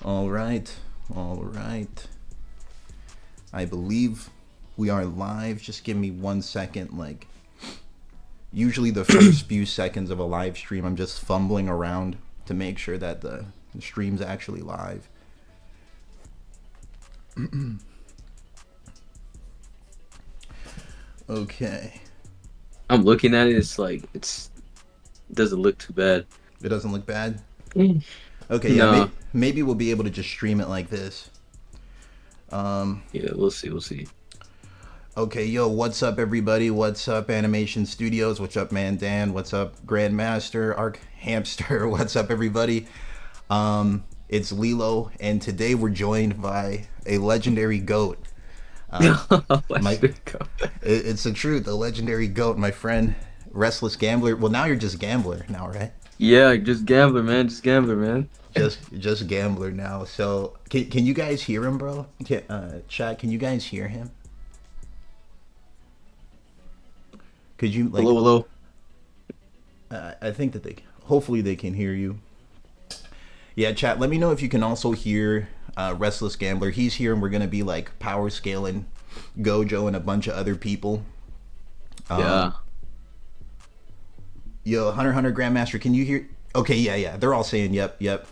All right, all right. I believe we are live. Just give me 1 second. Like, usually the first few seconds of a live stream, I'm just fumbling around to make sure that the stream's actually live. Okay. I'm looking at it. It's like it doesn't look too bad. It doesn't look bad? Mm. Okay, yeah, No. maybe we'll be able to just stream it like this. Yeah, we'll see. We'll see. Okay, yo, what's up, everybody? What's up, Animation Studios? What's up, Man Dan? What's up, Grandmaster, Arc Hamster? What's up, everybody? It's LeeLos, and today we're joined by a legendary goat. Let's My, go. it's the truth, the legendary goat, my friend, Restless Gambler. Well, now you're just Gambler now, right? Yeah, just gambler, man. Just gambler, man. Just Gambler now. So, can you guys hear him, bro? Chat, can you guys hear him? Could you like? Hello, hello. I think that hopefully they can hear you. Yeah, chat. Let me know if you can also hear Restless Gambler. He's here, and we're gonna be like power scaling Gojo and a bunch of other people. Yeah. Yo, Hunter Grandmaster, can you hear? Okay, yeah. They're all saying yep, yep.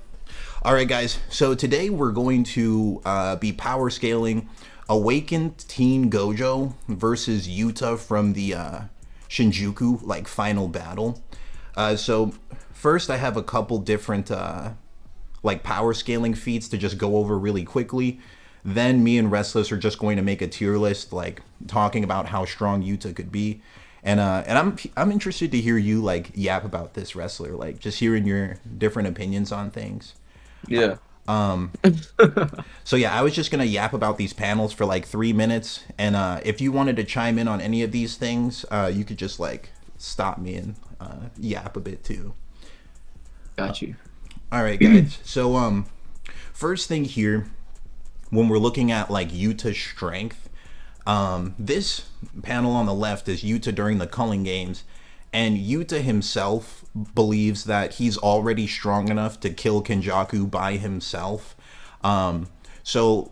All right, guys. So today we're going to be power scaling Awakened Teen Gojo versus Yuta from the Shinjuku like final battle. So first, I have a couple different like power scaling feats to just go over really quickly. Then me and Restless are just going to make a tier list, like talking about how strong Yuta could be. And I'm interested to hear you like yap about this wrestler, like just hearing your different opinions on things. Yeah. So yeah, I was just gonna yap about these panels for like 3 minutes, and if you wanted to chime in on any of these things, you could just like stop me and yap a bit too. Got you. All right, guys. So first thing here, when we're looking at like Yuta's strength, this panel on the left is Yuta during the culling games, and Yuta himself believes that he's already strong enough to kill Kenjaku by himself. So,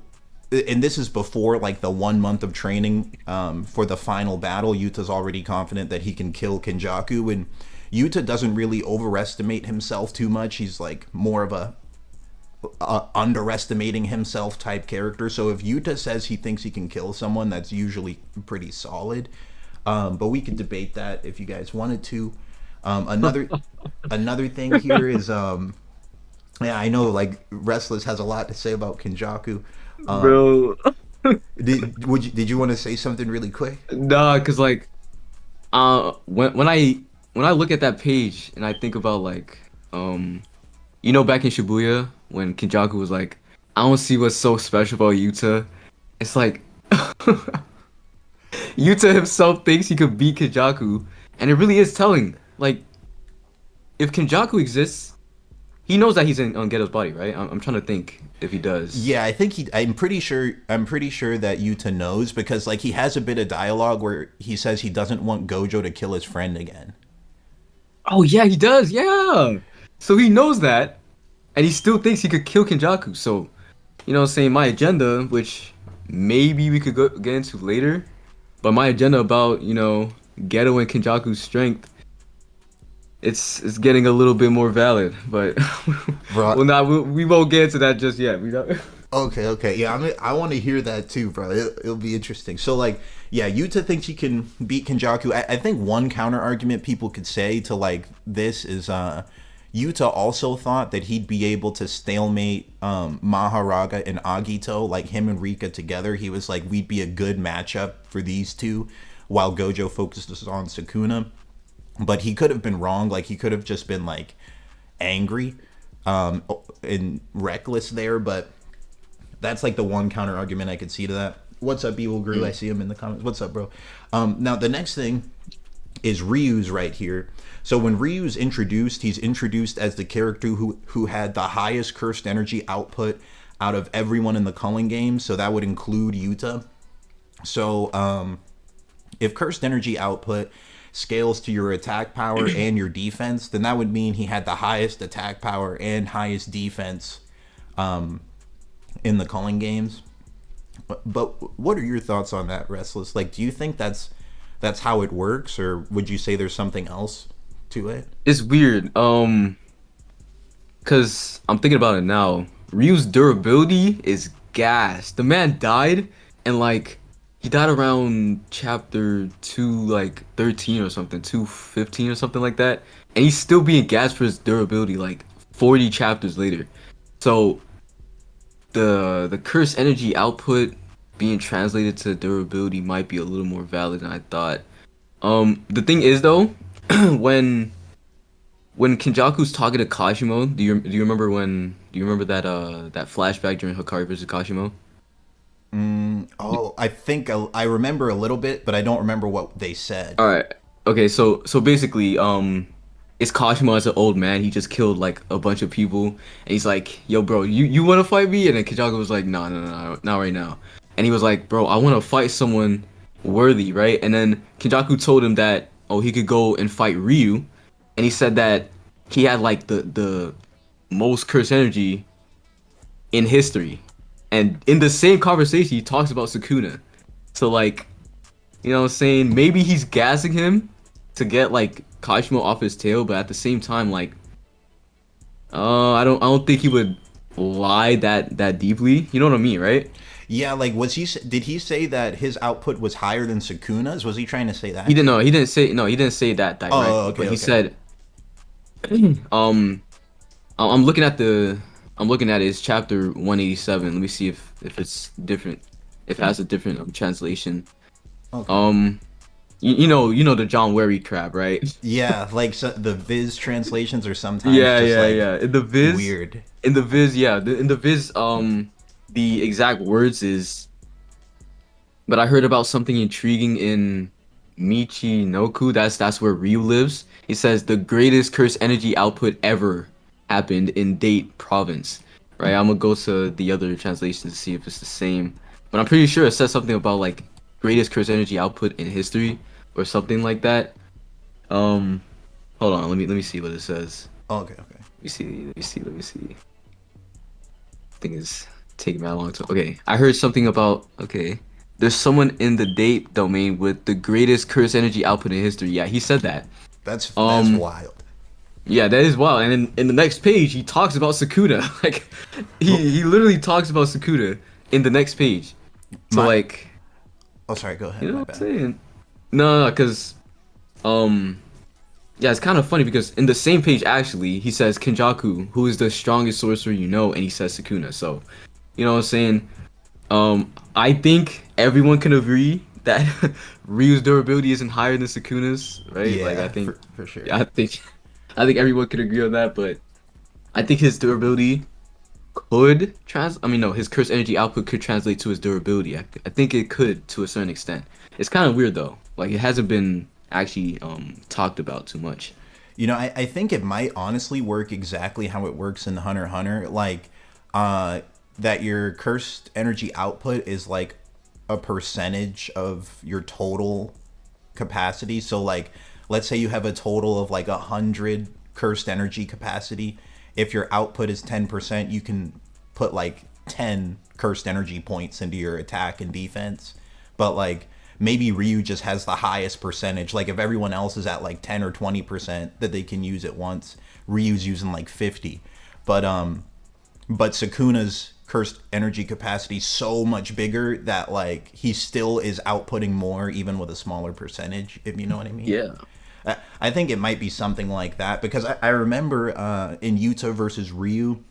and this is before like the 1 month of training for the final battle. Yuta's already confident that he can kill Kenjaku, and Yuta doesn't really overestimate himself too much. He's like more of a underestimating himself type character. So if Yuta says he thinks he can kill someone, that's usually pretty solid. But we could debate that if you guys wanted to. Another thing here is yeah, I know like Restless has a lot to say about Kenjaku. Bro. Did you want to say something really quick? Nah, cause like when I look at that page and I think about like back in Shibuya when Kenjaku was like, I don't see what's so special about Yuta. It's like Yuta himself thinks he could beat Kenjaku, and it really is telling. Like, if Kenjaku exists, he knows that he's on Geto's body, right? I'm trying to think if he does. Yeah, I think he. I'm pretty sure that Yuta knows because like he has a bit of dialogue where he says he doesn't want Gojo to kill his friend again. Oh yeah, he does. Yeah. So he knows that, and he still thinks he could kill Kenjaku. So, saying my agenda, which maybe we could get into later, but my agenda about Geto and Kenjaku's strength, it's getting a little bit more valid. But Bro, we won't get into that just yet. We don't. okay, yeah, I want to hear that too, bro. It'll be interesting. So, like, yeah, Yuta thinks he can beat Kenjaku. I think one counter argument people could say to like this is, Yuta also thought that he'd be able to stalemate Maharaga and Agito, like him and Rika together. He was like, we'd be a good matchup for these two, while Gojo focuses on Sukuna. But he could have been wrong. Like he could have just been like angry and reckless there, but that's like the one counter argument I could see to that. What's up, Evil Grew? I see him in the comments. What's up, bro? Now the next thing is Ryu's right here. So when Ryu's introduced, he's introduced as the character who had the highest cursed energy output out of everyone in the culling game. So that would include Yuta. So if cursed energy output scales to your attack power and your defense, then that would mean he had the highest attack power and highest defense um, in the calling games. But what are your thoughts on that, Restless? Like, do you think that's how it works, or would you say there's something else to it? It's weird. Cause I'm thinking about it now. Ryu's durability is gas. The man died, and like he died around chapter 213 or something, 215 or something like that. And he's still being gassed for his durability like 40 chapters later. So the curse energy output being translated to durability might be a little more valid than I thought. The thing is though, when Kenjaku's talking to Kashimo, do you remember that flashback during Hikari versus Kashimo? Oh, I think I remember a little bit, but I don't remember what they said. All right. Okay, so basically, it's Kashimo as an old man. He just killed like a bunch of people, and he's like, "Yo, bro, you want to fight me?" And then Kenjaku was like, "No, no, no, no, not right now." And he was like, "Bro, I want to fight someone worthy, right?" And then Kenjaku told him that he could go and fight Ryu, and he said that he had like the most cursed energy in history. And in the same conversation, he talks about Sukuna. So like, you know what I'm saying? Maybe he's gassing him to get like Kashimo off his tail, but at the same time, like, I don't think he would lie that deeply. You know what I mean, right? Yeah, like did he say that his output was higher than Sukuna's? Was he trying to say that? He didn't know. He didn't say no. He didn't say that directly. Oh, okay, But he okay. said, I'm looking at his chapter 187. Let me see if it's different. If it has a different translation. Okay. You know the John Wary crab, right? Yeah, like the Viz translations are sometimes Yeah, just yeah, like yeah. In the Viz, weird. in the Viz, the exact words is. But I heard about something intriguing in Michinoku. That's where Ryu lives. He says the greatest curse energy output ever happened in Date Province. Right? I'm gonna go to the other translations to see if it's the same. But I'm pretty sure it says something about like greatest curse energy output in history or something like that. Um, Hold on. Let me see what it says. Okay, okay. Let me see. Thing is taking me a long time. Okay, I heard something about. Okay, there's someone in the date domain with the greatest curse energy output in history. Yeah, he said that. That's Um, wild. yeah, that is wild. And in the next page, he talks about Sukuna. Like, he literally talks about Sukuna in the next page. So My like, Oh, sorry, go you ahead. know My what I'm bad. saying? No, because yeah, it's kind of funny because in the same page actually, he says Kenjaku, who is the strongest sorcerer you know, and he says Sukuna. So, you know what I'm saying? I think everyone can agree that Ryu's durability isn't higher than Sukuna's, right? Like I Yeah, think, for sure. yeah, I think everyone could agree on that. But I think his durability I mean, no, his curse energy output could translate to his durability. I think it could to a certain extent. It's kind of weird though. Like it hasn't been actually talked about too much. I think it might honestly work exactly how it works in Hunter x Hunter. Like, that your cursed energy output is like a percentage of your total capacity. So like, let's say you have a total of like 100 cursed energy capacity. If your output is 10%, you can put like 10 cursed energy points into your attack and defense. But like, maybe Ryu just has the highest percentage. Like if everyone else is at like 10 or 20% that they can use at once, Ryu's using like 50. But Sukuna's cursed energy capacity is so much bigger that like he still is outputting more even with a smaller percentage, if you know what I mean. Yeah. I think it might be something like that because I remember in Yuta versus Ryu,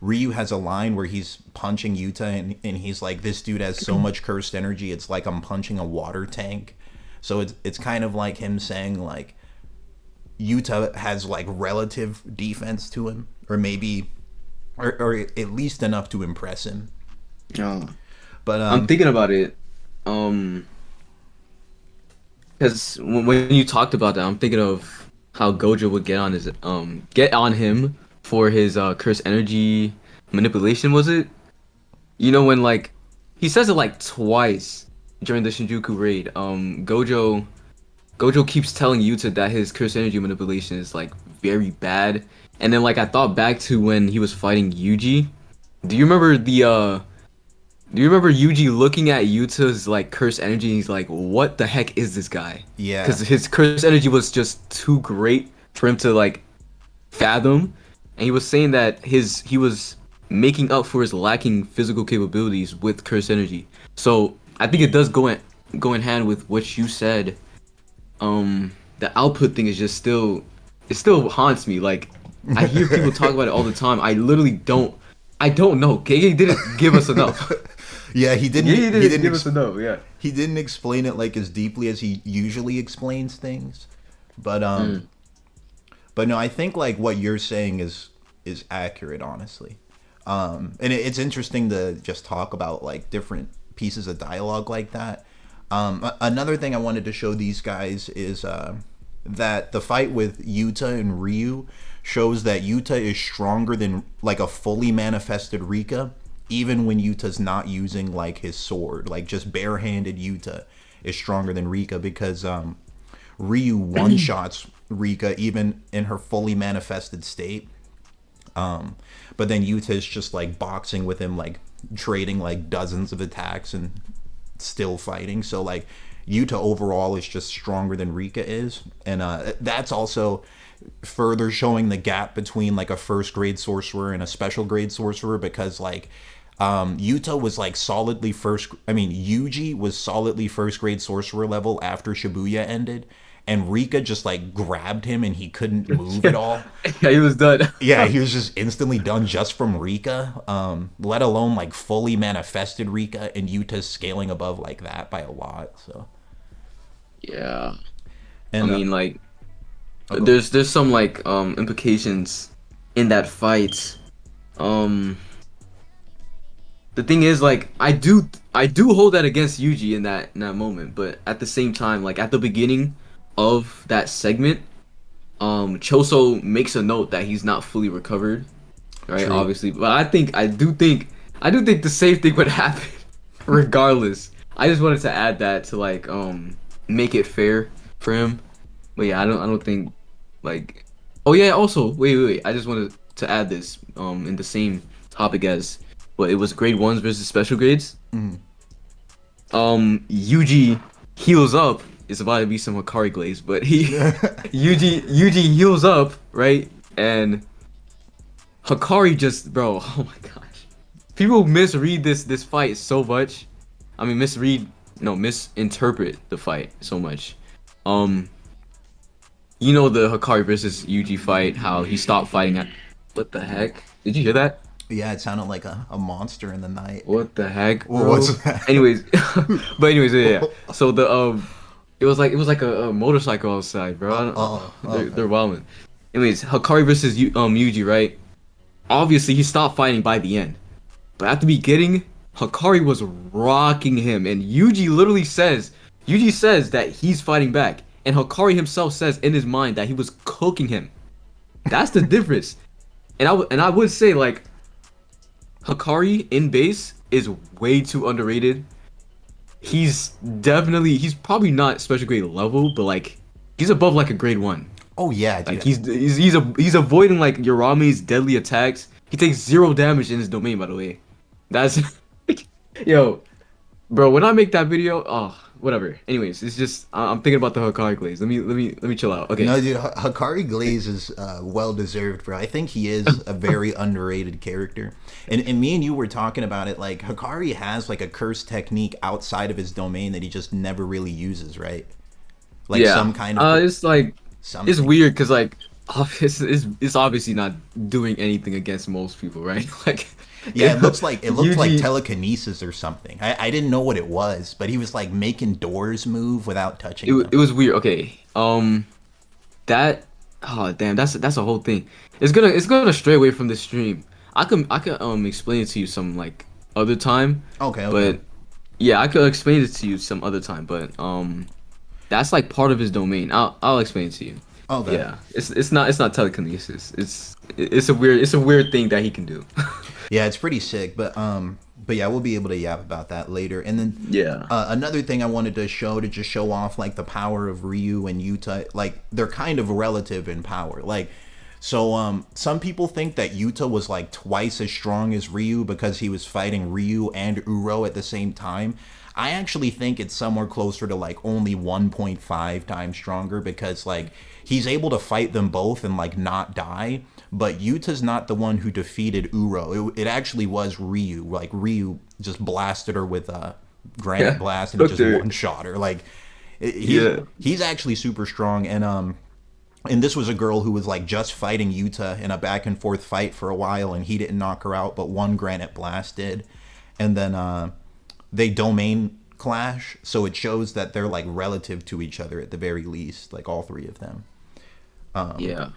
Ryu has a line where he's punching Yuta and he's like, this dude has so much cursed energy, it's like I'm punching a water tank. So it's kind of like him saying like Yuta has like relative defense to him, or maybe or at least enough to impress him. Yeah. But I'm thinking about it. Um, because when you talked about that, I'm thinking of how Gojo would get on him for his curse energy manipulation. Was it? You know when like he says it like twice during the Shinjuku raid. Gojo keeps telling Yuta that his curse energy manipulation is like very bad, And then like I thought back to when he was fighting Yuji. Do you remember Yuji looking at Yuta's like cursed energy and he's like, what the heck is this guy? Yeah. Because his cursed energy was just too great for him to like fathom. And he was saying that he was making up for his lacking physical capabilities with cursed energy. So I think it does go in hand with what you said. The output thing is just still, it still haunts me. Like I hear people talk about it all the time. I literally don't know. KK didn't give us enough. Yeah, he didn't give us enough. Yeah, he didn't explain it like as deeply as he usually explains things. But but no, I think like what you're saying is accurate, honestly. And it's interesting to just talk about like different pieces of dialogue like that. Another thing I wanted to show these guys is that the fight with Yuta and Ryu shows that Yuta is stronger than like a fully manifested Rika, even when Yuta's not using like his sword. Like just barehanded Yuta is stronger than Rika because Ryu one-shots Rika even in her fully manifested state. But then Yuta is just like boxing with him, like trading like dozens of attacks and still fighting. So like Yuta overall is just stronger than Rika is, and that's also further showing the gap between like a first grade sorcerer and a special grade sorcerer, because like Yuta was like solidly Yuji was solidly first grade sorcerer level after Shibuya ended, and Rika just like grabbed him and he couldn't move at all. Yeah, he was done. Yeah, he was just instantly done just from Rika, let alone like fully manifested Rika, and Yuta's scaling above like that by a lot. So yeah, and I mean like there's some like implications in that fight. The thing is, like, I do hold that against Yuji in that moment, but at the same time, like at the beginning of that segment, Choso makes a note that he's not fully recovered, right? True. Obviously, but I do think the same thing would happen regardless. I just wanted to add that to like make it fair for him. But yeah, I don't think like. Oh yeah, also wait. I just wanted to add this in the same topic as. But it was grade 1s versus special grades. Mhm. Yuji heals up. It's about to be some Hikari glaze, but Yuji heals up, right? And Hikari just, bro, oh my gosh. People misread this fight so much. I mean, misinterpret the fight so much. You know the Hikari versus Yuji fight, how he stopped fighting at. What the heck? Did you hear that? Yeah, it sounded like a monster in the night. What the heck, bro? What's that? Anyways, yeah. So the it was like a motorcycle outside, bro. They're wilding. Anyways, Hikari versus Yuji, right? Obviously, he stopped fighting by the end, but at the beginning, Hikari was rocking him, and Yuji says that he's fighting back, and Hikari himself says in his mind that he was cooking him. That's the difference. And I would say like. Hikari in base is way too underrated. He's probably not special grade level, but like he's above like a grade 1. Oh yeah, like he's avoiding like Yarame's deadly attacks. He takes 0 damage in his domain, by the way. That's yo, bro. When I make that video, whatever. Anyways, it's just I'm thinking about the Hikari glaze. Let me chill out. Okay. No, dude, Hikari glaze is well deserved, bro. I think he is a very underrated character. And me and you were talking about it. Like Hikari has like a curse technique outside of his domain that he just never really uses, right? Like some kind of. It's like something. It's weird because like it's obviously not doing anything against most people, right? Like. Yeah, it looks like telekinesis or something. I didn't know what it was, but he was like making doors move without touching them. It was weird. Okay, that's a whole thing. It's gonna stray away from the stream. I could explain it to you some like other time. Okay. But yeah, I could explain it to you some other time. But that's like part of his domain. I'll explain it to you. Okay. Yeah, it's not telekinesis. It's a weird thing that he can do. Yeah, it's pretty sick, but yeah, we'll be able to yap about that later. And then another thing I wanted to show off like the power of Ryu and Yuta, like they're kind of relative in power. Like So some people think that Yuta was like twice as strong as Ryu because he was fighting Ryu and Uro at the same time. I actually think it's somewhere closer to like only 1.5 times stronger because like he's able to fight them both and like not die. But Yuta's not the one who defeated Uro. It actually was Ryu. Like Ryu just blasted her with a granite blast and just one shot her. Like he's actually super strong. And this was a girl who was like just fighting Yuta in a back and forth fight for a while, and he didn't knock her out, but one granite blast did. And then they domain clash, so it shows that they're like relative to each other at the very least, like all three of them. Yeah.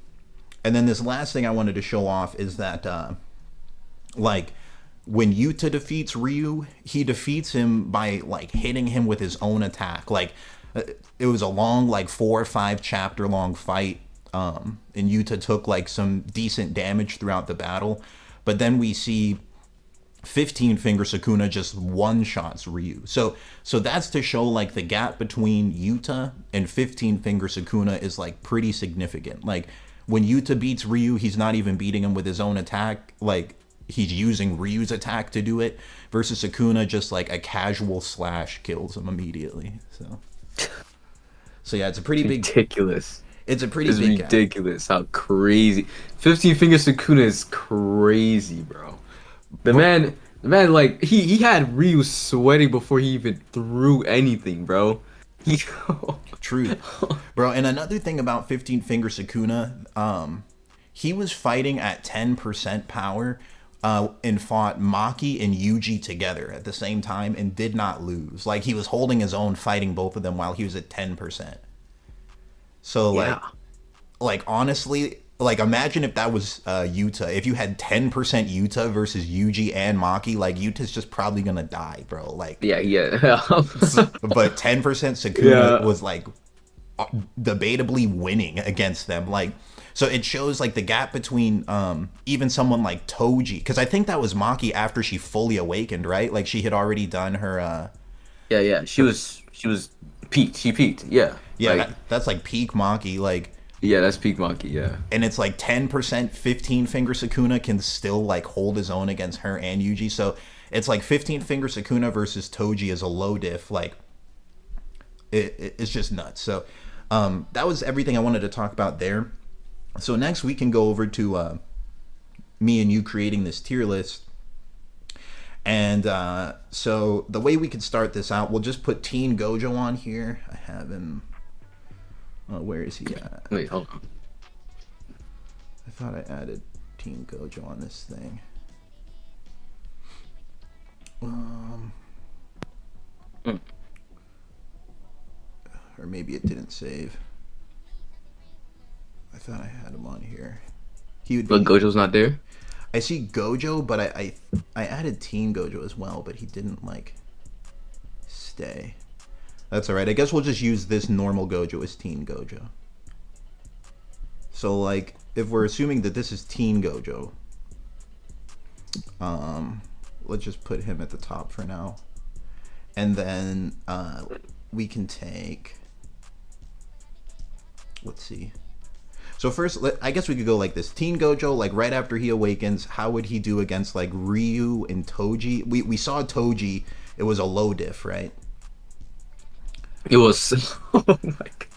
And then this last thing I wanted to show off is that like when Yuta defeats Ryu, he defeats him by like hitting him with his own attack. Like it was a long like 4 or 5 chapter long fight, and Yuta took like some decent damage throughout the battle, but then we see 15 Finger Sukuna just one shots Ryu. So that's to show like the gap between Yuta and 15 Finger Sukuna is like pretty significant. Like when Yuta beats Ryu, he's not even beating him with his own attack. Like he's using Ryu's attack to do it, versus Sukuna just like a casual slash kills him immediately. So yeah, it's a pretty ridiculous. It's a pretty big ridiculous gap. How crazy. 15 Finger Sukuna is crazy, bro. The man, like he had Ryu sweating before he even threw anything, bro. True, bro. And another thing about 15 Finger Sukuna, he was fighting at 10% power, and fought Maki and Yuji together at the same time and did not lose. Like he was holding his own, fighting both of them while he was at 10%. So like honestly, like imagine if that was Yuta. If you had 10% Yuta versus Yuji and Maki, like Yuta's just probably gonna die, bro. Like yeah. But 10% Sukuna was like debatably winning against them. Like so it shows like the gap between even someone like Toji, because I think that was Maki after she fully awakened, right? Like she had already done her she was peaked. She peaked. Yeah like, that's like peak Maki. Like yeah, that's peak Maki. Yeah, and it's like 10% 15 Finger Sukuna can still like hold his own against her and Yuji. So it's like 15 Finger Sukuna versus Toji is a low diff. Like it's just nuts. So that was everything I wanted to talk about there. So next we can go over to me and you creating this tier list. And so the way we could start this out, we'll just put Teen Gojo on here. I have him. Where is he at? Wait, hold on. I thought I added Teen Gojo on this thing. Or maybe it didn't save. I thought I had him on here. He would. But Gojo's not there. I see Gojo, but I added Teen Gojo as well, but he didn't like stay. That's all right. I guess we'll just use this normal Gojo as Teen Gojo. So like, if we're assuming that this is Teen Gojo, let's just put him at the top for now, and then we can take. Let's see. So first, I guess we could go like this. Teen Gojo, like right after he awakens, how would he do against like Ryu and Toji? We saw Toji, it was a low diff, right? It was, oh my god.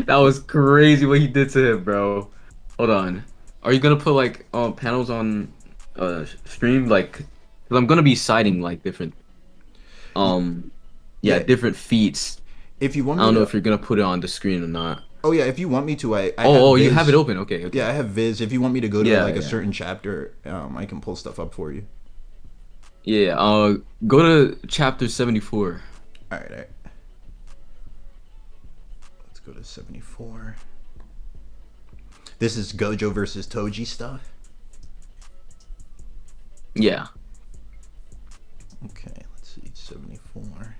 That was crazy what he did to him, bro. Hold on. Are you gonna put like panels on stream? Like, cause I'm gonna be citing like different different feats. If you want I don't know if you're gonna put it on the screen or not. Oh yeah, if you want me to, I you have it open. Okay. Yeah, I have Viz. If you want me to go to a certain chapter, I can pull stuff up for you. Yeah. Go to chapter 74. All right. Let's go to 74. This is Gojo versus Toji stuff. Yeah. Okay. Let's see. 74.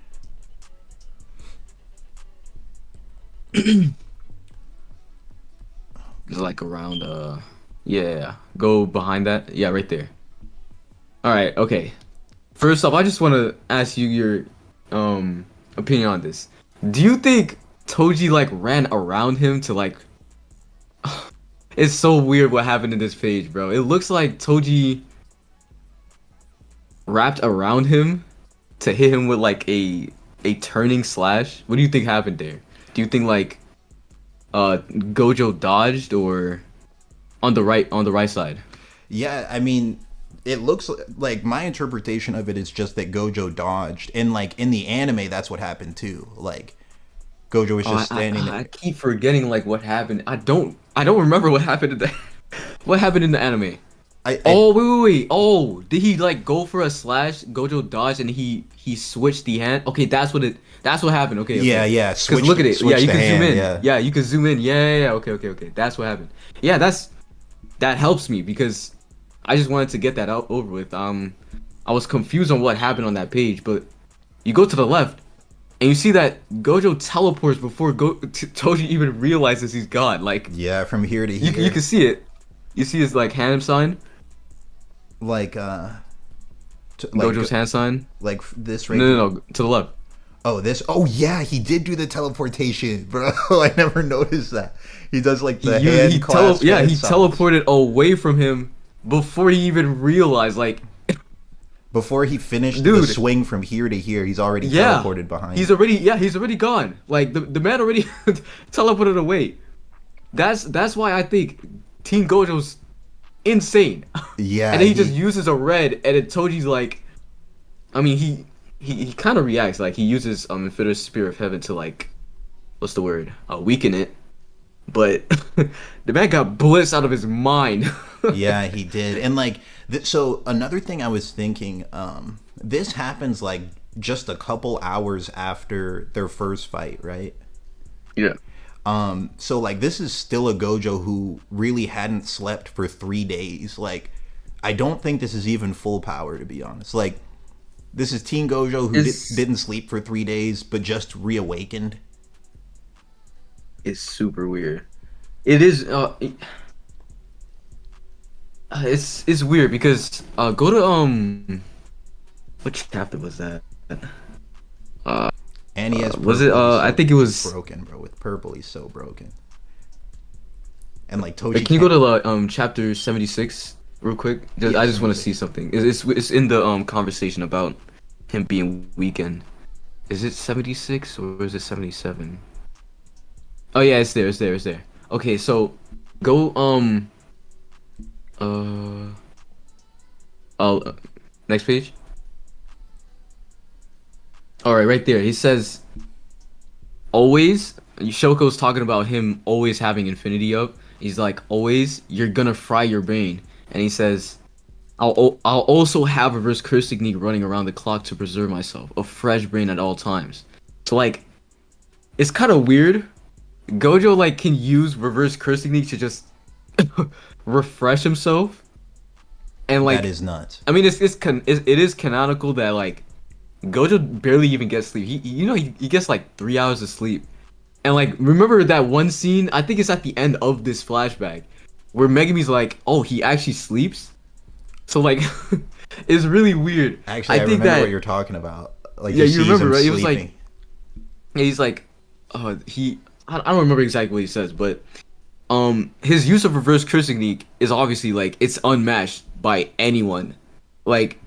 It's like around go behind that. Yeah, right there. All right, okay. First off, I just want to ask you your opinion on this. Do you think Toji like ran around him to like It's so weird what happened in this page, bro. It looks like Toji wrapped around him to hit him with like a turning slash. What do you think happened there? Do you think like Gojo dodged or on the right side? Yeah, I mean, it looks like my interpretation of it is just that Gojo dodged, and like in the anime, that's what happened too. Like Gojo was just standing I there. keep forgetting like what happened. I don't remember what happened in the what happened in the anime. I Oh wait. Oh, did he like go for a slash? Gojo dodged and he switched the hand. Okay, that's what happened. Okay, yeah, okay. yeah, Cause look at it. Yeah, switch you the can zoom hand. in. Yeah, Yeah, you can zoom in. Yeah. Okay, okay, okay. That's what happened. Yeah, that helps me because I just wanted to get that out over with. I was confused on what happened on that page, but you go to the left and you see that Gojo teleports before Toji even realizes he's gone. Like yeah, from here to you here, can see it. You see his like hand sign, like Gojo's hand sign. like this right No, here. no, no, to the left. Oh, this. Oh, yeah, he did do the teleportation, bro. I never noticed that. He does like the hand clasp. Yeah, hand he signs. teleported away from him before he even realized. Like, Before he finished the dude, swing from here to here. He's already yeah, teleported behind. he's already gone. Like the man already teleported away. That's why I think Team Gojo's insane. Yeah, And then he just uses a red, and then Toji's like, I mean, he kind of reacts like he uses Infinite Spear of Heaven to like, what's the word? Weaken it. But the man got blitzed out of his mind. yeah, he did. And like, so another thing I was thinking, this happens like just a couple hours after their first fight, right? Yeah. So like this is still a Gojo who really hadn't slept for 3 days. Like, I don't think this is even full power, to be honest. Like, this is Teen Gojo who didn't sleep for 3 days, but just reawakened. It's super weird. It is. It's weird because go to which chapter was that? And he has Was it? purple, I think it was. broken, bro. With purple, he's so broken. And like Toji, Wait, can you go to chapter 76 real quick? I just want to see something. It's in the conversation about him being weakened. Is it 76 or is it 77? Oh yeah, it's there. It's there. It's there. Okay, so go next page. All right, right there. He says always. Shoko's talking about him always having infinity up. He's like, always, you're gonna fry your brain. And he says, I'll also have reverse curse technique running around the clock to preserve myself, a fresh brain at all times. So like, it's kind of weird. Gojo like can use reverse curse technique to just refresh himself. And like, that is nuts. I mean, it is canonical that like Gojo barely even gets sleep. He gets like 3 hours of sleep. And like, remember that one scene? I think it's at the end of this flashback where Megumi's like, "Oh, he actually sleeps." So like, it's really weird. Actually, I think remember that what you're talking about. Like, yeah, he you sees remember, him right? It was like, sleeping. yeah, he's like, I don't remember exactly what he says, but his use of reverse curse technique is obviously like it's unmatched by anyone. Like,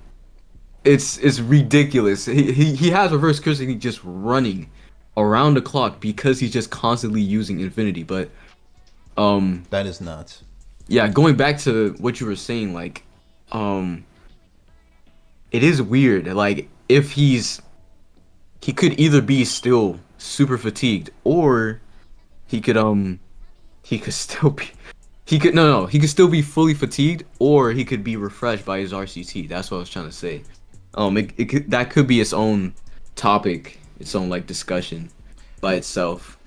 it's ridiculous. He has reverse curse technique just running around the clock because he's just constantly using infinity. But That is nuts. yeah, going back to what you were saying, like it is weird. Like, if he could either be still super fatigued, or he could still be he could still be fully fatigued, or he could be refreshed by his RCT. That's what I was trying to say. That could be its own topic, its own like discussion by itself.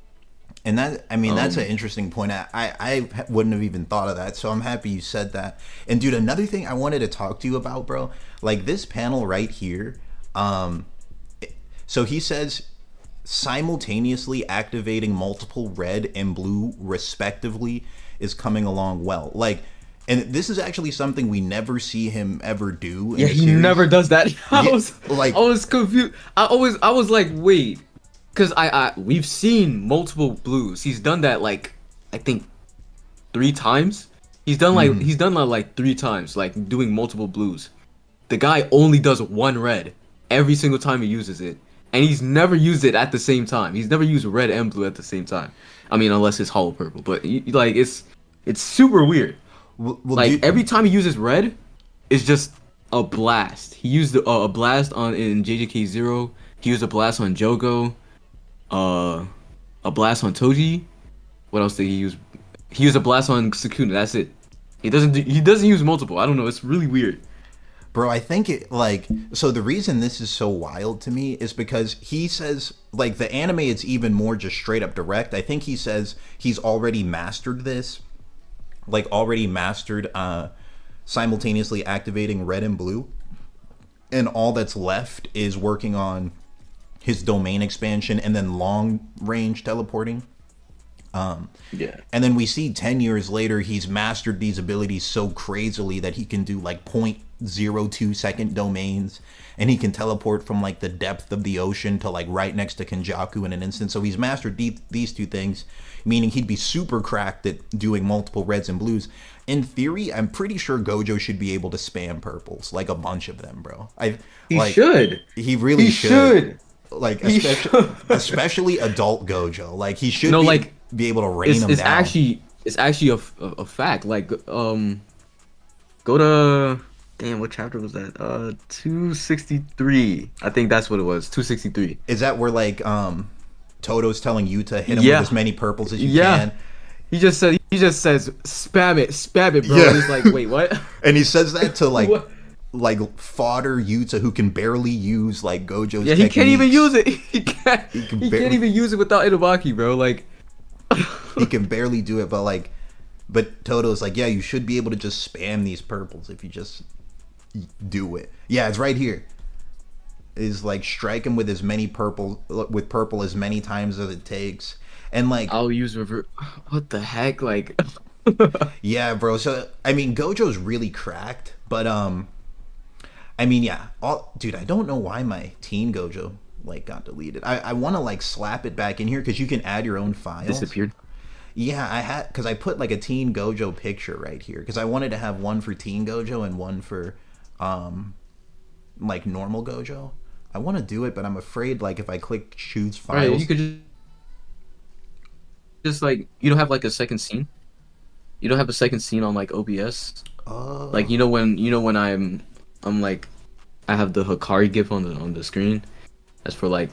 And that, I mean, that's an interesting point. I wouldn't have even thought of that, so I'm happy you said that. And dude, another thing I wanted to talk to you about, bro, like this panel right here. So he says simultaneously activating multiple red and blue respectively is coming along well. Like, and this is actually something we never see him ever do. In Yeah, the he series. never does that. I like- was confused. I was like, wait, because we've seen multiple blues. He's done that like, I think 3 times. He's done like 3 times, like doing multiple blues. The guy only does one red every single time he uses it, and he's never used it at the same time. He's never used red and blue at the same time. I mean, unless it's hollow purple, but like it's super weird. Well, Like every time he uses red, it's just a blast. He used a blast on in JJK 0. He used a blast on Jogo. A blast on Toji. What else did he use? He used a blast on Sukuna. That's it. He doesn't use multiple. I don't know. It's really weird. Bro, I think it like so the reason this is so wild to me is because he says like the anime is even more just straight up direct. I think he says he's already mastered this. Like already mastered simultaneously activating red and blue. And all that's left is working on his domain expansion and then long range teleporting. Yeah. And then we see 10 years later, he's mastered these abilities so crazily that he can do like 0.02 second domains, and he can teleport from like the depth of the ocean to like right next to Kenjaku in an instant. So he's mastered these two things, meaning he'd be super cracked at doing multiple reds and blues. In theory, I'm pretty sure Gojo should be able to spam purples, like a bunch of them, bro. He should. He really He should. should. Like He especially adult Gojo. Like he should No, be able to rain them it's down. it's actually a fact. Like go to damn, what chapter was that? 263. I think that's what it was. 263. Is that where like Toto's telling Yuta hit him Yeah. with as many purples as you Yeah. can? He just says spam it, bro. Yeah. And it's like, wait, what? And he says that to like What? like fodder Yuta who can barely use like Gojo's Yeah, he can't even techniques. use it. He can't even use it without Inubaki, bro. Like He can barely do it, but Toto's like, yeah, you should be able to just spam these purples if you just do it. Yeah, it's right here. Is like strike him with purple as many times as it takes. And like I'll use revert. What the heck? Like yeah, bro. So I mean Gojo's really cracked, but I mean yeah, dude, I don't know why my teen Gojo like got deleted. I want to like slap it back in here because you can add your own files. disappeared. Yeah, I had because I put like a Teen Gojo picture right here because I wanted to have one for Teen Gojo and one for like normal Gojo. I want to do it, but I'm afraid like if I click choose files, Right, you could just like you don't have like a second scene. You don't have a second scene on like OBS. Like you know when I'm like I have the Hikari gif on the screen. That's for like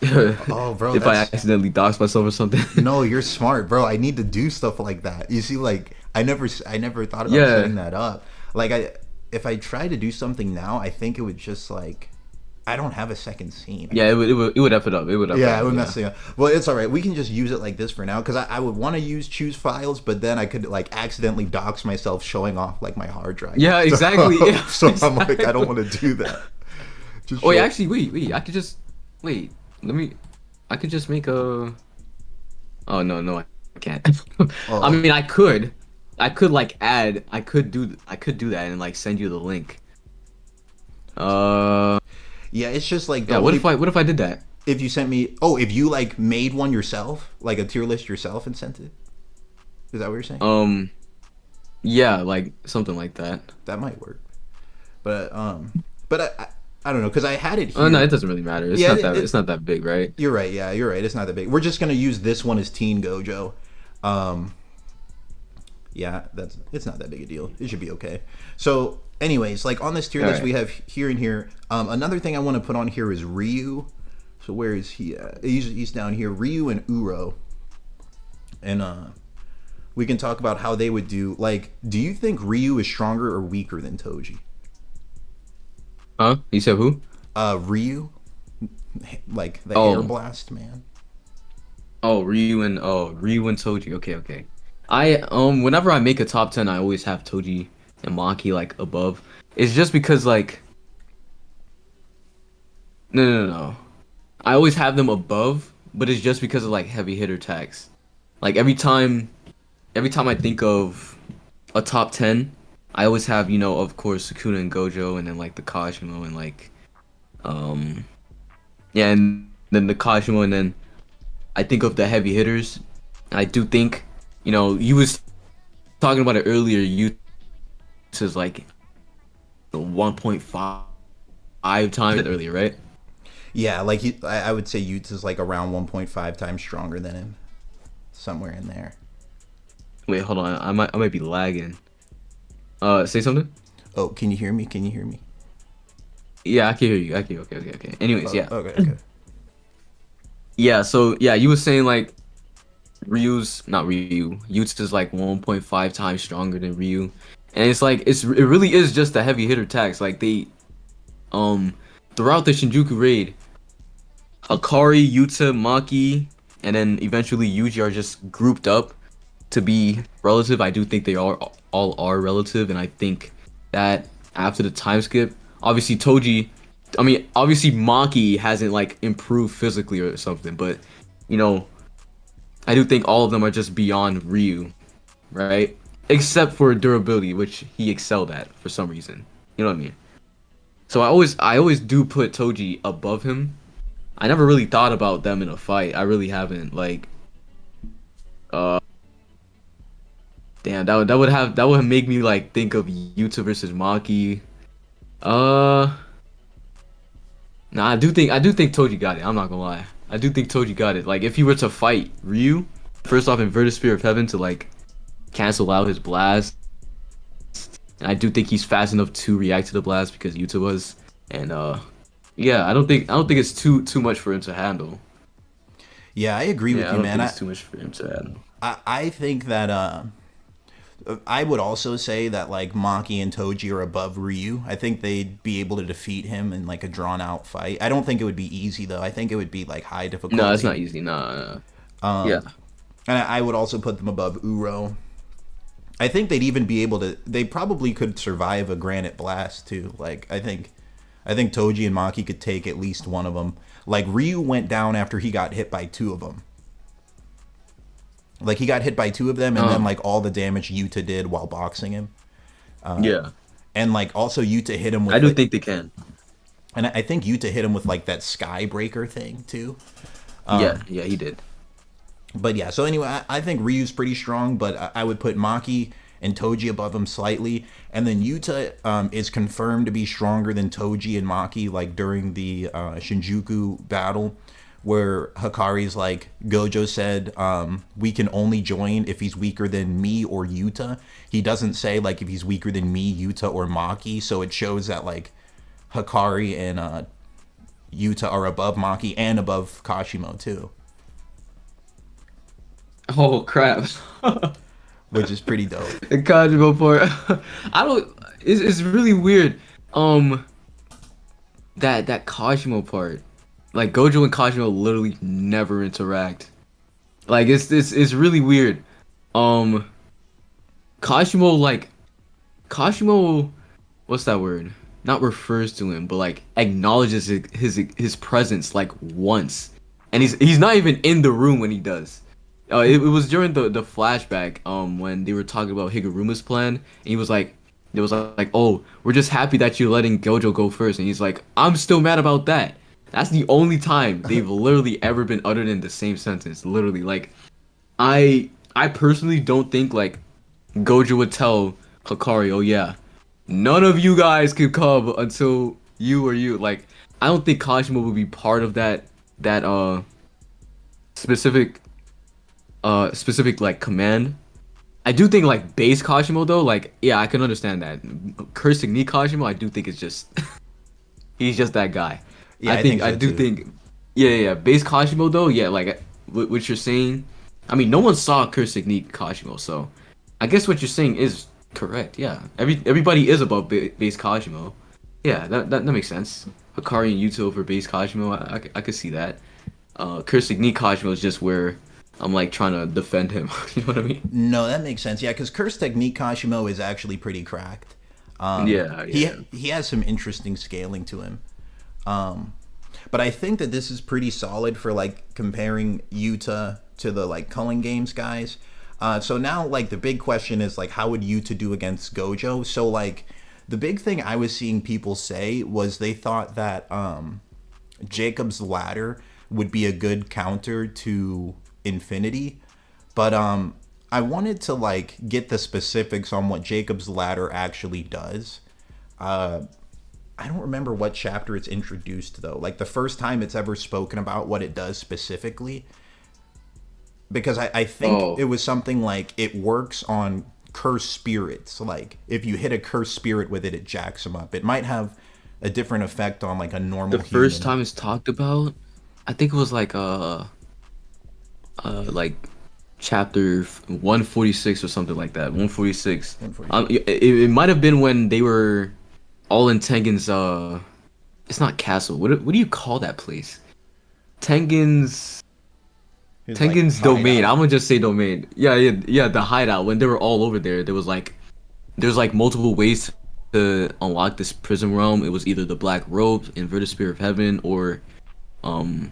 oh, bro, if I accidentally dox myself or something. No, you're smart, bro. I need to do stuff like that. You see, like I never thought about Yeah. setting that up. Like if I try to do something now, I think it would just like I don't have a second scene. Yeah, it would F it up. It would F Yeah, it it would up, mess it up. Well, it's all right. We can just use it like this for now because I would want to use choose files, but then I could like accidentally dox myself showing off like my hard drive. Yeah, exactly. So, Yeah, so I'm like, I exactly. don't want to do that. Just Wait, show- actually, wait. I could just wait. I could just make a. Oh no, I can't. Oh. I mean, I could like add. I could do that and like send you the link. Yeah, it's just like Yeah. What if I did that? if you sent me if you like made one yourself, like a tier list yourself and sent it. Is that what you're saying? Yeah, like something like that. That might work. But I don't know because I had it here. Oh no, it doesn't really matter. It's Yeah, it's not that big, right? You're right. Yeah, you're right. It's not that big. We're just gonna use this one as Teen Gojo. Yeah, it's not that big a deal. It should be okay. So, anyways, like on this tier list Alright. we have here and here. Another thing I want to put on here is Ryu. So where is he at? He's down here. Ryu and Uro. And we can talk about how they would do. Like, do you think Ryu is stronger or weaker than Toji? Huh? You said who? Ryu, like the Oh. air blast man. Ryu and Toji. Okay. I whenever I make a top 10, I always have Toji and Maki like above. It's just because like no. I always have them above, but it's just because of like heavy hitter tags. Like every time I think of a top 10, I always have, of course, Sukuna and Gojo, and then like the Kashimo and like yeah, and then the Kashimo, and then I think of the heavy hitters. And I do think you was talking about it earlier. Yuta's like 1.5 times earlier, right? Yeah, like I would say Yuta's like around 1.5 times stronger than him, somewhere in there. Wait, hold on. I might be lagging. Say something. Oh, can you hear me? Can you hear me? Yeah, I can hear you. I can. Okay, okay, okay. Anyways, Oh, yeah, okay, okay. yeah. So yeah, you were saying like not Ryu. Yuta's like 1.5 times stronger than Ryu, and it's like it really is just a heavy hitter tax. Like they um throughout the Shinjuku raid, Akari, Yuta, Maki, and then eventually Yuji are just grouped up to be relative. I do think they all are relative, and I think that after the time skip, obviously Toji, I mean obviously Maki hasn't like improved physically or something, but you know I do think all of them are just beyond Ryu, right? Except for durability, which he excelled at for some reason. You know what I mean? So I always do put Toji above him. I never really thought about them in a fight. I really haven't. Like, uh, damn, that would make me like think of Yuta versus Maki. Uh, nah, I do think Toji got it. I'm not gonna lie. I do think Toji got it. Like, if he were to fight Ryu, first off, inverted Spear of Heaven to like cancel out his blast, and I do think he's fast enough to react to the blast because Yuta was. And yeah, I don't think it's too much for him to handle. Yeah, I agree with Yeah, I you, don't man. think I it's too much for him to handle. I think that I would also say that like Maki and Toji are above Ryu. I think they'd be able to defeat him in like a drawn out fight. I don't think it would be easy though. I think it would be like high No, it's difficulty. not easy. No. Yeah. Um, and I would also put them above Uro. I think they'd even be able to. They probably could survive a granite blast too. Like I think Toji and Maki could take at least one of them. Like Ryu went down after he got hit by two of them. Like he got hit by two of them, and then like all the damage Yuta did while boxing him, Yeah. and like also Yuta hit him I with do like, think they can. and I think Yuta hit him with like that sky breaker thing too. Yeah, he did. But yeah, so anyway, I think Ryu's pretty strong, but I would put Maki and Toji above him slightly, and then Yuta is confirmed to be stronger than Toji and Maki, like during the Shinjuku battle, where Hikari's like, Gojo said, we can only join if he's weaker than me or Yuta. He doesn't say like if he's weaker than me, Yuta, or Maki, so it shows that like Hikari and Yuta are above Maki and above Kashimo too, Oh crap. which is pretty dope. The Kajima part. I don't. It's really weird. Um, that Kajima part. Like Gojo and Kajima literally never interact. Like it's really weird. Um, Kashimo, what's that word? Not refers to him, but like acknowledges his presence like once, and he's not even in the room when he does. It was during the flashback when they were talking about Higuruma's plan, and he was like, it was like, oh, we're just happy that you're letting Gojo go first, and he's like, I'm still mad about that. That's the only time they've literally ever been uttered in the same sentence. Literally, like, I personally don't think like Gojo would tell Hikari, oh yeah, none of you guys could come until you or you. Like, I don't think Kashima would be part of that specific specific like command. I do think like base Kashimo though, like yeah, I can understand that. Cursing Knee Kashimo, I do think it's just he's just that guy. Yeah, I think so I do too. think yeah. Base Kashimo though, yeah, like what you're saying. I mean, no one saw Curse Technique Kashimo, so I guess what you're saying is correct. Yeah, everybody is above base Kashimo. Yeah, that makes sense. Hikari and Yuto for base Kashimo, I could see that. Curse Technique Kashimo is just where I'm like trying to defend him. You know what I mean? No, that makes sense. Yeah, because Curse Technique Kashimo is actually pretty cracked. Yeah. He has some interesting scaling to him. But I think that this is pretty solid for like comparing Yuta to the like Culling Games guys. So now like the big question is like how would Yuta do against Gojo? So like the big thing I was seeing people say was they thought that Jacob's Ladder would be a good counter to Infinity, but I wanted to like get the specifics on what Jacob's ladder actually does. I don't remember what chapter it's introduced though. Like the first time it's ever spoken about what it does specifically. Because I think it was something like it works on cursed spirits. Like if you hit a cursed spirit with it, it jacks them up. It might have a different effect on like a normal The first human. time it's talked about, I think it was like chapter 146 or something like that. 146. 146. It might have been when they were all in Tengen's it's not castle. What do you call that place? Tengen's His, Tengen's like, domain. hideout. I'm gonna just say domain. Yeah, the hideout. When they were all over there, there was like there's like multiple ways to unlock this prison realm. It was either the Black Robe, Inverted Spear of Heaven, um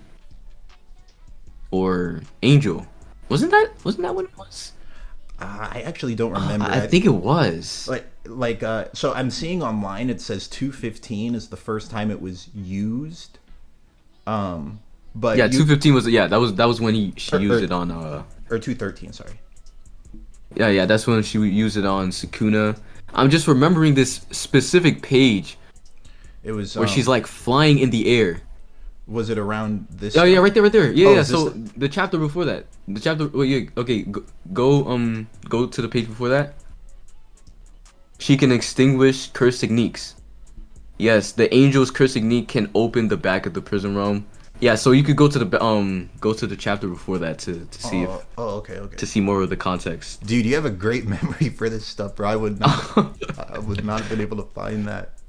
or Angel. Wasn't that what it was? I actually don't remember. I think it was. So I'm seeing online it says 215 is the first time it was used. But Yeah, 215 was that was when she used or- it on or 213, sorry. yeah, that's when she used it on Sukuna. I'm just remembering this specific page It was where she's like flying in the air. was it around this? Oh yeah, right there. Yeah, Oh, yeah. is this So the chapter before that, well, yeah, okay, go to the page before that. She can extinguish curse techniques. Yes, the angel's curse technique can open the back of the prison realm. Yeah, so you could go to the chapter before that to see okay. to see more of the context. Dude, you have a great memory for this stuff, bro. I would not have been able to find that.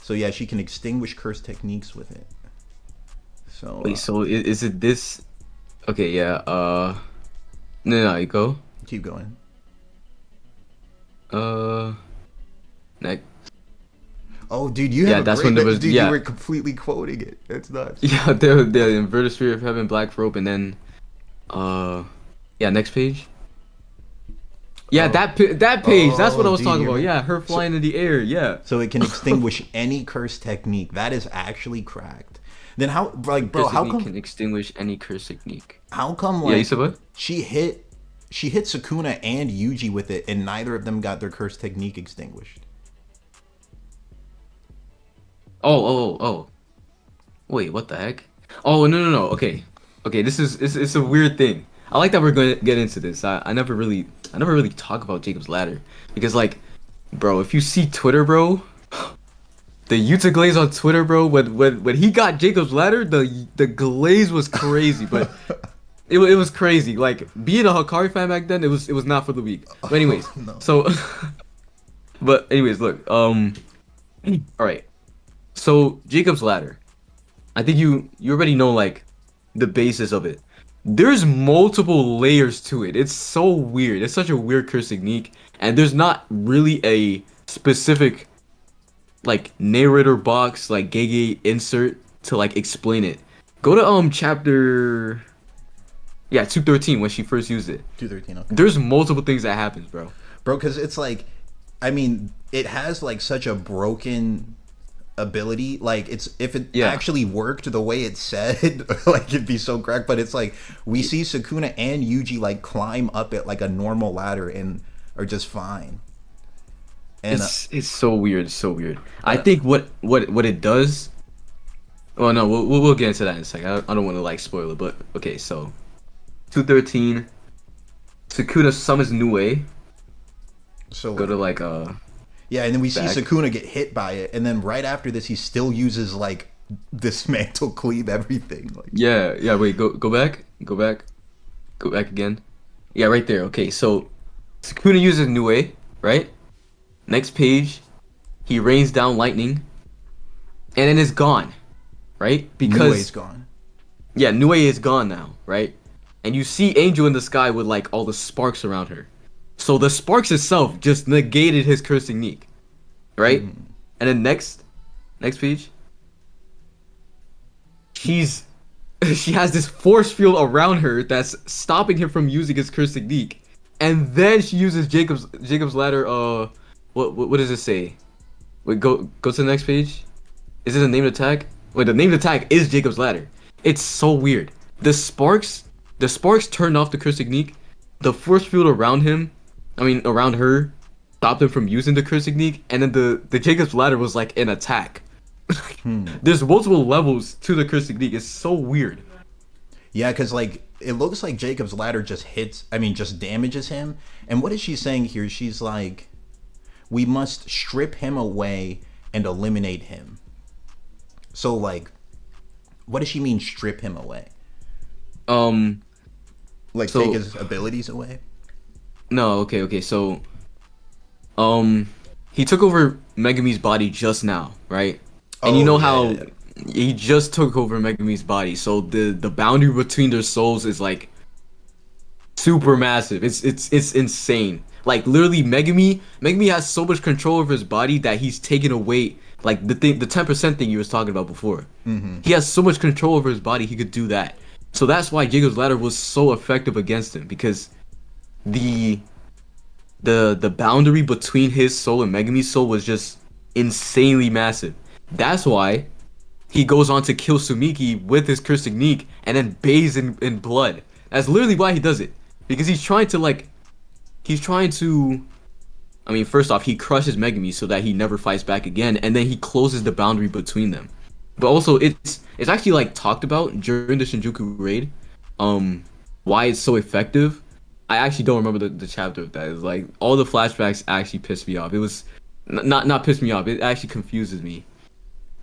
So yeah, she can extinguish curse techniques with it. So Wait, so is it this? Okay, yeah. No, you go. keep going. Next. Oh, dude, you have a that's great when there was- dude, yeah. you were completely quoting it. It's nuts. Yeah, the Inverted Spear of Heaven, Black Robe, and then, yeah, next page. Yeah, that page. That's what I was dude, talking you about. remember- Yeah, her flying in the air. Yeah. So it can extinguish any curse technique. That is actually cracked. Then how, like, bro? Curse How technique come? can extinguish any curse technique? How come? Yeah, Like, you said what? she hit Sukuna and Yuji with it, and neither of them got their curse technique extinguished. Oh. Wait, what the heck? Oh no. Okay. This is it's a weird thing. I like that we're going to get into this. I never really talk about Jacob's Ladder because like, bro, if you see Twitter, bro, the Yuta glaze on Twitter, bro, when he got Jacob's Ladder, the glaze was crazy, but it was crazy. Like being a Hikari fan back then, it was not for the weak. But anyways, No. so but anyways, look, all right. So Jacob's Ladder, I think you already know like the basis of it. There's multiple layers to it. It's so weird. It's such a weird curse technique, and there's not really a specific like narrator box like Gege insert to like explain it. Go to chapter 213 when she first used it. 213. Okay. There's multiple things that happens, bro. Bro, because it's like, I mean, it has like such a broken ability. Like, it's if it Yeah. actually worked the way it said, like it'd be so cracked. But it's like we see Sukuna and Yuji like climb up it like a normal ladder and are just fine. And It's so weird. It's so weird. I think what it does. Oh no, we'll get into that in a second. I don't want to like spoil it, but okay. So, 213. Sukuna summons Nue. so Go to like yeah, and then we see back. Sukuna get hit by it, and then right after this, he still uses like dismantle, cleave everything. Like, Yeah. Wait, go back again. Yeah, right there. Okay, so Sukuna uses Nue, right? Next page, he rains down lightning, and then it's gone, right? Because Nue's gone. yeah, Nue is gone now, right? And you see Angel in the sky with like all the sparks around her. So the sparks itself just negated his curse technique, right? And then next page, she has this force field around her that's stopping him from using his curse technique. And then she uses Jacob's Ladder. What does it say? Wait, go to the next page. Is it a named attack? Wait, the named attack is Jacob's Ladder. It's so weird. The sparks the sparks turned off the curse technique. The force field around him, around her, stopped him from using the curse technique. And then the Jacob's ladder was like an attack. There's multiple levels to the curse technique. It's so weird. Yeah, because like it looks like Jacob's ladder just just damages him. And what is she saying here? She's like, we must strip him away and eliminate him. So like, what does she mean, strip him away? Like take his abilities away? No, okay. So, he took over Megumi's body just now, right? And you know how he just took over Megumi's body, so the boundary between their souls is like super massive. It's insane. Like literally, Megumi has so much control over his body that he's taken away. Like the 10% thing you was talking about before. Mm-hmm. He has so much control over his body, he could do that. So that's why Jacob's ladder was so effective against him, because the boundary between his soul and Megumi's soul was just insanely massive. That's why he goes on to kill Sumiki with his curse technique and then bathes in blood. That's literally why he does it. Because he's trying to first off, he crushes Megumi so that he never fights back again, and then he closes the boundary between them. But also, it's actually like talked about during the Shinjuku raid, why it's so effective. I actually don't remember the chapter of that. It's like all the flashbacks actually pissed me off. It was not pissed me off. It actually confuses me.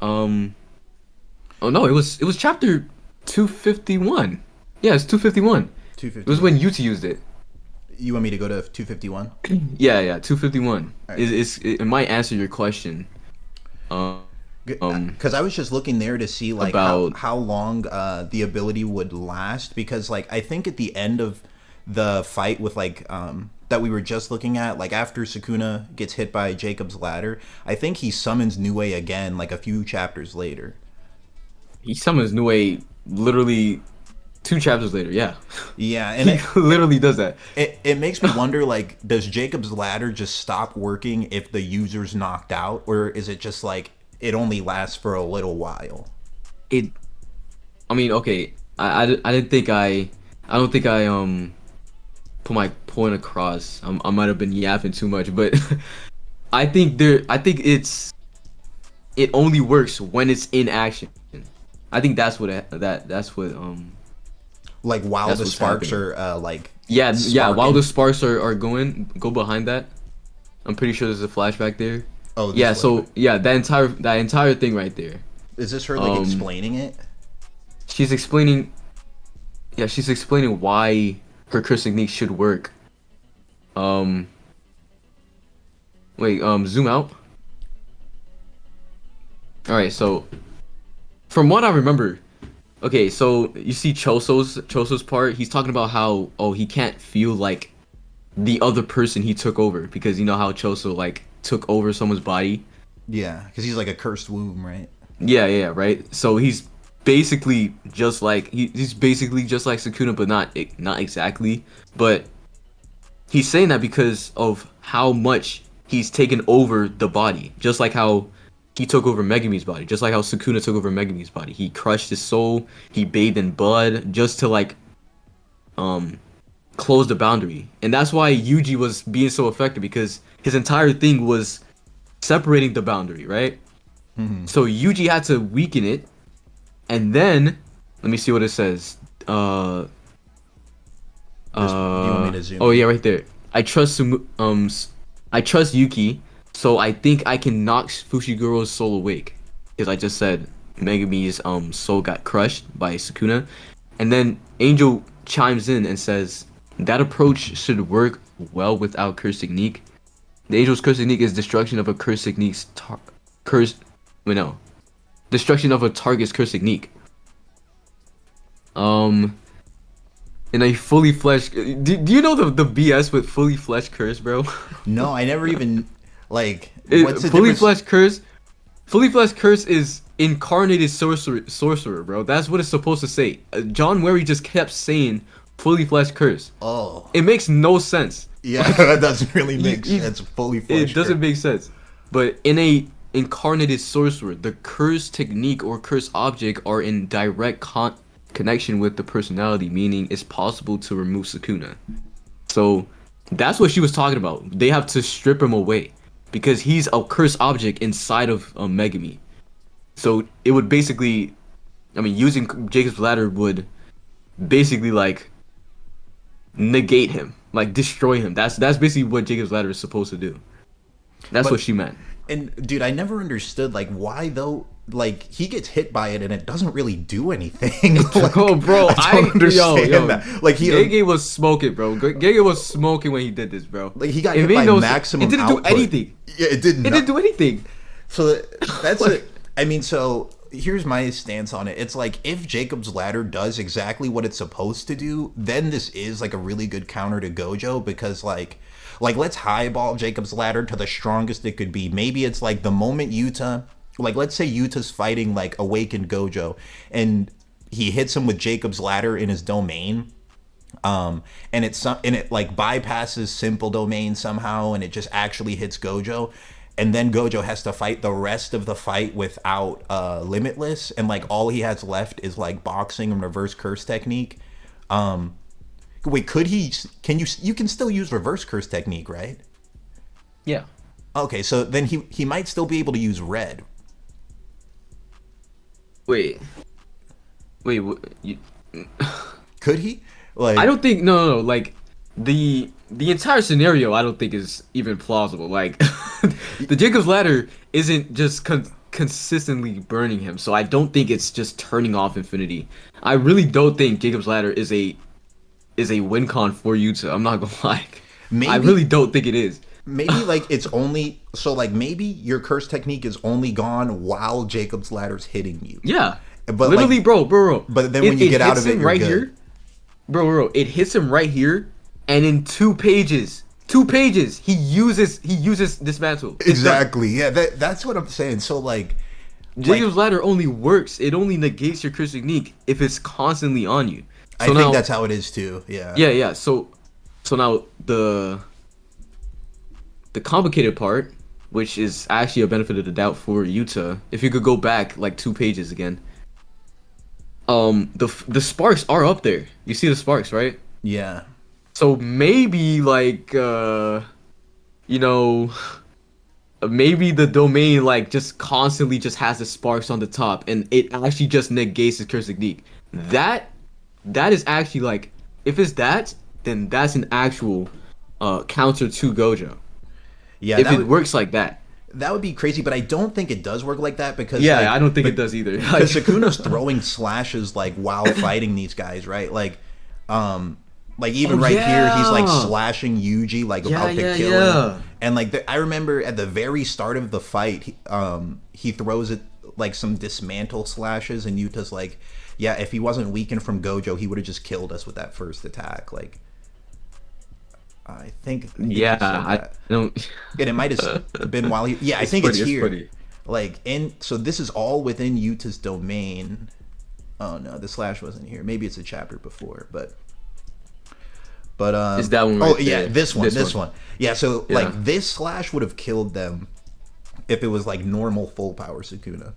Oh no, it was chapter 251. Yeah, it's 251. 251. It was when Yuta used it. You want me to go to 251? Yeah, 251. Right. It might answer your question. Because I was just looking there to see like how long the ability would last, because like I think at the end of the fight with like that we were just looking at, like after Sukuna gets hit by Jacob's ladder, I think he summons Nue again like a few chapters later. He summons Nue literally 2 chapters later, yeah. Yeah, and he literally does that. It makes me wonder, like, does Jacob's ladder just stop working if the user's knocked out, or is it just like it only lasts for a little while? Okay. I don't think I put my point across. I might have been yapping too much, but I think it only works when it's in action. I think that's what like while the sparks are like while the sparks go behind that. I'm pretty sure there's a flashback there. Oh yeah, so yeah, that entire thing right there. Is this her like explaining it? She's explaining why her curse technique should work. Zoom out. Alright, so from what I remember, okay, so you see Choso's part, he's talking about how he can't feel like the other person he took over, because you know how Choso like took over someone's body. Yeah, because he's like a cursed womb, right? Yeah, right. So he's basically just like Sukuna, but not exactly. But he's saying that because of how much he's taken over the body, just like how he took over Megumi's body, just like how Sukuna took over Megumi's body. He crushed his soul, he bathed in blood just to like close the boundary. And that's why Yuji was being so effective, because his entire thing was separating the boundary, right? Mm-hmm. So Yuji had to weaken it, and then let me see what it says. Do you want me to zoom? Oh yeah, right there. I trust Yuki, so I think I can knock Fushiguro's soul awake, because I just said Megumi's soul got crushed by Sukuna. And then Angel chimes in and says that approach should work well without curse technique. The Angel's curse technique is destruction of a curse technique's destruction of a target's curse technique. In a fully fleshed, do you know the BS with fully fleshed curse, bro? No, I never even what's the fully difference? fleshed curse? Fully fleshed curse is incarnated sorcerer, bro. That's what it's supposed to say. John Wary just kept saying fully fleshed curse. Oh, it makes no sense. Yeah, that doesn't really make sense. Fully fleshed. It doesn't make sense. But in a incarnated sorcerer, the curse technique or curse object are in direct connection with the personality, meaning it's possible to remove Sukuna. So that's what she was talking about. They have to strip him away because he's a cursed object inside of Megami. So it would basically, I mean, using Jacob's ladder would basically like negate him, like destroy him. That's basically what Jacob's ladder is supposed to do. That's what she meant. And dude, I never understood like why though. Like he gets hit by it and it doesn't really do anything. Like, oh, bro, I don't understand that. Like Gege was smoking, bro. Gege was smoking when he did this, bro. Like he got hit by maximum. It didn't output. do anything. Yeah, it didn't. It didn't do anything. So that's it. I mean, so here's my stance on it. It's like if Jacob's ladder does exactly what it's supposed to do, then this is like a really good counter to Gojo because like let's highball Jacob's ladder to the strongest it could be. Maybe it's like the moment Yuta, like let's say Yuta's fighting like awakened Gojo and he hits him with Jacob's ladder in his domain. And it like bypasses simple domain somehow and it just actually hits Gojo. And then Gojo has to fight the rest of the fight without Limitless, and like all he has left is like boxing and reverse curse technique. Wait, could he? Can you can still use reverse curse technique, right? Yeah. Okay, so then he might still be able to use red. Wait. Could he? Like I don't think no. Like the entire scenario, I don't think is even plausible. Like the Jacob's ladder isn't just consistently burning him, so I don't think it's just turning off Infinity. I really don't think Jacob's ladder is a win con for Yuta. I'm not gonna lie. I really don't think it is. Maybe like it's only so like maybe your curse technique is only gone while Jacob's ladder's hitting you. Yeah, but literally, like, bro. But then when you get out of it, you're right good. Here, bro, it hits him right here, and in 2 pages, he uses dismantle. Exactly. Yeah, that's what I'm saying. So like, Jacob's ladder only works. It only negates your curse technique if it's constantly on you. So I think that's how it is too. Yeah. Yeah. So now the complicated part, which is actually a benefit of the doubt for Yuta, if you could go back like 2 pages again. The sparks are up there. You see the sparks, right? Yeah. So maybe like maybe the domain like just constantly just has the sparks on the top and it actually just negates the curse technique. That is actually like, if it's that, then that's an actual counter to Gojo. Yeah. If it works like that. That would be crazy, but I don't think it does work like that because I don't think it does either. Because Sukuna's throwing slashes like while fighting these guys, right? Like even here, he's like slashing Yuji like about to kill him. And like I remember at the very start of the fight, he throws it like some dismantle slashes, and Yuta's like, "Yeah, if he wasn't weakened from Gojo, he would have just killed us with that first attack." Like, I think. I don't. And it might have been while he. Yeah, I think it's here. Like, so this is all within Yuta's domain. Oh no, the slash wasn't here. Maybe it's a chapter before, but is that one? Right yeah, there? this one. Yeah, so like this slash would have killed them if it was like normal full power Sukuna.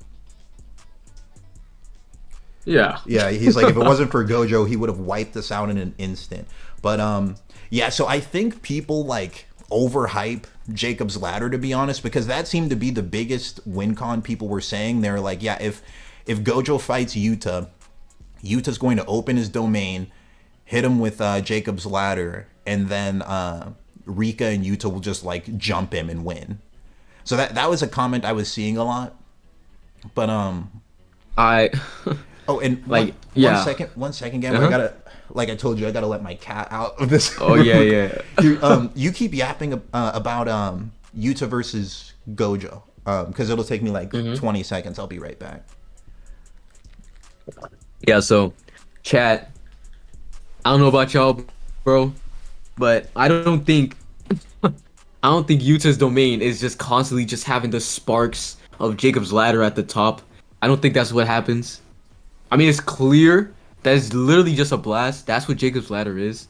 Yeah. Yeah, he's like, if it wasn't for Gojo, he would have wiped us out in an instant. But yeah, so I think people like overhype Jacob's ladder, to be honest, because that seemed to be the biggest win con people were saying. They're like, yeah, if Gojo fights Yuta's going to open his domain, hit him with Jacob's ladder, and then Rika and Yuta will just like jump him and win. So that was a comment I was seeing a lot. But oh, and like one second, Gamble. I gotta, like I told you, I gotta let my cat out of this. Oh yeah. You keep yapping about Yuta versus Gojo, because it'll take me like 20 seconds. I'll be right back. Yeah. So, chat. I don't know about y'all, bro, but I don't think Yuta's domain is just constantly just having the sparks of Jacob's ladder at the top. I don't think that's what happens. I mean, it's clear that it's literally just a blast. That's what Jacob's ladder is.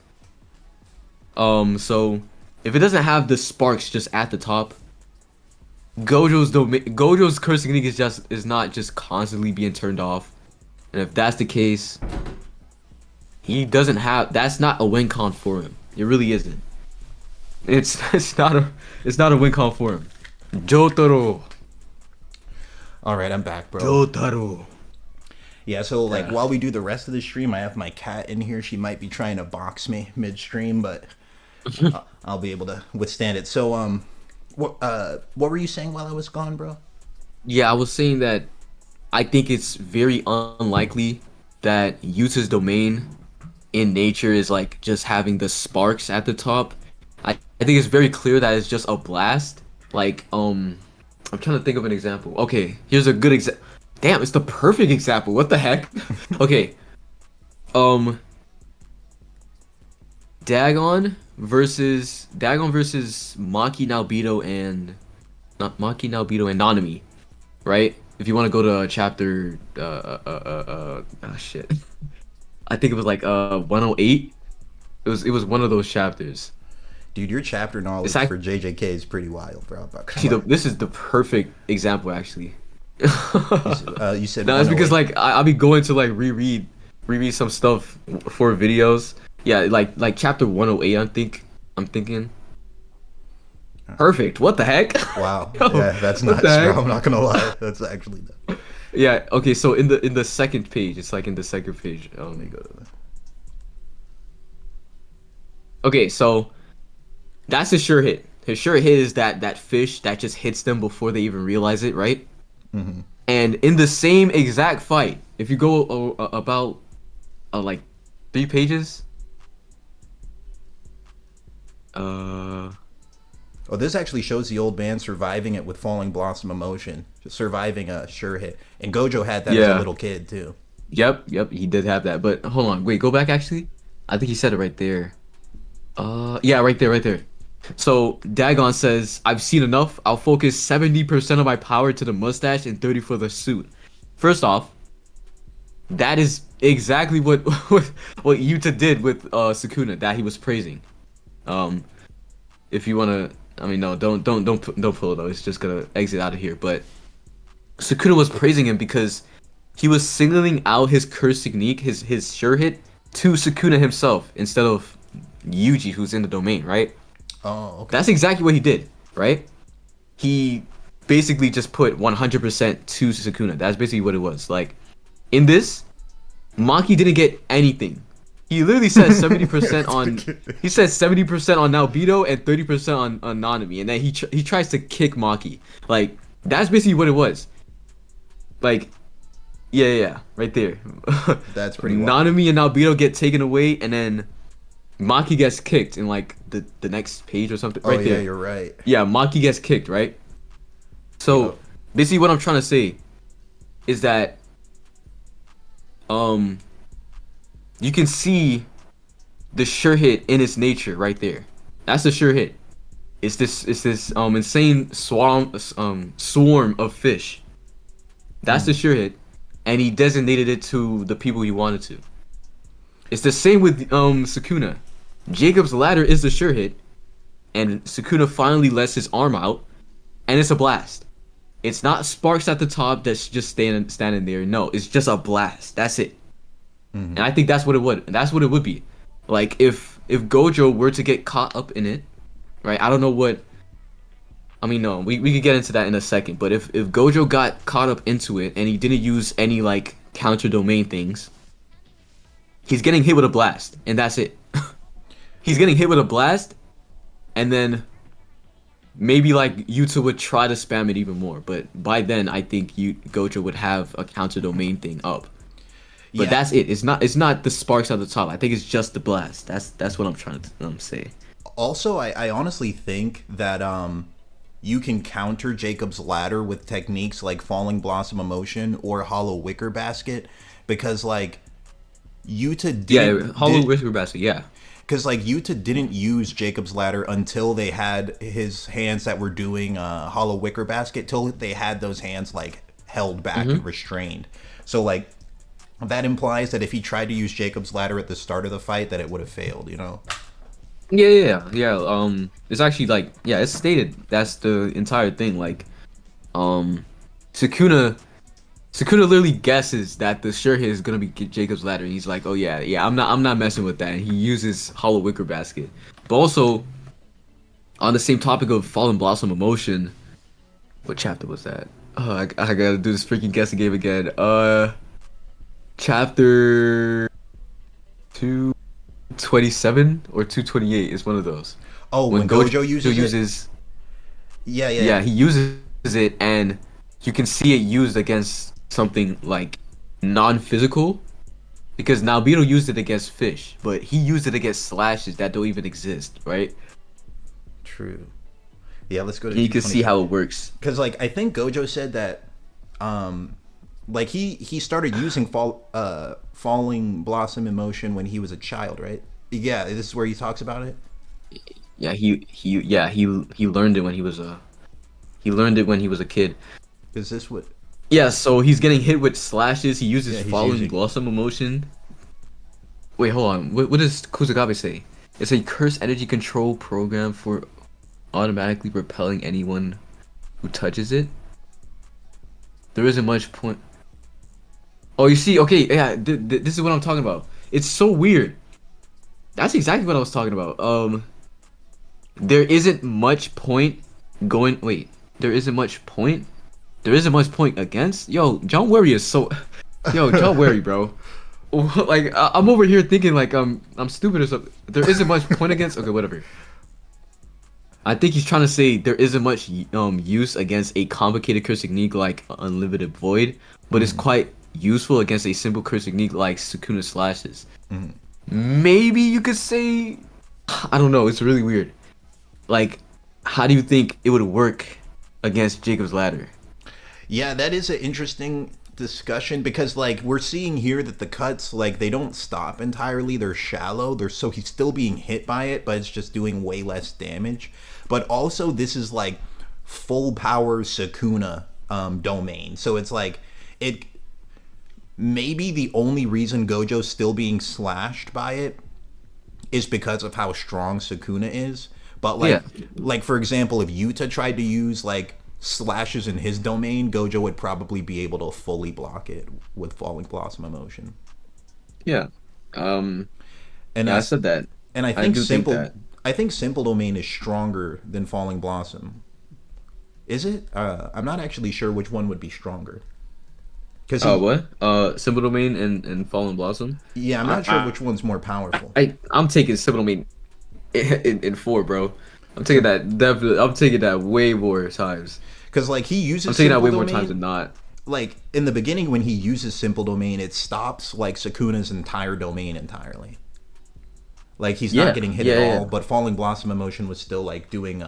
So if it doesn't have the sparks just at the top, Gojo's curse technique is not just constantly being turned off. And if that's the case, he doesn't have. That's not a win con for him. It really isn't. It's not a win con for him. Jotaro. All right, I'm back, bro. Jotaro. Yeah, so like Yeah. while we do the rest of the stream, I have my cat in here. She might be trying to box me midstream, but I'll be able to withstand it. So what were you saying while I was gone, bro? Yeah, I was saying that I think it's very unlikely that Yuta's domain in nature is like just having the sparks at the top. I think it's very clear that it's just a blast. Like, I'm trying to think of an example. Okay, here's a good example. Damn, it's the perfect example. What the heck? Okay. Dagon versus Maki Naobito and not Maki Naobito and Nanami, right? If you want to go to chapter shit. I think it was like 108. It was one of those chapters. Dude, your chapter knowledge It's act- for JJK is pretty wild, bro. I'm not gonna See, lie. this is the perfect example actually. You said No, it's because 108. like I'll be going to like reread some stuff for videos. Yeah, like chapter 108. I'm thinking. Perfect. What the heck? Wow. Yo, Yeah, that's what nuts, the heck? bro. I'm not gonna lie. That's actually nuts. Yeah. Okay. So in the second page, it's like in the second page. Let me go to that. Okay. So that's his sure hit. His sure hit is that fish that just hits them before they even realize it, right? Mm-hmm. And in the same exact fight, if you go about like 3 pages. Oh, this actually shows the old man surviving it with Falling Blossom Emotion, just surviving a sure hit. And Gojo had that as Yeah. a little kid too. Yep, he did have that. But hold on, wait, go back actually. I think he said it right there. Yeah, right there. So Dagon says, "I've seen enough. I'll focus 70% of my power to the mustache and 30 for the suit." First off, that is exactly what what Yuta did with Sukuna that he was praising. If you wanna, I mean, no, don't pull it though. It's just gonna exit out of here. But Sukuna was praising him because he was singling out his curse technique, his sure hit, to Sukuna himself instead of Yuji, who's in the domain, right? Oh, okay. That's exactly what he did, right? He basically just put 100% to Sukuna. That's basically what it was. Like, in this, Maki didn't get anything. He literally said 70% on. He said 70% on Naobito and 30% on Nanami, and then he tries to kick Maki. Like, that's basically what it was. Like, yeah, right there. That's pretty wild. Nanami and Naobito get taken away, and then Maki gets kicked in like the next page or something. Oh Right yeah, there. you're right. Yeah, Maki gets kicked, right? So Yep. basically what I'm trying to say is that you can see the sure hit in its nature right there. That's the sure hit. It's this insane swarm of fish. That's the sure hit, and he designated it to the people he wanted to. It's the same with Sukuna. Jacob's ladder is the sure hit, and Sukuna finally lets his arm out, and it's a blast. It's not sparks at the top that's just standing there. No, it's just a blast. That's it. And I think that's what it would. That's what it would be. Like if Gojo were to get caught up in it, right? I don't know what. I mean, no, we could get into that in a second. But if Gojo got caught up into it and he didn't use any like counter domain things, he's getting hit with a blast, and that's it. He's getting hit with a blast, and then maybe like Yuta would try to spam it even more. But by then, I think Gojo would have a counter domain thing up. But Yeah. that's it. It's not the sparks at the top. I think it's just the blast. That's what I'm trying to say. Also, I honestly think that you can counter Jacob's ladder with techniques like Falling Blossom Emotion or Hollow Wicker Basket, because like Yuta did Hollow Whisper Basket. Yeah. because like Yuta didn't use Jacob's ladder until they had his hands that were doing Hollow Wicker Basket, till they had those hands like held back and restrained. So like that implies that if he tried to use Jacob's ladder at the start of the fight, that it would have failed, you know? Yeah. It's actually like, yeah, it's stated. That's the entire thing. Like, Sukuna Sukuna literally guesses that the sure hit is gonna be Jacob's ladder. He's like, oh yeah, I'm not messing with that. And he uses Hollow Wicker Basket. But also on the same topic of Fallen Blossom Emotion, what chapter was that? Oh, I gotta do this freaking guessing game again. Chapter 227 or 228 is one of those. Oh, when Gojo uses it? Yeah. Yeah, he uses it, and you can see it used against something like non-physical. Because now Beetle used it against fish, but he used it against slashes that don't even exist, right? True. Yeah, let's go to. And you can see how it works. Because like I think Gojo said that, like he started using falling blossom emotion when he was a child, right? Yeah, this is where he talks about it. Yeah, he learned it when he was a kid. Is this what? Yeah, so he's getting hit with slashes. He uses Yeah, he's falling using- blossom emotion. Wait, hold on. What does Kusagabe say? It's a curse energy control program for automatically repelling anyone who touches it. There isn't much point. Oh, you see, okay, yeah, this is what I'm talking about. It's so weird. That's exactly what I was talking about. There isn't much point going. Wait, there isn't much point. There isn't much point against. Yo, John Worry is so. Yo, John Worry, bro. Like I'm over here thinking like I'm stupid or something. There isn't much point against. Okay, whatever. I think he's trying to say there isn't much use against a complicated curse technique like Unlimited Void, but it's quite useful against a simple curse technique like Sukuna Slashes. Maybe you could say, I don't know. It's really weird. Like, how do you think it would work against Jacob's Ladder? Yeah, that is an interesting discussion because like we're seeing here that the cuts like they don't stop entirely, they're shallow, so he's still being hit by it, but it's just doing way less damage. But also this is like full power Sukuna domain, so it's like it maybe the only reason Gojo's still being slashed by it is because of how strong Sukuna is. But like for example, if Yuta tried to use like slashes in his domain, Gojo would probably be able to fully block it with Falling Blossom Emotion. Yeah. And I said that. And I think think that. I think Simple Domain is stronger than Falling Blossom. Is it? I'm not actually sure which one would be stronger. Cause what? Simple Domain and Fallen Blossom? Yeah, I'm not sure which one's more powerful. I'm taking Simple Domain in 4, bro. I'm taking that definitely. I'm taking that way more times. Because like he uses. I'm taking that way Simple more Domain, times than not. Like in the beginning when he uses Simple Domain, it stops like Sukuna's entire domain entirely. Like he's not getting hit at all, but Falling Blossom Emotion was still like doing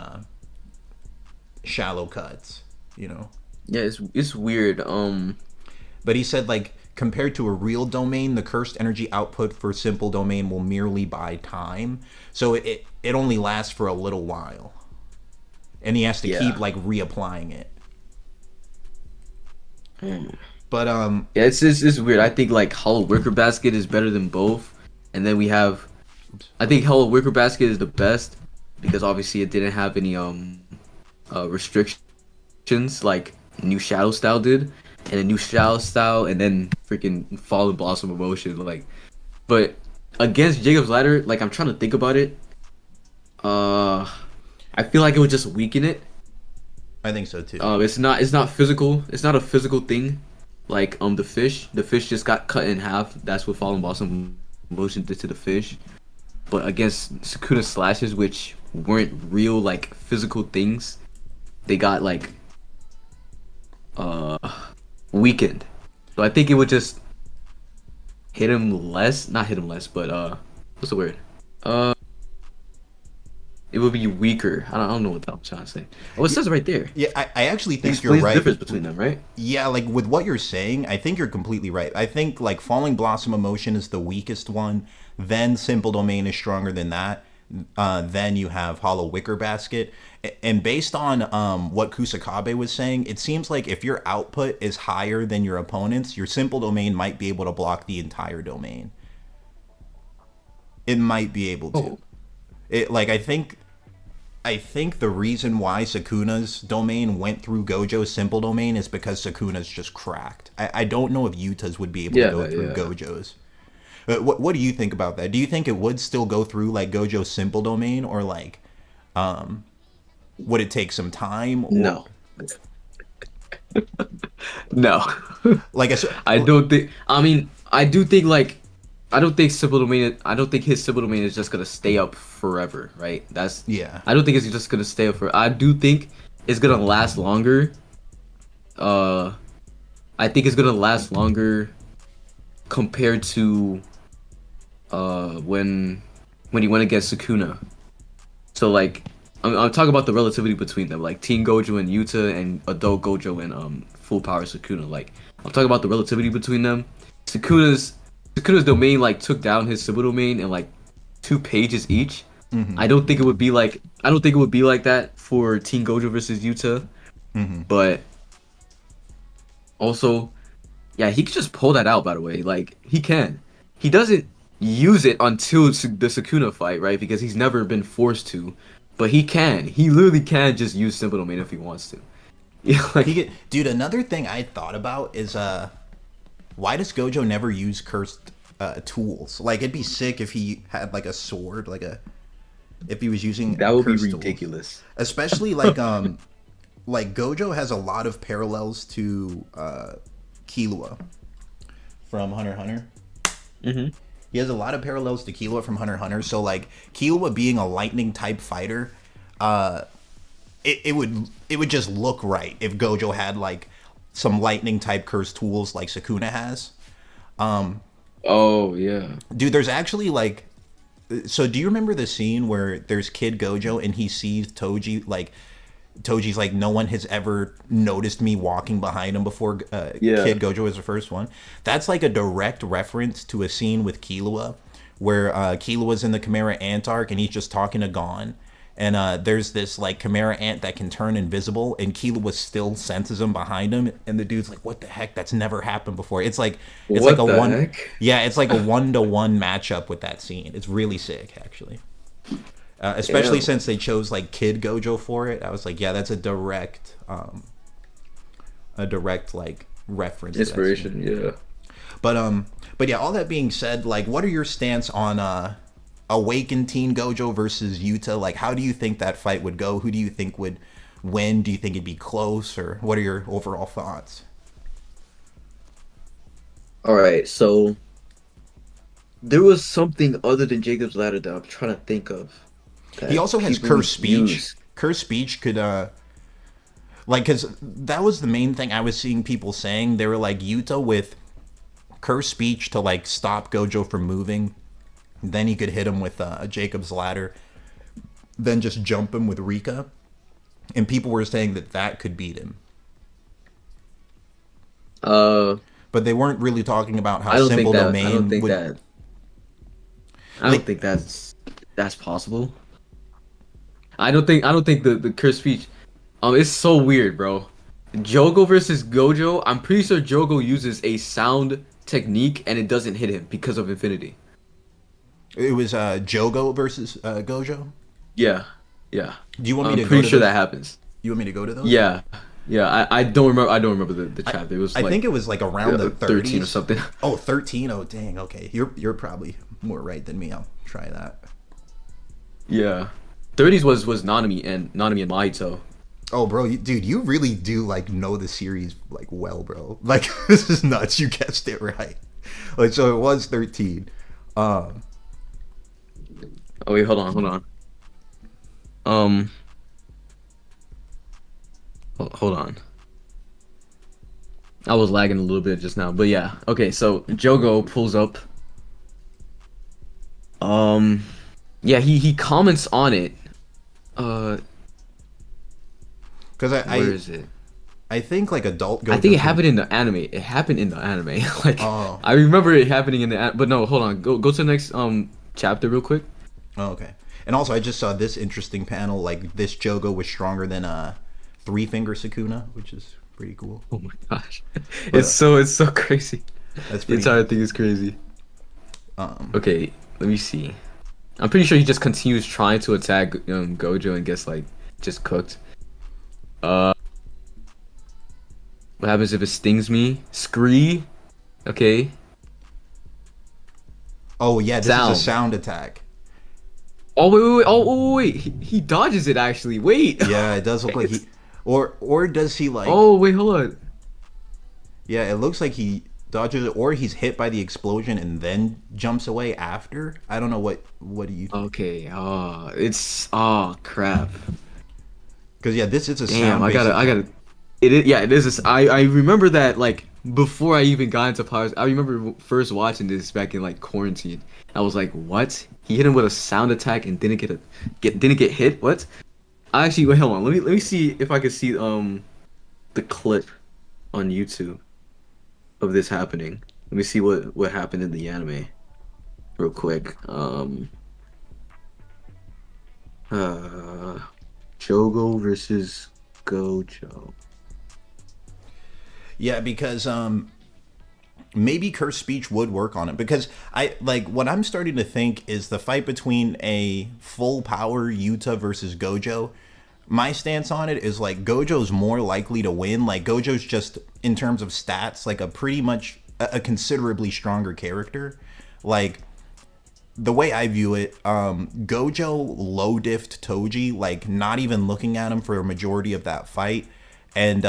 shallow cuts, you know. Yeah, it's weird. But he said like compared to a real domain, the cursed energy output for Simple Domain will merely buy time. So it only lasts for a little while. And he has to keep like reapplying it. But yeah, it's weird. I think like Hollow Wicker Basket is better than both. And then we have I think Hollow Wicker Basket is the best because obviously it didn't have any restrictions like New Shadow Style did. And a New Shadow Style and then freaking Fallen Blossom Emotion, like. But against Jacob's Ladder, like I'm trying to think about it. I feel like it would just weaken it. I think so too. It's not physical. It's not a physical thing. Like the fish just got cut in half. That's what Fallen Blossom Emotion did to the fish. But against Sukuna Slashes, which weren't real like physical things, they got like weakened. So I think it would just hit him less. Not hit him less, but what's the word? It would be weaker. I don't know what I'm trying to say. Oh, it says it right there. Yeah, I actually think Explains you're right. The difference between them, right? Yeah, like with what you're saying, I think you're completely right. I think like Falling Blossom Emotion is the weakest one. Then Simple Domain is stronger than that. Then you have Hollow Wicker Basket. And based on what Kusakabe was saying, it seems like if your output is higher than your opponent's, your Simple Domain might be able to block the entire domain. It might be able to. It like I think I think the reason why Sukuna's domain went through Gojo's simple domain is because Sukuna's just cracked. I don't know if Yuta's would be able to go through Gojo's. What do you think about that? Do you think it would still go through like Gojo's simple domain, or like, would it take some time? Or... No. No. Like I don't think. I mean, I do think like, I don't think simple domain. I don't think his simple domain is just gonna stay up forever, right? Yeah. I don't think it's just gonna stay up for. I do think it's gonna last longer. I think it's gonna last longer compared to when he went against Sukuna. So like, I'm talking about the relativity between them, like Teen Gojo and Yuta, and Adult Gojo and Full Power Sukuna. Like, I'm talking about the relativity between them. Sukuna's domain like took down his Simple domain in like 2 pages each. Mm-hmm. I don't think it would be like that for Teen Gojo versus Yuta. Mm-hmm. But also, yeah, he could just pull that out. By the way, like he can. He doesn't use it until the Sukuna fight, right? Because he's never been forced to. But he can. He literally can just use Simple domain if he wants to. Yeah, like, dude. Another thing I thought about is why does Gojo never use cursed tools? Like, it'd be sick if he had like a sword, if he was using that would be cursed ridiculous. Tools. Especially like Gojo has a lot of parallels to Killua from Hunter x Hunter. Mm-hmm. He has a lot of parallels to Killua from Hunter x Hunter. So like Killua being a lightning type fighter, it would just look right if Gojo had like some lightning type cursed tools like Sukuna has. Oh yeah, dude. There's actually like, so do you remember the scene where there's Kid Gojo and he sees Toji, like Toji's like, no one has ever noticed me walking behind him before. Kid Gojo was the first one. That's like a direct reference to a scene with Killua where Killua's in the Chimera Ant arc and he's just talking to Gon. And there's this like Chimera Ant that can turn invisible, and Killua still senses him behind him, and the dude's like, "What the heck? That's never happened before." It's like it's like a one, heck? Yeah, it's like a 1-to-1 matchup with that scene. It's really sick, actually. Especially since they chose like Kid Gojo for it. I was like, yeah, that's a direct like reference, inspiration. Yeah. But yeah, all that being said, like, what are your stance on Awakened Teen Gojo versus Yuta? Like, how do you think that fight would go? Who do you think would win? Do you think it'd be close, or what are your overall thoughts? All right, so there was something other than Jacob's Ladder that I'm trying to think of. He also has cursed speech. Cursed speech could like, because that was the main thing I was seeing people saying. They were like, Yuta with cursed speech to like stop Gojo from moving. Then he could hit him with a Jacob's Ladder. Then just jump him with Rika. And people were saying that could beat him. But they weren't really talking about how simple domain I don't think would... that. I don't think that's possible. I don't think the cursed speech. It's so weird, bro. Jogo versus Gojo. I'm pretty sure Jogo uses a sound technique and it doesn't hit him because of Infinity. It was Jogo versus Gojo? Yeah. Do you want me to go to I'm pretty sure those? that happens. You want me to go to those? Yeah. I don't remember the chapter. It was I think it was like around the 30s. 13 or something. Oh, 13. Oh, dang. Okay. You're probably more right than me. I'll try that. Yeah. 30s was Nanami and Mahito. Oh, bro, dude, you really do like know the series like well, bro. Like, this is nuts. You guessed it right. Like, so it was 13. Oh wait, hold on. Hold on. I was lagging a little bit just now, but yeah. Okay, so Jogo pulls up. Yeah, he comments on it. Because where is it? I think like adult Gojo. I think it happened in the anime. It happened in the anime. Like, I remember it happening in the but no, hold on. Go to the next chapter real quick. Oh, okay. And also, I just saw this interesting panel. Like, this Jogo was stronger than Three Finger Sukuna, which is pretty cool. Oh my gosh, it's so crazy. That's the entire thing is crazy. Okay, let me see. I'm pretty sure he just continues trying to attack Gojo and gets like just cooked. Uh, what happens if it stings me? Scree. Okay. Oh yeah, this is a Sound. sound attack. Oh wait. Oh wait. He dodges it actually. Wait. Yeah, it does look like he, or does he like? Oh wait, hold on. Yeah, it looks like he dodges it, or he's hit by the explosion and then jumps away after. I don't know what do you? Okay. It's crap. Because yeah, this is a Damn, sound. I gotta. It is, yeah, it is. I remember that like before I even got into powers. I remember first watching this back in like quarantine. I was like, what? He hit him with a sound attack and didn't didn't get hit. What? Actually, wait, hold on. Let me see if I can see the clip on YouTube of this happening. Let me see what happened in the anime, real quick. Jogo versus Gojo. Yeah, because maybe cursed speech would work on it, because I like what I'm starting to think is the fight between a full power Yuta versus Gojo. My stance on it is like Gojo's more likely to win. Like Gojo's just in terms of stats like a pretty much a considerably stronger character. Like the way I view it, Gojo low diffed Toji, like not even looking at him for a majority of that fight, and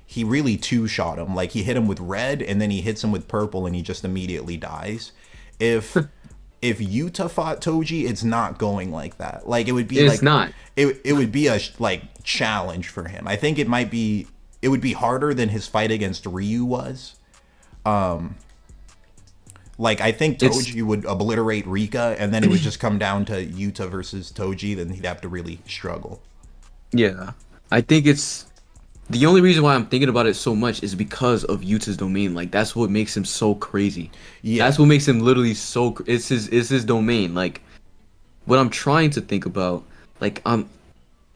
he really two shot him. Like he hit him with red, and then he hits him with purple, and he just immediately dies. If Yuta fought Toji, it's not going like that. Like it would be It's like not. it would be a like challenge for him. I think it would be harder than his fight against Ryu was. Like I think Toji would obliterate Rika, and then it would just come down to Yuta versus Toji. Then he'd have to really struggle. Yeah, I think it's the only reason why I'm thinking about it so much is because of Yuta's domain. Like that's what makes him so crazy. Yeah, That's what makes him literally so. It's his domain. Like what I'm trying to think about. Like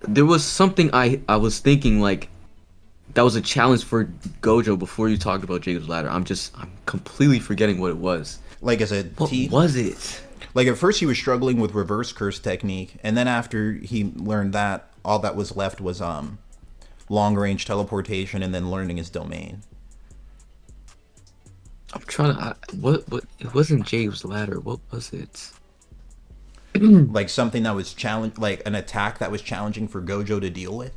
there was something I was thinking like that was a challenge for Gojo before you talked about Jacob's Ladder. I'm completely forgetting what it was. like as a What T. was it? Like at first he was struggling with reverse curse technique, and then after he learned that, all that was left was long range teleportation, and then learning his domain. I'm trying to. What? It wasn't Jacob's Ladder. What was it? Like something that was challenge, like an attack that was challenging for Gojo to deal with.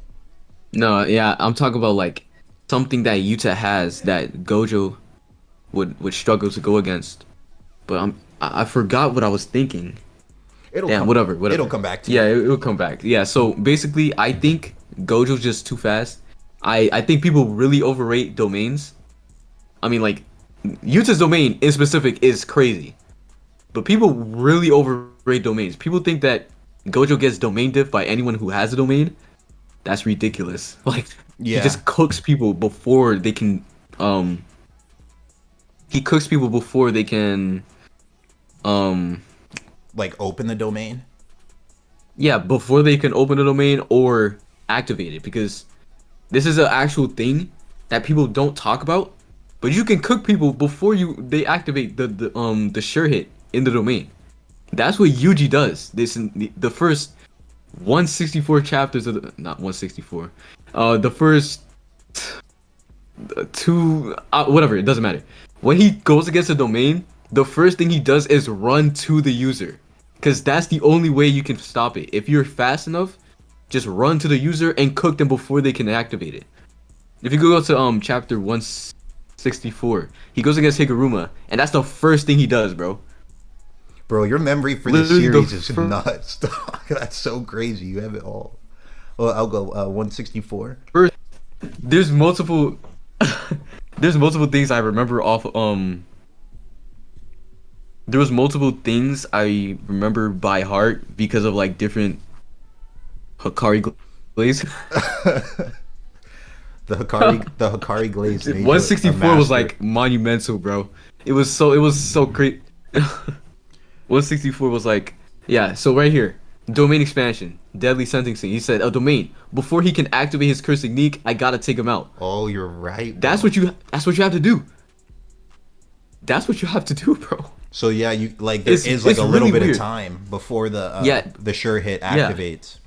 No, yeah, I'm talking about like something that Yuta has that Gojo would struggle to go against. But I forgot what I was thinking. Whatever. It'll come back to you. Yeah, it'll come back. Yeah, so basically I think Gojo's just too fast. I think people really overrate domains. I mean like Yuta's domain in specific is crazy. But people really overrate domains. People think that Gojo gets domain diff by anyone who has a domain. That's ridiculous. Like Yeah. he just cooks people before they can he cooks people before they can Like open the domain. yeah, before they can open the domain or activate it, because this is an actual thing that people don't talk about. But you can cook people before they activate the sure hit in the domain. That's what Yuji does. This in the first 164 chapters of not 164. The first two whatever, it doesn't matter. When he goes against a domain, the first thing he does is run to the user. Cause that's the only way you can stop it. If you're fast enough, just run to the user and cook them before they can activate it. If you go to chapter 164, he goes against Higuruma, and that's the first thing he does, bro. Bro, your memory for this Literally series is nuts. That's so crazy. You have it all. Well, I'll go 164. First, there's multiple there's multiple things I remember off there was multiple things I remember by heart because of like different Hikari glaze. The Hikari glaze. 164 was like monumental, bro. It was so great. 164 was like, yeah, so right here, domain expansion, deadly sentencing. He said a domain before he can activate his curse technique, I gotta take him out. Oh, you're right. Bro. That's what you have to do. That's what you have to do, bro. So yeah, you like there is like it's a little really bit weird. of time before Yeah, the sure hit yeah. activates.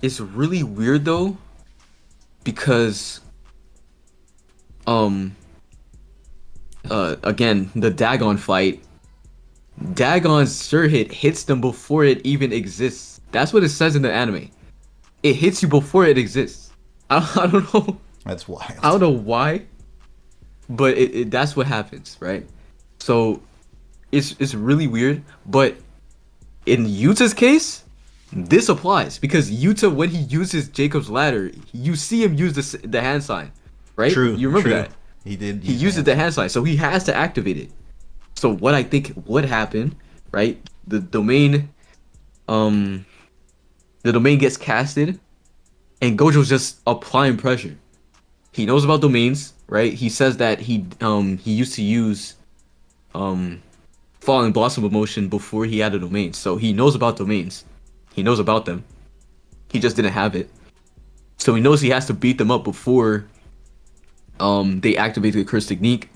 It's really weird though because um again the Dagon fight, Dagon's sure hits them before it even exists. That's what it says in the anime. It hits you before it exists. I don't know. That's I don't wild. know why, but that's what happens, right? So it's really weird. But in Yuta's case, this applies because Yuta, when he uses Jacob's ladder, you see him use the hand sign, right? True, You remember true. that? He did He use the uses hand the sign. hand sign, so he has to activate it. So what I think would happen, right? Um, the domain gets casted, and Gojo's just applying pressure. He knows about domains, right? He says that he used to use um falling blossom emotion before he had a domain, so he knows about domains. He knows about them. He just didn't have it, so he knows he has to beat them up before they activate the curse technique.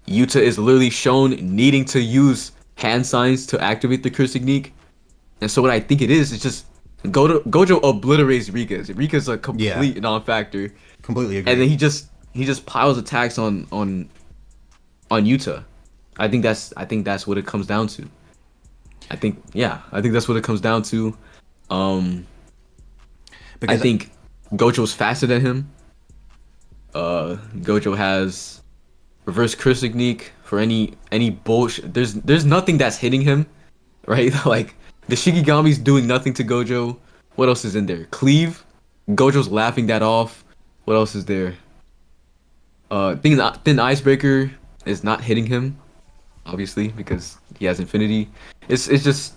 Yuta is literally shown needing to use hand signs to activate the curse technique, and so what I think it is just Gojo obliterates Rika's. Rika's a Yeah, complete non-factor, completely and then agree. he just piles attacks on Yuta. I think that's what it comes down to. I think that's what it comes down to. Um, I Because think Gojo's faster than him. Gojo has reverse curse technique for any bullshit. There's nothing that's hitting him, right? Like the Shikigami's doing nothing to Gojo. What else is in there? Cleave. Gojo's laughing that off. What else is there? Thin Icebreaker is not hitting him, obviously, because he has Infinity. It's just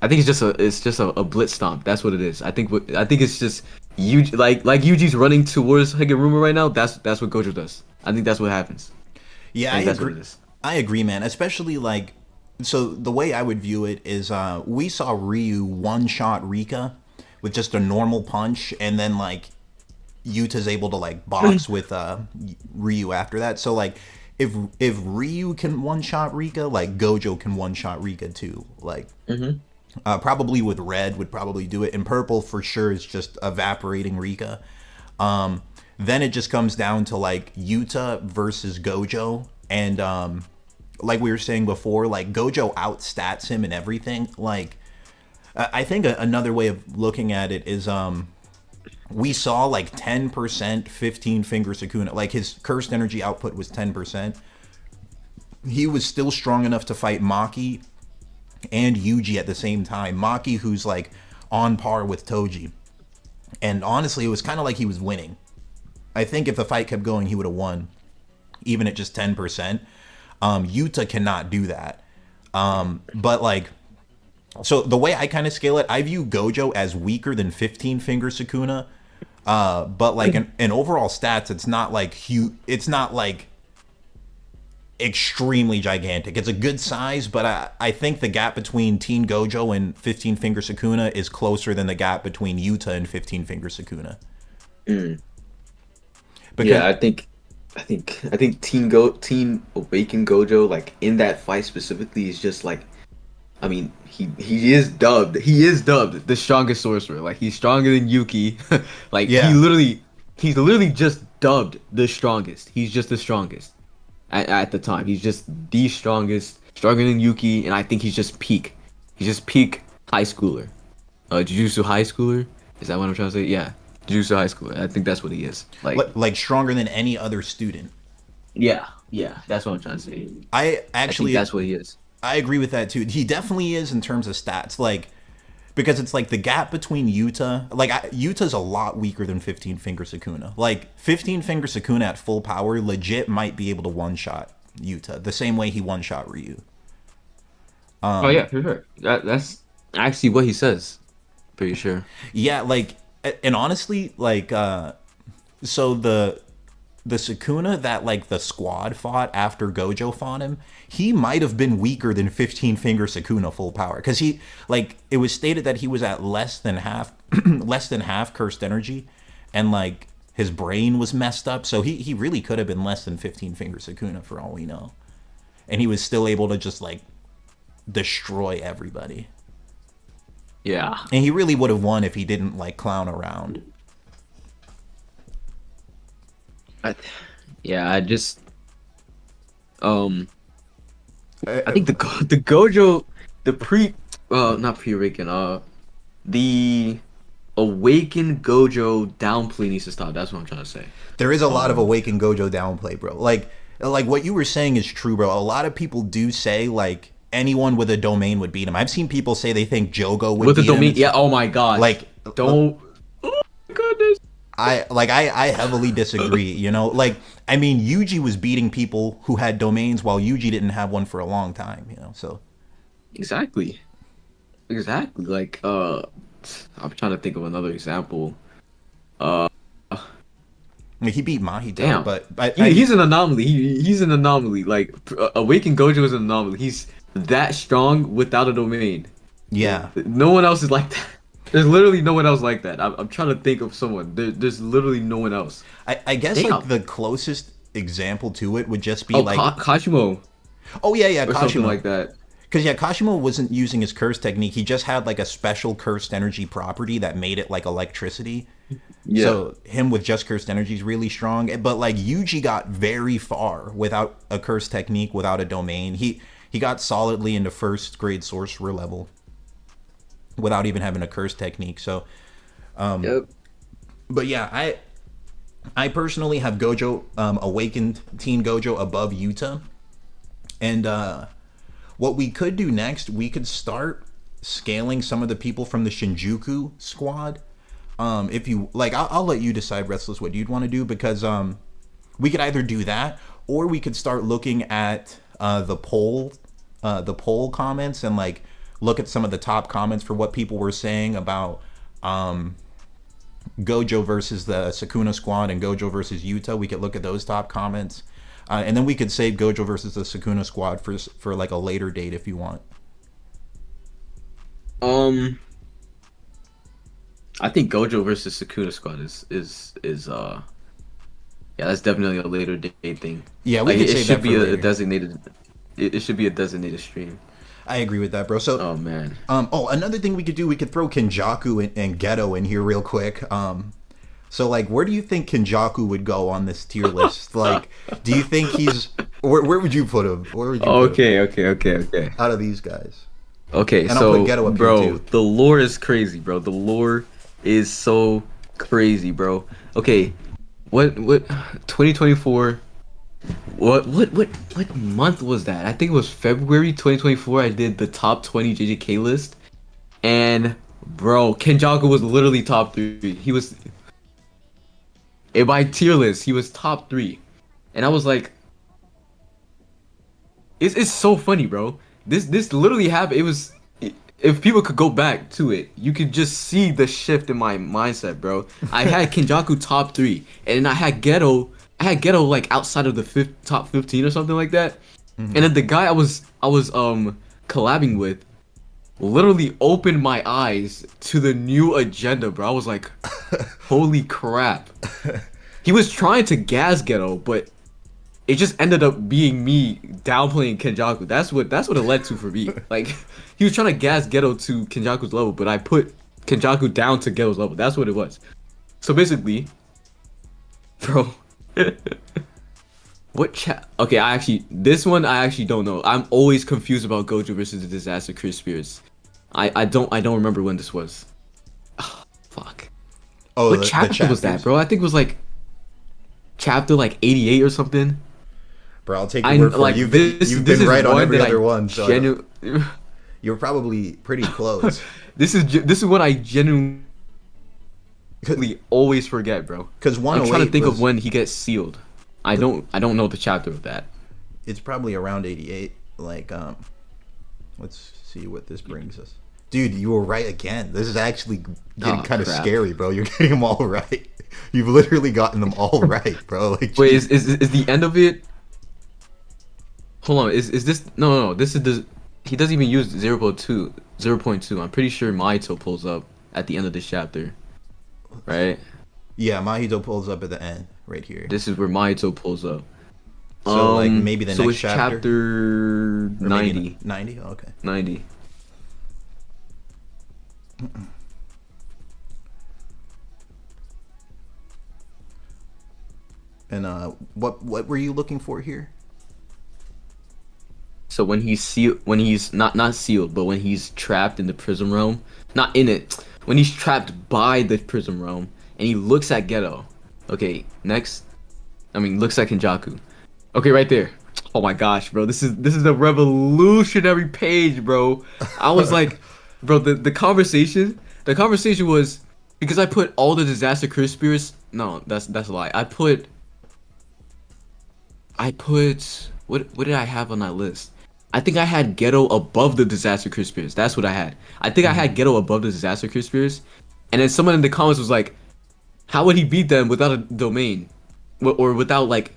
I think it's just a blitz stomp. That's what it is. I think it's just like Yuji's running towards Higuruma right now. That's what Gojo does. I think that's what happens. yeah, I I think that's what agree. it is. I agree, man. Especially like, so the way I would view it is, we saw Ryu one shot Rika with just a normal punch, and then like Yuta's able to like box with Ryu after that. So like, if Ryu can one shot Rika, like Gojo can one shot Rika too. Like, probably with red would probably do it. And purple for sure is just evaporating Rika. Then it just comes down to like Yuta versus Gojo, and like we were saying before, like Gojo outstats him and everything. Like, I think another way of looking at it is, we saw like 10% 15 finger Sukuna. Like his cursed energy output was 10%. He was still strong enough to fight Maki and Yuji at the same time. Maki, who's like on par with Toji. And honestly, it was kind of like he was winning. I think if the fight kept going, he would have won, even at just 10%. Yuta cannot do that. But like, so the way I kind of scale it, I view Gojo as weaker than 15 finger Sukuna. But like in overall stats, it's not like huge. It's not like extremely gigantic. It's a good size, but I think the gap between Teen Gojo and 15 finger Sukuna is closer than the gap between Yuta and 15 finger Sukuna. Because Yeah, I think Teen Awaken Gojo, like in that fight specifically, is just like, I mean, he is dubbed the strongest sorcerer. Like he's stronger than Yuki. Like yeah, he's literally just dubbed the strongest. He's just the strongest at the time. He's just the strongest, stronger than Yuki, and I think he's just peak. He's just peak high schooler. Jujutsu high schooler. Is that what I'm trying to say? Yeah, Jujutsu high schooler. I think that's what he is. like stronger than any other student. Yeah, that's what I'm trying to say. I I think actually that's what he is. I agree with that too. He definitely is in terms of stats. Like, because it's like the gap between Yuta, like Yuta's a lot weaker than 15 finger Sukuna. Like 15 finger Sukuna at full power legit might be able to one shot Yuta the same way he one shot Ryu. Oh yeah, for sure. That's actually what he says. Pretty sure. Yeah, like, and honestly, like, so the Sukuna that like the squad fought after Gojo fought him, he might have been weaker than 15 finger Sukuna full power, because he, like, it was stated that he was at less than half less than half cursed energy, and like his brain was messed up, so he really could have been less than 15 finger Sukuna for all we know, and he was still able to just like destroy everybody. Yeah. And he really would have won if he didn't like clown around. I just I think the Gojo, the not pre-awaken, the awakened Gojo downplay needs to stop. That's what I'm trying to say. There is a lot of awakened Gojo downplay, bro. Like what you were saying is true, bro. A lot of people do say like anyone with a domain would beat him. I've seen people say they think Jogo would with beat the domain. him. Yeah. Oh my god. Like don't. Oh my goodness. I heavily disagree. You know, like I mean, Yuji was beating people who had domains while Yuji didn't have one for a long time. You know, so exactly. Like I'm trying to think of another example. I mean, he beat Mahito, damn. but he's an anomaly. He's an anomaly. Like Awakened Gojo is an anomaly. He's that strong without a domain. Yeah. No one else is like that. There's literally no one else like that. I'm trying to think of someone. There's literally no one else. I guess like the closest example to it would just be like Kashimo. Oh yeah, or Kashimo. Something like that. Because yeah, Kashimo wasn't using his curse technique. He just had like a special cursed energy property that made it like electricity. Yeah. So him with just cursed energy is really strong. But like Yuji got very far without a cursed technique, without a domain. He got solidly into first grade sorcerer level without even having a curse technique. So, yep. But yeah, I personally have Gojo, awakened Teen Gojo above Yuta, and what we could do next, we could start scaling some of the people from the Shinjuku squad. If you like, I'll let you decide, Restless, what you'd want to do, because we could either do that or we could start looking at the poll comments and like look at some of the top comments for what people were saying about Gojo versus the Sukuna squad and Gojo versus Yuta. We could look at those top comments, and then we could save Gojo versus the Sukuna squad for like a later date if you want. I think Gojo versus Sukuna squad is yeah, that's definitely a later date thing. Yeah, we like, could it save should that be for a later. designated. It should be a designated stream. I agree with that, bro. So, oh man. Another thing we could do, we could throw Kenjaku and Geto in here real quick. So like, where do you think Kenjaku would go on this tier list? Like, do you think he's where would you put him? Where would you put him? Okay. Out of these guys. Okay, and so I'll put Geto up bro, here too. The lore is crazy, bro. The lore is so crazy, bro. Okay, what 2024? What month was that? I think it was February 2024. I did the top 20 JJK list, and bro, Kenjaku was literally top 3. He was in my tier list. He was top 3, and I was like, it's so funny, bro. This literally happened. It was, if people could go back to it, you could just see the shift in my mindset, bro. I had Kenjaku top 3, and I had Geto. Like outside of the top 15 or something like that. Mm-hmm. And then the guy I was collabing with literally opened my eyes to the new agenda, bro. I was like, holy crap. He was trying to gas Geto, but it just ended up being me downplaying Kenjaku. That's what it led to for me. Like, he was trying to gas Geto to Kenjaku's level, but I put Kenjaku down to Geto's level. That's what it was. So basically, bro, okay, this one I actually don't know. I'm always confused about Gojo versus the Disaster Chris Spears. I don't remember when this was. Oh, fuck. Oh, what chapter was that, bro? I think it was like chapter like 88 or something. Bro, I'll take your word for it. You've been right on every other one. So you're probably pretty close. This is what I genuinely always forget, bro. Because I'm trying to think of when he gets sealed. I don't know the chapter of that. It's probably around 88. Like, let's see what this brings us. Dude, you were right again. This is actually getting kind of scary, bro. You're getting them all right. You've literally gotten them all right, bro. Like, wait, is the end of it? Hold on, is this no? This is the, he doesn't even use 0.2. I'm pretty sure Mahito pulls up at the end of this chapter, right? Yeah, Mahito pulls up at the end, right here. This is where Mahito pulls up. So like maybe the So next it's chapter, chapter or maybe 90. 90. Oh, okay. 90. And what were you looking for here? So when he's not sealed, but when he's trapped in the prism realm, not in it, when he's trapped by the prism realm, and he looks at Geto. Okay, next, looks at Kenjaku. Okay, right there. Oh my gosh, bro, this is a revolutionary page, bro. I was like, bro, the conversation was because I put all the disaster curse spirits. No, that's a lie. I put what did I have on that list? I think I had Geto above the disaster curse spirits. That's what I had. I think I had Geto above the disaster curse spirits, and then someone in the comments was like, "How would he beat them without a domain, or without like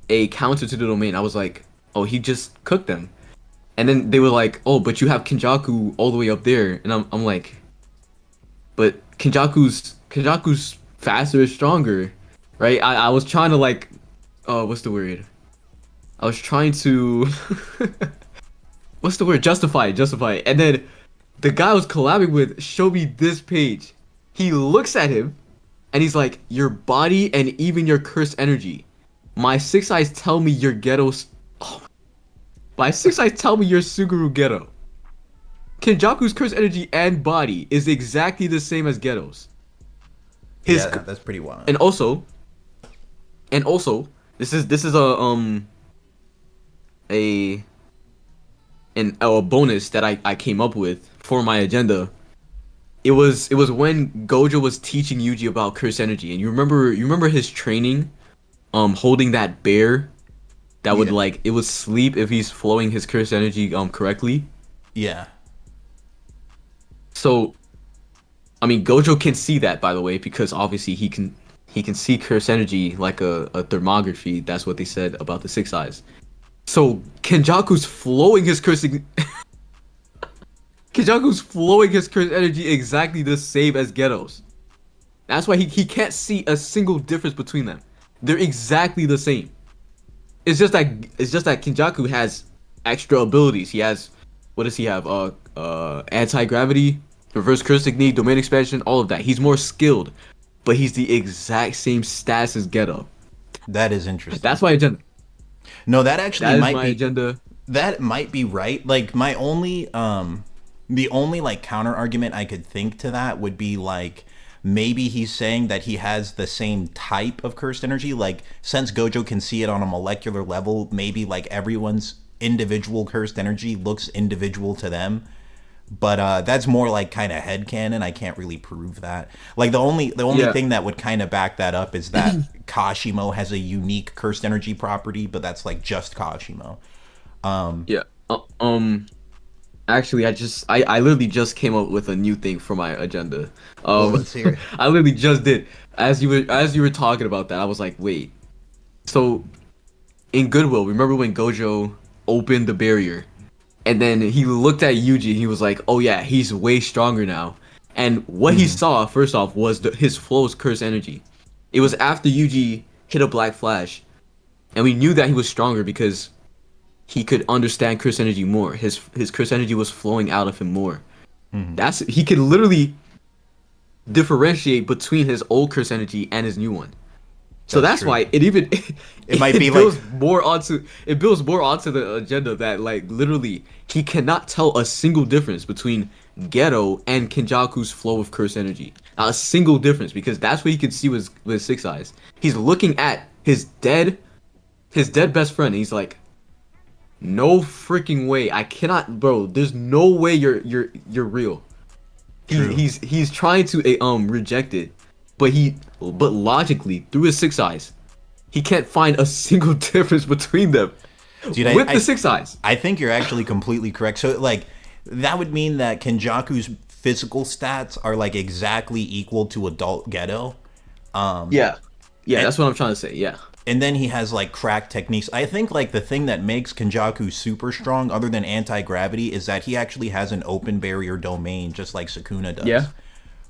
a counter to the domain?" I was like, "Oh, he just cooked them." And then they were like, "Oh, but you have Kenjaku all the way up there," and I'm like, "But Kenjaku's faster, is stronger, right?" I was trying to like, what's the word? I was trying to what's the word? Justify it. And then the guy I was collabing with showed me this page. He looks at him and he's like, "Your body and even your cursed energy. My six eyes tell me you're Ghetto's oh, my six eyes tell me you're Suguru Geto. Kenjaku's cursed energy and body is exactly the same as Ghetto's. Yeah, that's pretty wild. And also, this is a bonus that I came up with for my agenda. It was when Gojo was teaching Yuji about curse energy, and you remember his training, holding that bear that would like it would sleep if he's flowing his curse energy correctly. Yeah. So, Gojo can see that, by the way, because obviously he can see curse energy like a thermography. That's what they said about the six eyes. So Kenjaku's flowing his curse energy exactly the same as Geto's. That's why he can't see a single difference between them. They're exactly the same. It's just that Kenjaku has extra abilities. He has, what does he have? Anti-gravity, reverse curse technique, domain expansion, all of that. He's more skilled, but he's the exact same stats as Geto. That is interesting. That's my agenda. No, that actually That is might my be agenda. That might be right. Like my only the only like counter argument I could think to that would be like maybe he's saying that he has the same type of cursed energy. Like since Gojo can see it on a molecular level, maybe like everyone's individual cursed energy looks individual to them. But that's more like kind of headcanon. I can't really prove that. Like the only thing that would kind of back that up is that Kashimo has a unique cursed energy property, but that's like just Kashimo. Actually, I literally just came up with a new thing for my agenda. Let's hear it. I literally just did. As you were talking about that, I was like, wait. So, in Goodwill, remember when Gojo opened the barrier, and then he looked at Yuji, and he was like, "Oh yeah, he's way stronger now." And what he saw first off was his flow's curse energy. It was after Yuji hit a black flash, and we knew that he was stronger because he could understand curse energy more. His curse energy was flowing out of him more. He could literally differentiate between his old curse energy and his new one. So that's true. why it might be builds like more onto the agenda that like literally he cannot tell a single difference between Geto and Kenjaku's flow of curse energy. Not a single difference, because that's what he can see with six eyes. He's looking at his dead best friend, and he's like, "No freaking way! I cannot, bro. There's no way you're real." He's trying to reject it, but logically through his six eyes, he can't find a single difference between them. Dude, with the six eyes. I think you're actually completely correct. So like that would mean that Kenjaku's physical stats are like exactly equal to adult Geto. Yeah, that's what I'm trying to say. Yeah. And then he has like crack techniques. I think like the thing that makes Kenjaku super strong, other than anti-gravity, is that he actually has an open barrier domain, just like Sukuna does. Yeah.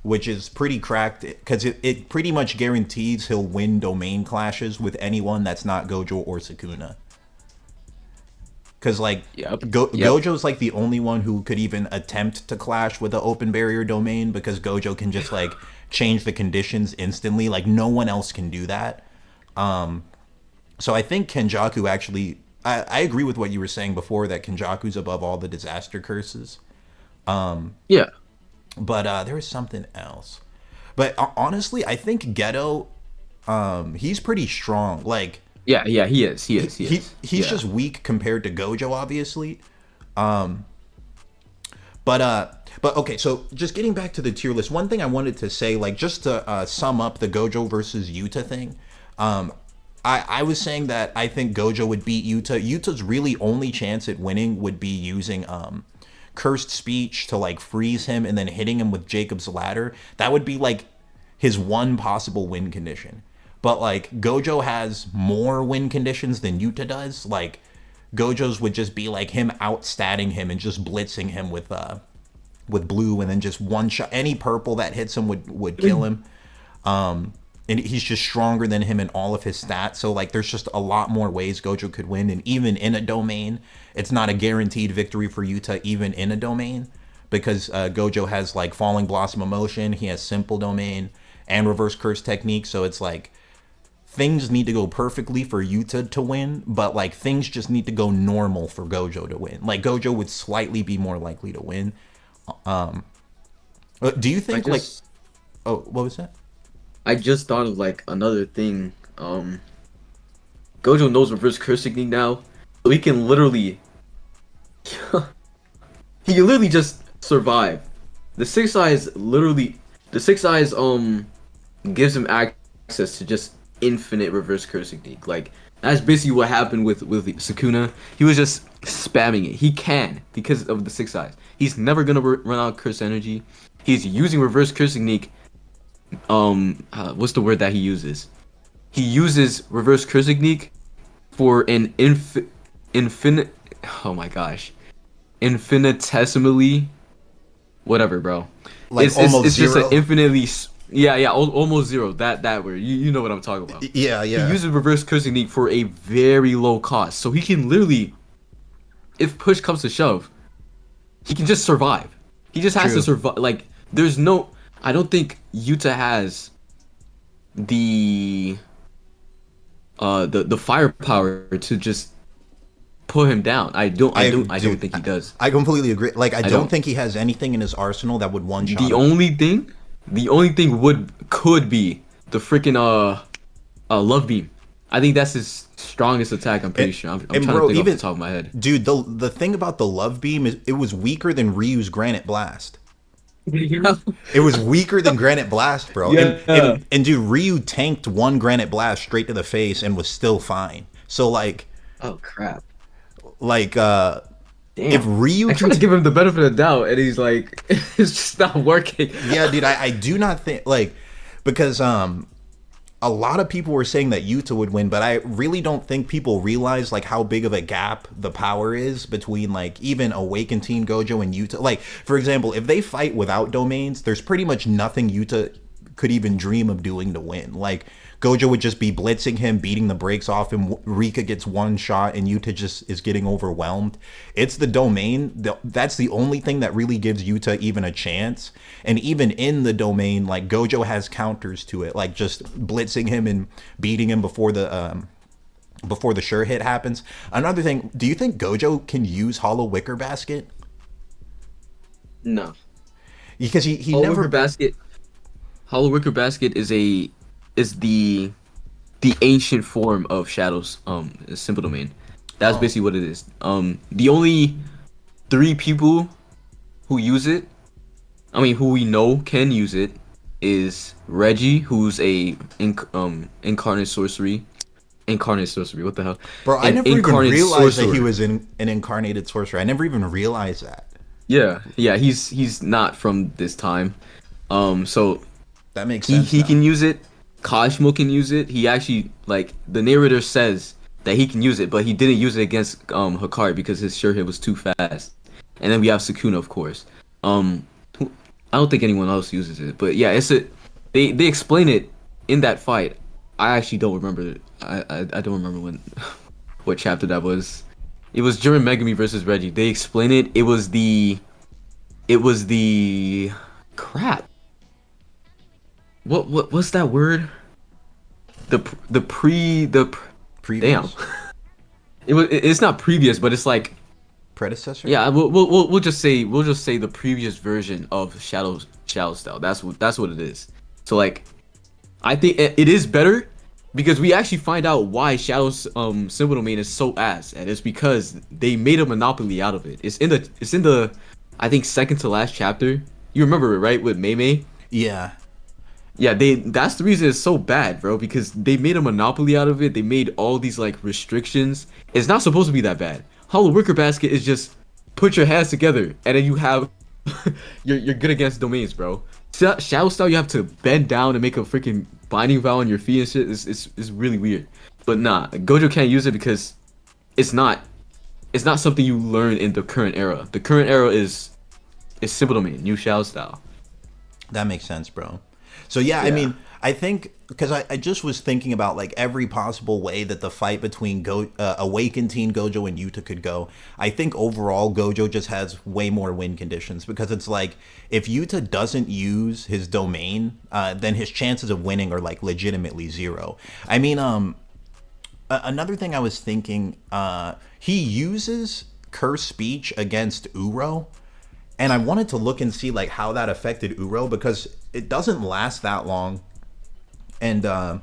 which is pretty cracked because it pretty much guarantees he'll win domain clashes with anyone that's not Gojo or Sukuna. Because like Gojo's like the only one who could even attempt to clash with the open barrier domain, because Gojo can just like change the conditions instantly. Like no one else can do that. So I think Kenjaku actually, I agree with what you were saying before, that Kenjaku's above all the disaster curses. Yeah. But there was something else. But honestly, I think Geto, he's pretty strong. Like, yeah, he is. He's just weak compared to Gojo, obviously. But okay, so just getting back to the tier list, one thing I wanted to say, like, just to sum up the Gojo versus Yuta thing, I was saying that I think Gojo would beat Yuta. Yuta's really only chance at winning would be using Cursed Speech to like freeze him and then hitting him with Jacob's Ladder. That would be like his one possible win condition. But like Gojo has more win conditions than Yuta does. Like Gojo's would just be like him outstatting him and just blitzing him with blue, and then just one shot. Any purple that hits him would kill him. And he's just stronger than him in all of his stats. So like there's just a lot more ways Gojo could win. And even in a domain, it's not a guaranteed victory for Yuta even in a domain, because Gojo has like Falling Blossom Emotion, he has Simple Domain and Reverse Curse Technique. So it's like things need to go perfectly for Yuta to win, but like things just need to go normal for Gojo to win. Like Gojo would slightly be more likely to win. Do you think oh, what was that? I just thought of like another thing. Gojo knows Reverse Curse Technique now, so he can literally just survive. The Six Eyes gives him access to just infinite Reverse Curse Technique. Like that's basically what happened with Sukuna. He was just spamming it. He can, because of the Six Eyes. He's never gonna run out of curse energy. He's using Reverse Curse Technique. What's the word that he uses? He uses Reverse Curse Technique for an infinite. Oh my gosh, infinitesimally, whatever, bro. Like it's almost zero. Just an infinitely. Yeah, almost zero. That word. You know what I'm talking about. Yeah. He uses Reverse Curse Technique for a very low cost, so he can literally, if push comes to shove, he can just survive. He just has to survive. Like there's no. I don't think Yuta has the firepower to just put him down. I don't think he does. I completely agree. Like I don't think he has anything in his arsenal that would one shot. The only thing could be the freaking Love Beam. I think that's his strongest attack. I'm pretty sure. I'm trying to think off the top of my head. Dude, the thing about the Love Beam is it was weaker than Ryu's Granite Blast. It was weaker than Granite Blast, bro. Yeah. And dude, Ryu tanked one Granite Blast straight to the face and was still fine. So like, oh crap. Like Damn. if Ryu, I tried to give him the benefit of the doubt, and he's like, it's just not working. Yeah, dude, I do not think, like, because a lot of people were saying that Yuta would win, but I really don't think people realize like how big of a gap the power is between like even Awakened Teen Gojo and Yuta. Like, for example, if they fight without domains, there's pretty much nothing Yuta could even dream of doing to win. Like Gojo would just be blitzing him, beating the brakes off him. Rika gets one shot and Yuta just is getting overwhelmed. It's the domain. That's the only thing that really gives Yuta even a chance. And even in the domain, like Gojo has counters to it, like just blitzing him and beating him before the sure hit happens. Another thing, do you think Gojo can use Hollow Wicker Basket? No. Because he never... Hollow Wicker Basket is the ancient form of Shadow's simple domain. That's basically what it is. The only 3 people who use it, who we know can use it, is Reggie, who's a incarnate sorcery. Incarnate sorcery, what the hell? Bro, I never even realized that he was an incarnated sorcerer. I never even realized that. Yeah, he's not from this time. So that makes sense. He can use it. Kashimo can use it. He actually, like, the narrator says that he can use it, but he didn't use it against Hikari because his sure hit was too fast. And then we have Sukuna, of course. I don't think anyone else uses it, but yeah, it's a they explain it in that fight. I actually don't remember. I don't remember when what chapter that was. It was during Megami versus Reggie. They explain it. It was the crap. What's that word? Damn. Previous It's not previous, but it's like predecessor. yeah. We'll just say the previous version of Shadow Style. That's what it is. So like, I think it is better because we actually find out why Shadow's symbol domain is so ass, and it's because they made a monopoly out of it. It's in the I think second to last chapter. You remember it, right? With Mei. Yeah. Yeah, that's the reason it's so bad, bro, because they made a monopoly out of it. They made all these like restrictions. It's not supposed to be that bad. Hollow Wicker Basket is just put your hands together and then you have you're good against domains, bro. Shadow Style you have to bend down and make a freaking binding vow on your feet and shit. It's really weird. But nah, Gojo can't use it because it's not something you learn in the current era. The current era is simple domain, new Shadow Style. That makes sense, bro. So yeah, I mean, I think because I just was thinking about like every possible way that the fight between Awakened Teen Gojo and Yuta could go. I think overall Gojo just has way more win conditions because it's like if Yuta doesn't use his domain, then his chances of winning are like legitimately zero. I mean, another thing I was thinking, he uses curse speech against Uro. And I wanted to look and see like how that affected Uro because it doesn't last that long. And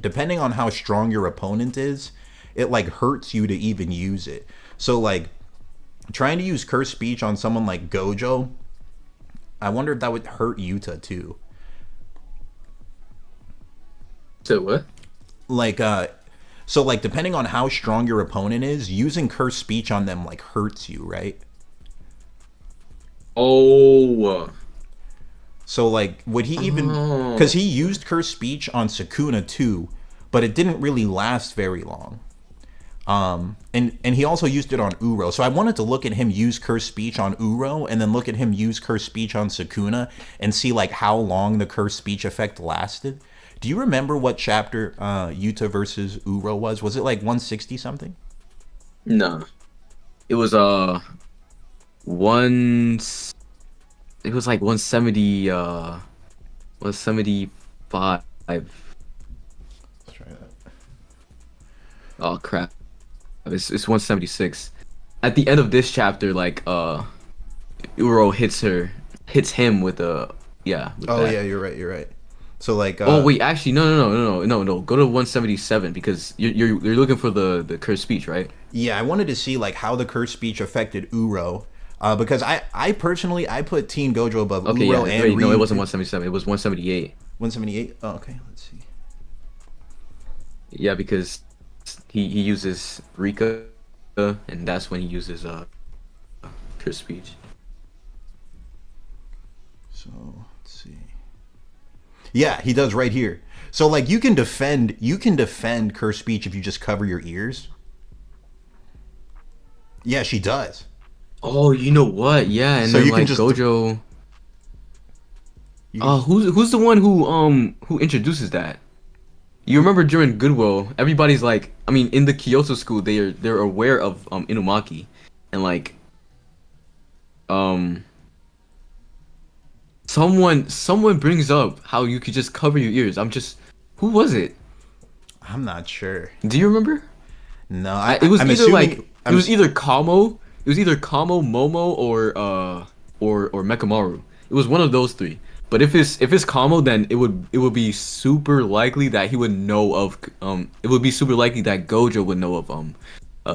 depending on how strong your opponent is, it like hurts you to even use it. So like trying to use curse speech on someone like Gojo, I wonder if that would hurt Yuta too. So what? Like so like depending on how strong your opponent is, using curse speech on them like hurts you, right? Oh. So like would he even because he used curse speech on Sukuna too, but it didn't really last very long. And he also used it on Uro. So I wanted to look at him use curse speech on Uro and then look at him use curse speech on Sukuna and see like how long the curse speech effect lasted. Do you remember what chapter Yuta versus Uro was? Was it like 160 something? No. It was it was like 170 175. Let's try that. Oh crap. It's 176. At the end of this chapter, like Uro hits him with a with Oh that. yeah, you're right. So like oh wait, actually no. Go to 177 because you're looking for the cursed speech, right? yeah, I wanted to see like how the curse speech affected Uro. Because I personally I put Teen Gojo above Okay, Uro yeah. and Wait, Ryu. no, it wasn't 177. It was 178. 178. Oh, okay. Let's see. Yeah, because he uses Rika, and that's when he uses cursed speech. So let's see. Yeah, he does right here. So like you can defend curse speech if you just cover your ears. Yeah, she does. Oh, you know what? Yeah, and So then you can like just- Gojo. You Who's the one who introduces that? You remember during Goodwill, everybody's like, I mean, in the Kyoto school, they're aware of Inumaki, and like, someone brings up how you could just cover your ears. Who was it? I'm not sure. Do you remember? No, It was I'm either assuming, like it was either Kamo, Momo, or Mekamaru. It was one of those three. But if it's Kamo, then it would be super likely that he would know of it would be super likely that Gojo would know of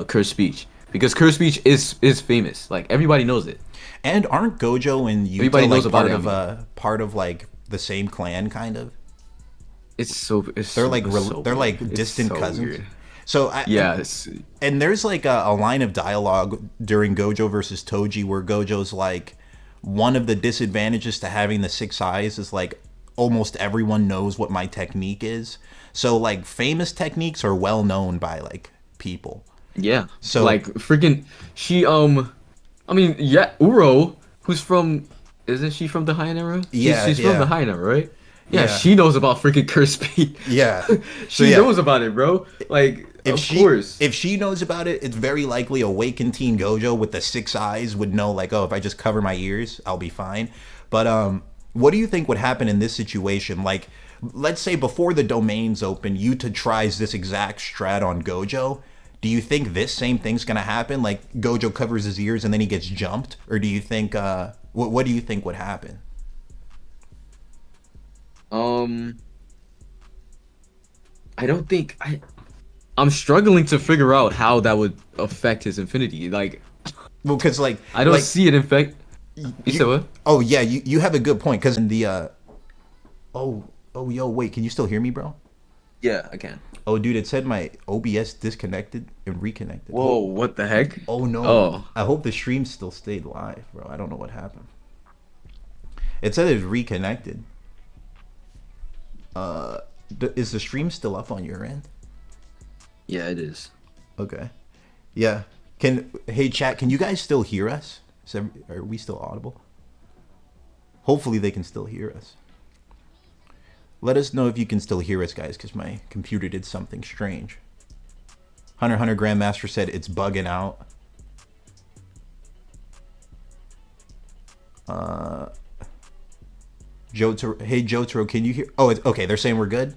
curse speech because curse speech is famous. Like everybody knows it. And aren't Gojo and Yuta Everybody knows like about part of like the same clan kind of? They're like distant cousins. Weird. So and there's like a line of dialogue during Gojo versus Toji where Gojo's like, one of the disadvantages to having the 6 eyes is like almost everyone knows what my technique is. So like famous techniques are well known by like people. Yeah. So like freaking I mean, yeah, Uro, who's from isn't she from the Heian era? Yeah, She's from the yeah, Heian era, right? Yeah, yeah, she knows about freaking curse speed. yeah. So She yeah, knows about it, bro. Like, if of she course. if she knows about it, it's very likely awakened teen Gojo with the 6 eyes would know like, oh, if I just cover my ears, I'll be fine. But what do you think would happen in this situation? Like, let's say before the domains open, Yuta tries this exact strat on Gojo. Do you think this same thing's gonna happen? Like Gojo covers his ears and then he gets jumped, or do you think what do you think would happen? Um, I don't think I'm struggling to figure out how that would affect his infinity. Like, Well, because I don't see it infect. You said what? oh yeah, you have a good point because in the oh yo wait, can you still hear me, bro? Yeah, I can. Oh dude, it said my OBS disconnected and reconnected. Whoa, what the heck? Oh no. Oh. I hope the stream still stayed live, bro. I don't know what happened. It said it's reconnected. Is the stream still up on your end? Yeah, it is. Okay. Yeah. Hey chat, can you guys still hear us? Are we still audible? Hopefully they can still hear us. Let us know if you can still hear us, guys, because my computer did something strange. Hunter Grandmaster said it's bugging out. Jotaro, can you hear? Oh, it's okay. They're saying we're good.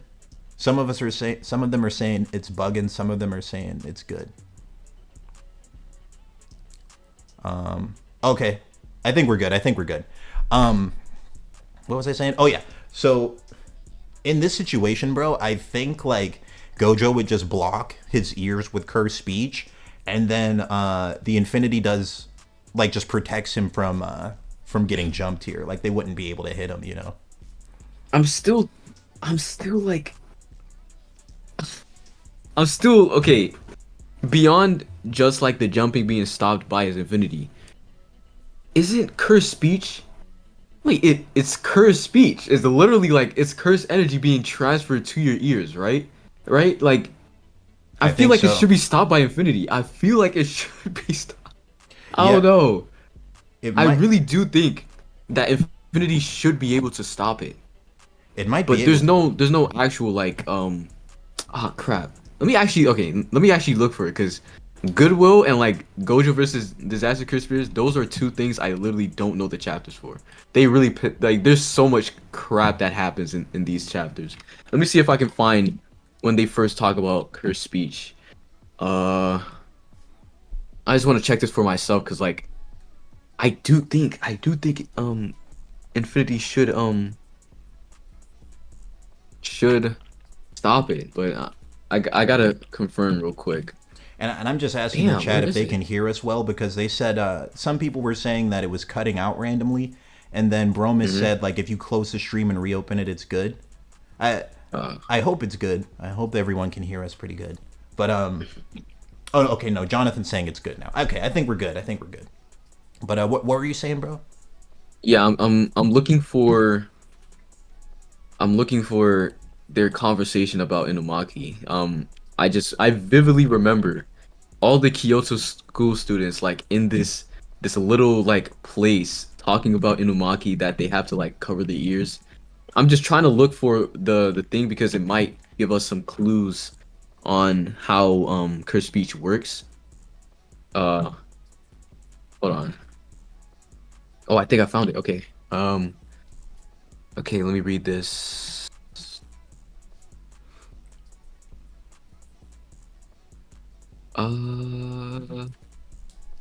Some of them are saying it's bugging. Some of them are saying it's good. Okay. I think we're good. What was I saying? Oh yeah. So in this situation, bro, I think like Gojo would just block his ears with cursed speech, and then the Infinity does like just protects him from getting jumped here. Like they wouldn't be able to hit him, you know. I'm still okay. Beyond just like the jumping being stopped by his infinity, isn't cursed speech? Wait, it's cursed speech. It's literally like it's cursed energy being transferred to your ears, right? Right? Like I feel think like so. it should be stopped by infinity. I feel like it should be stopped. I Yeah. don't know. I might, really do think that infinity should be able to stop it. it might But be there's no actual like crap. Let me actually look for it because Goodwill and like Gojo versus Disaster Conspirators, those are two things I literally don't know the chapters for. They really like there's so much crap that happens in these chapters. Let me see if I can find when they first talk about cursed speech. I just want to check this for myself because like I do think Infinity should stop it, but I gotta confirm real quick. And I'm just asking the Damn, chat where if is they it? can hear us well because they said some people were saying that it was cutting out randomly, and then Bromus said like if you close the stream and reopen it, it's good. I hope it's good. I hope everyone can hear us pretty good. But oh okay, no, Jonathan's saying it's good now. Okay, I think we're good. But what were you saying, bro? Yeah, I'm looking for their conversation about Inumaki. I vividly remember all the Kyoto school students like in this little like place talking about Inumaki that they have to like cover the ears. I'm just trying to look for the thing because it might give us some clues on how cursed speech works. Hold on. Oh, I think I found it. Okay. Okay, let me read this.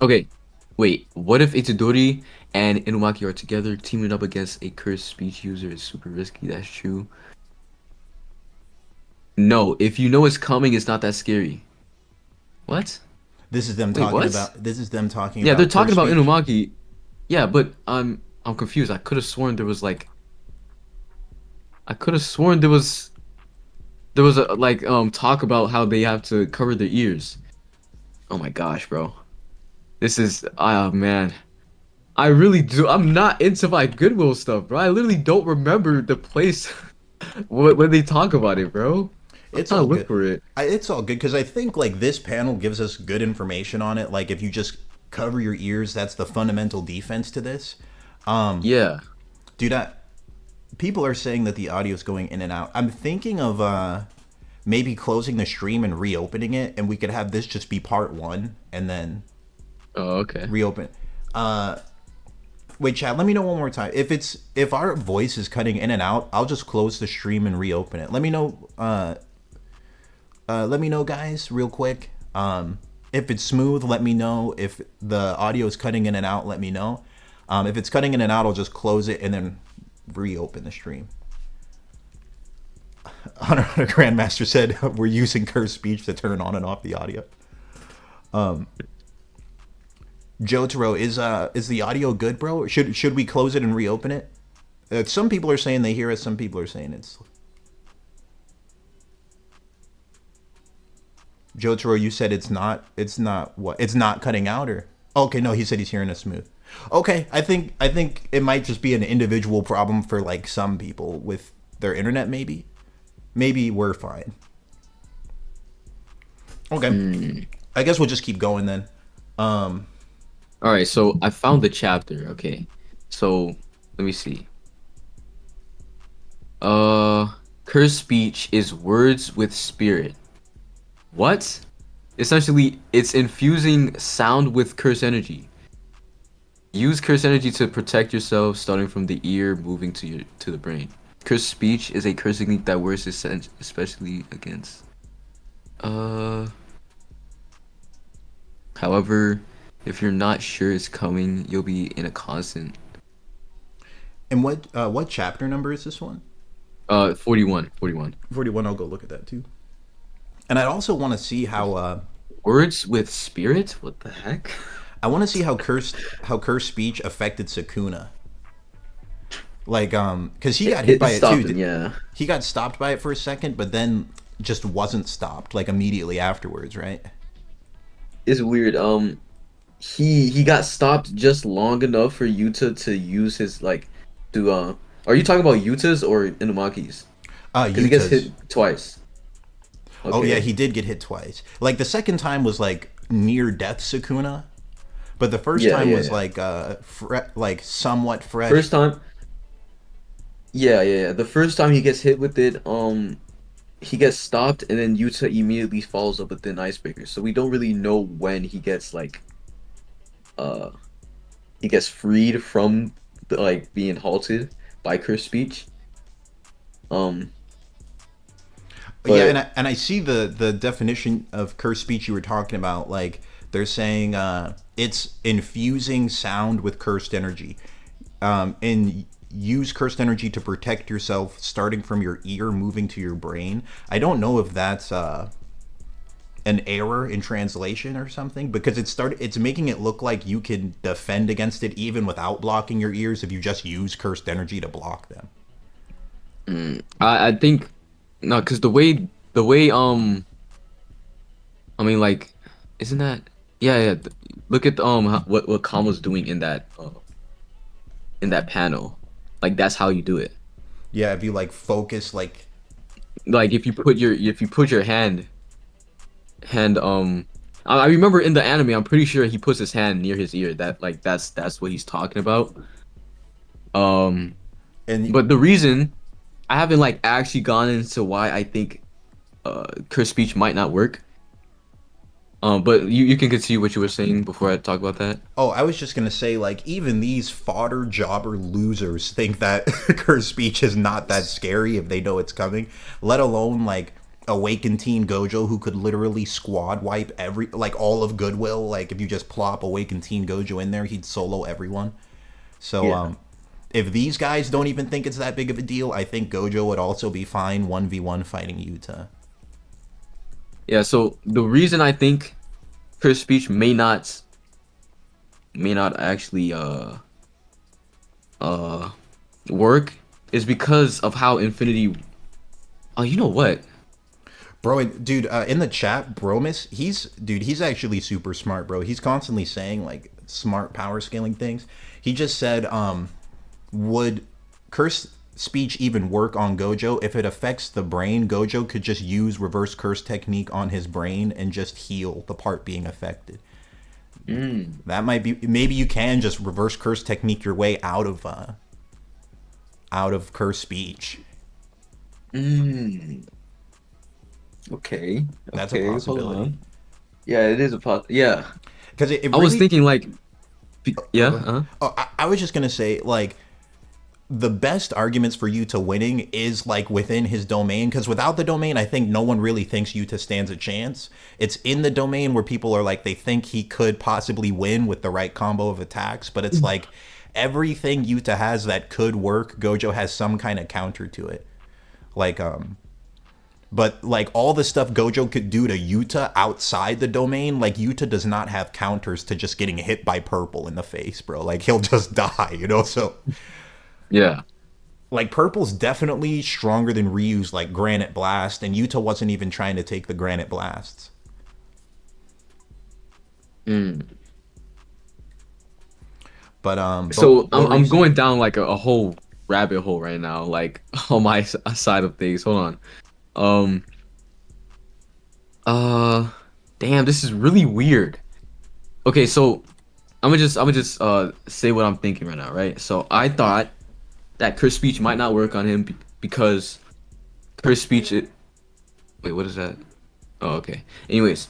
Okay. Wait, what if Itadori and Inumaki are together teaming up against a cursed speech user is super risky? That's true. No, if you know it's coming, it's not that scary. What? This is them Wait, talking what? about. This is them talking Yeah, about. they're talking cursed about speech. Inumaki. Yeah, but I'm confused. I could have sworn there was a like talk about how they have to cover their ears. Oh my gosh, bro. This is man. I really do. I'm not into my Goodwill stuff, bro. I literally don't remember the place when they talk about it, bro. I'm It's trying all to look good. for it. It's all good because I think like this panel gives us good information on it. Like if you just cover your ears, that's the fundamental defense to this. Yeah. Dude, people are saying that the audio is going in and out. I'm thinking of maybe closing the stream and reopening it, and we could have this just be part one, and then Oh, okay. reopen. Uh, Wait, chat. Let me know one more time. If our voice is cutting in and out, I'll just close the stream and reopen it. Let me know. Let me know, guys, real quick. If it's smooth, let me know. If the audio is cutting in and out, let me know. If it's cutting in and out, I'll just close it and then reopen the stream. Hunter Grandmaster said we're using cursed speech to turn on and off the audio. Jotaro, is the audio good, bro? Should we close it and reopen it? Some people are saying they hear us. Some people are saying it's. Jotaro, you said it's not. It's not what? It's not cutting out, or okay? No, he said he's hearing us smooth. Okay, I think it might just be an individual problem for like some people with their internet. Maybe we're fine. Okay, I guess we'll just keep going then. All right, so I found the chapter. Okay, so let me see. Cursed speech is words with spirit. What? Essentially, it's infusing sound with curse energy. Use curse energy to protect yourself, starting from the ear, moving to the brain. Cursed speech is a curse technique that works especially against. However, if you're not sure it's coming, you'll be in a constant. And what chapter number is this one? 41. 41. I'll go look at that too. And I also want to see how Words with spirit? What the heck? I want to see how cursed speech affected Sukuna. Like cuz he got hit by it too. Yeah. He got stopped by it for a second, but then just wasn't stopped like immediately afterwards, right? It's weird. He got stopped just long enough for Yuta to use his to are you talking about Yuta's or Inumaki's? Because he gets hit twice. Okay. Oh yeah, he did get hit twice. Like the second time was like near death Sukuna, but the first time was like somewhat fresh. First time. Yeah. The first time he gets hit with it, he gets stopped, and then Yuta immediately follows up with an icebreaker. So we don't really know when he gets he gets freed from being halted by cursed speech. Yeah, and I see the definition of cursed speech you were talking about. Like they're saying it's infusing sound with cursed energy, and use cursed energy to protect yourself, starting from your ear, moving to your brain. I don't know if that's an error in translation or something, because it's making it look like you can defend against it even without blocking your ears if you just use cursed energy to block them. I think. No, because the way I mean, like, isn't that yeah? Look at what Kama's doing in that panel. Like that's how you do it. Yeah, if you like focus like if you put your hand I remember in the anime, I'm pretty sure he puts his hand near his ear. That's what he's talking about. But the reason I haven't actually gone into why I think cursed speech might not work. But you can continue what you were saying before I talk about that. Oh, I was just gonna say, even these fodder jobber losers think that cursed speech is not that scary if they know it's coming. Let alone awakened teen Gojo, who could literally squad wipe all of Goodwill. If you just plop awakened teen Gojo in there, he'd solo everyone. So yeah. If these guys don't even think it's that big of a deal, I think Gojo would also be fine 1v1 fighting Yuta. Yeah, so the reason I think cursed speech may not actually work is because of how Infinity. Oh, you know what? Bro, dude, in the chat, Bromus, he's actually super smart, bro. He's constantly saying smart power scaling things. He just said, would curse speech even work on Gojo? If it affects the brain, Gojo could just use reverse curse technique on his brain and just heal the part being affected. That might be, maybe you can just reverse curse technique your way out of curse speech. Okay. That's a Okay. Hold possibility. on. Yeah, it is a Yeah. Because it I was really. thinking like, Oh, yeah. go ahead. Oh, I was just gonna say, like, the best arguments for Yuta winning is like within his domain, because without the domain, I think no one really thinks Yuta stands a chance. It's in the domain where people are like, they think he could possibly win with the right combo of attacks, but it's like everything Yuta has that could work, Gojo has some kind of counter to it. Like, but like all the stuff Gojo could do to Yuta outside the domain, like Yuta does not have counters to just getting hit by purple in the face, bro. Like he'll just die, you know? So Yeah. like purple's definitely stronger than Ryu's like granite blast, and Yuta wasn't even trying to take the granite blasts. But So what were you I'm saying? going down like a whole rabbit hole right now, like on my side of things. Hold on. Um. Uh. Damn, this is really weird. Okay, so I'm gonna just say what I'm thinking right now, right? So I thought that curse speech might not work on him because curse speech. Wait, what is that? Oh, okay. Anyways,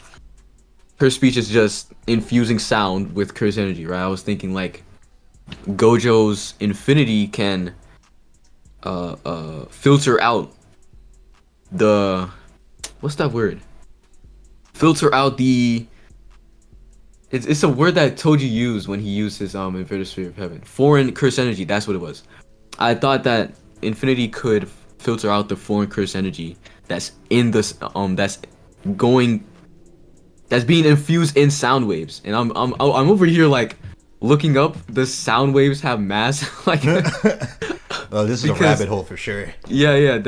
curse speech is just infusing sound with curse energy, right? I was thinking like Gojo's infinity can filter out the what's that word? Filter out the it's a word that Toji used when he used his inverted sphere of heaven. Foreign curse energy, that's what it was. I thought that infinity could filter out the foreign curse energy that's in this going that's being infused in sound waves. And I'm over here like looking up the sound waves have mass like Oh, this is a because rabbit hole for sure. yeah,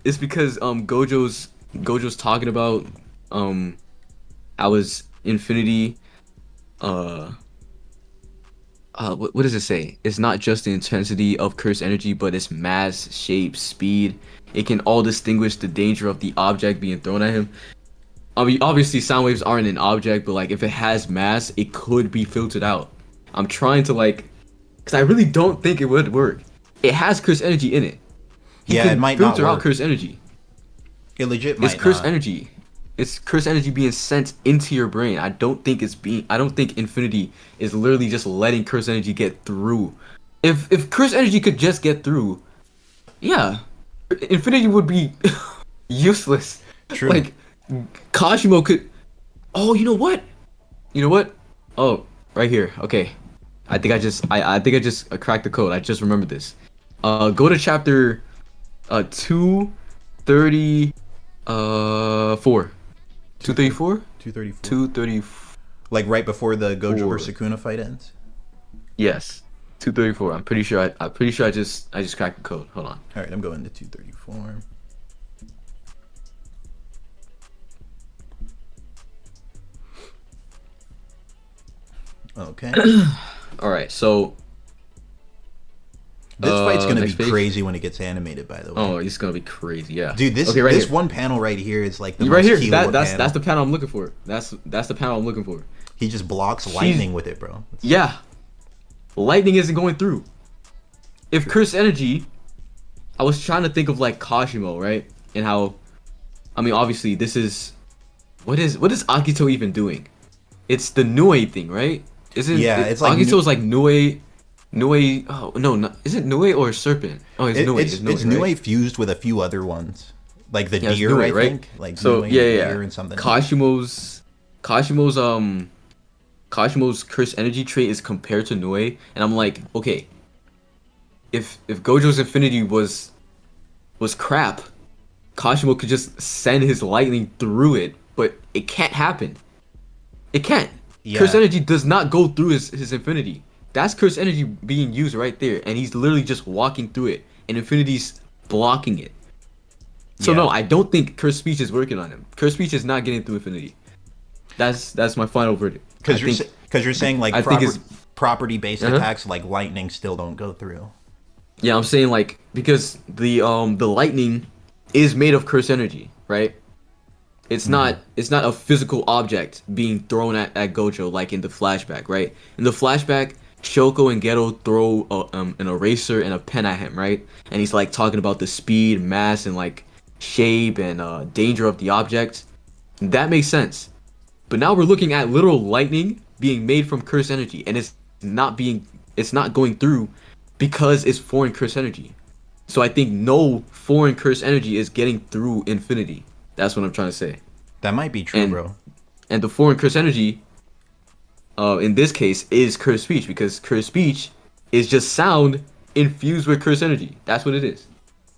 it's because Gojo's talking about I was infinity what does it say? It's not just the intensity of curse energy, but its mass, shape, speed. It can all distinguish the danger of the object being thrown at him. I mean, obviously sound waves aren't an object, but like if it has mass, it could be filtered out. I'm trying to like because I really don't think it would work. It has curse energy in it. He Yeah, it can might not filter out work. curse energy. It legit It's might curse not. energy. It's curse energy being sent into your brain. I don't think infinity is literally just letting curse energy get through. If curse energy could just get through, yeah, infinity would be useless. True. Like Kashimo could. Oh, you know what? You know what? Oh, right here. Okay, I think I just cracked the code. I just remembered this. Go to chapter 230 4. 234? 234. 234. Like right before the Gojo versus Sukuna fight ends. Yes. 234. I'm pretty sure I just cracked the code. Hold on. All right, I'm going to 234. Okay. All right. So This fight's gonna be next page. crazy when it gets animated, by the way. Oh, it's going to be crazy. Yeah. Dude, this okay, right this here. one panel right here is like the Right most here. Killua That's panel. the panel I'm looking for. That's the panel I'm looking for. He just blocks lightning with it, bro. Yeah. Lightning isn't going through. If curse energy, I was trying to think of like Kashimo, right? And how, I mean, obviously this is, what is Akito even doing? It's the Nue thing, right? Isn't Yeah, it's like Akito's like Nue. Oh no, is it Nue or Serpent? Oh, it's Nue. It's right? Nue fused with a few other ones, like the Yeah, it's deer, Nue, I right? think. Like So Nue, yeah, deer, and something. Kashimo's curse energy trait is compared to Nue, and I'm like, okay, if Gojo's infinity was crap, Kashimo could just send his lightning through it, but it can't happen. It can't. Yeah. Curse energy does not go through his infinity. That's curse energy being used right there, and he's literally just walking through it, and infinity's blocking it. So Yeah. no, I don't think curse speech is working on him. Curse speech is not getting through infinity. That's my final verdict. Because you're saying like I think it's- property based Uh-huh. attacks like lightning still don't go through. Yeah, I'm saying like because the lightning is made of curse energy, right? It's not a physical object being thrown at Gojo like in the flashback, right? In the flashback, Shoko and Geto throw an eraser and a pen at him, right? And he's like talking about the speed, mass, and like shape and danger of the object. That makes sense. But now we're looking at literal lightning being made from cursed energy, and it's not going through because it's foreign cursed energy. So I think no foreign cursed energy is getting through infinity. That's what I'm trying to say. That might be true, bro. And the foreign cursed energy, in this case, is cursed speech because cursed speech is just sound infused with cursed energy. That's what it is.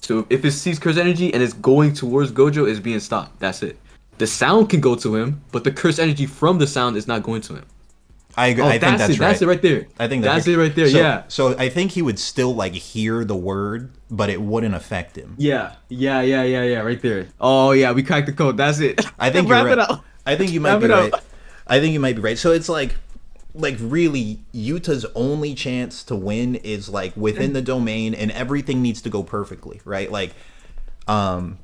So if it sees cursed energy and it's going towards Gojo, it's being stopped. That's it. The sound can go to him, but the cursed energy from the sound is not going to him. I agree. I think that's right. That's it right there. I think that's it right there. So, yeah. So I think he would still like hear the word, but it wouldn't affect him. Yeah. Right there. Oh yeah, we cracked the code. That's it. I think you're right. I think you might be right. I think you might be right. So it's like really Yuta's only chance to win is like within the domain, and everything needs to go perfectly, right? Like, and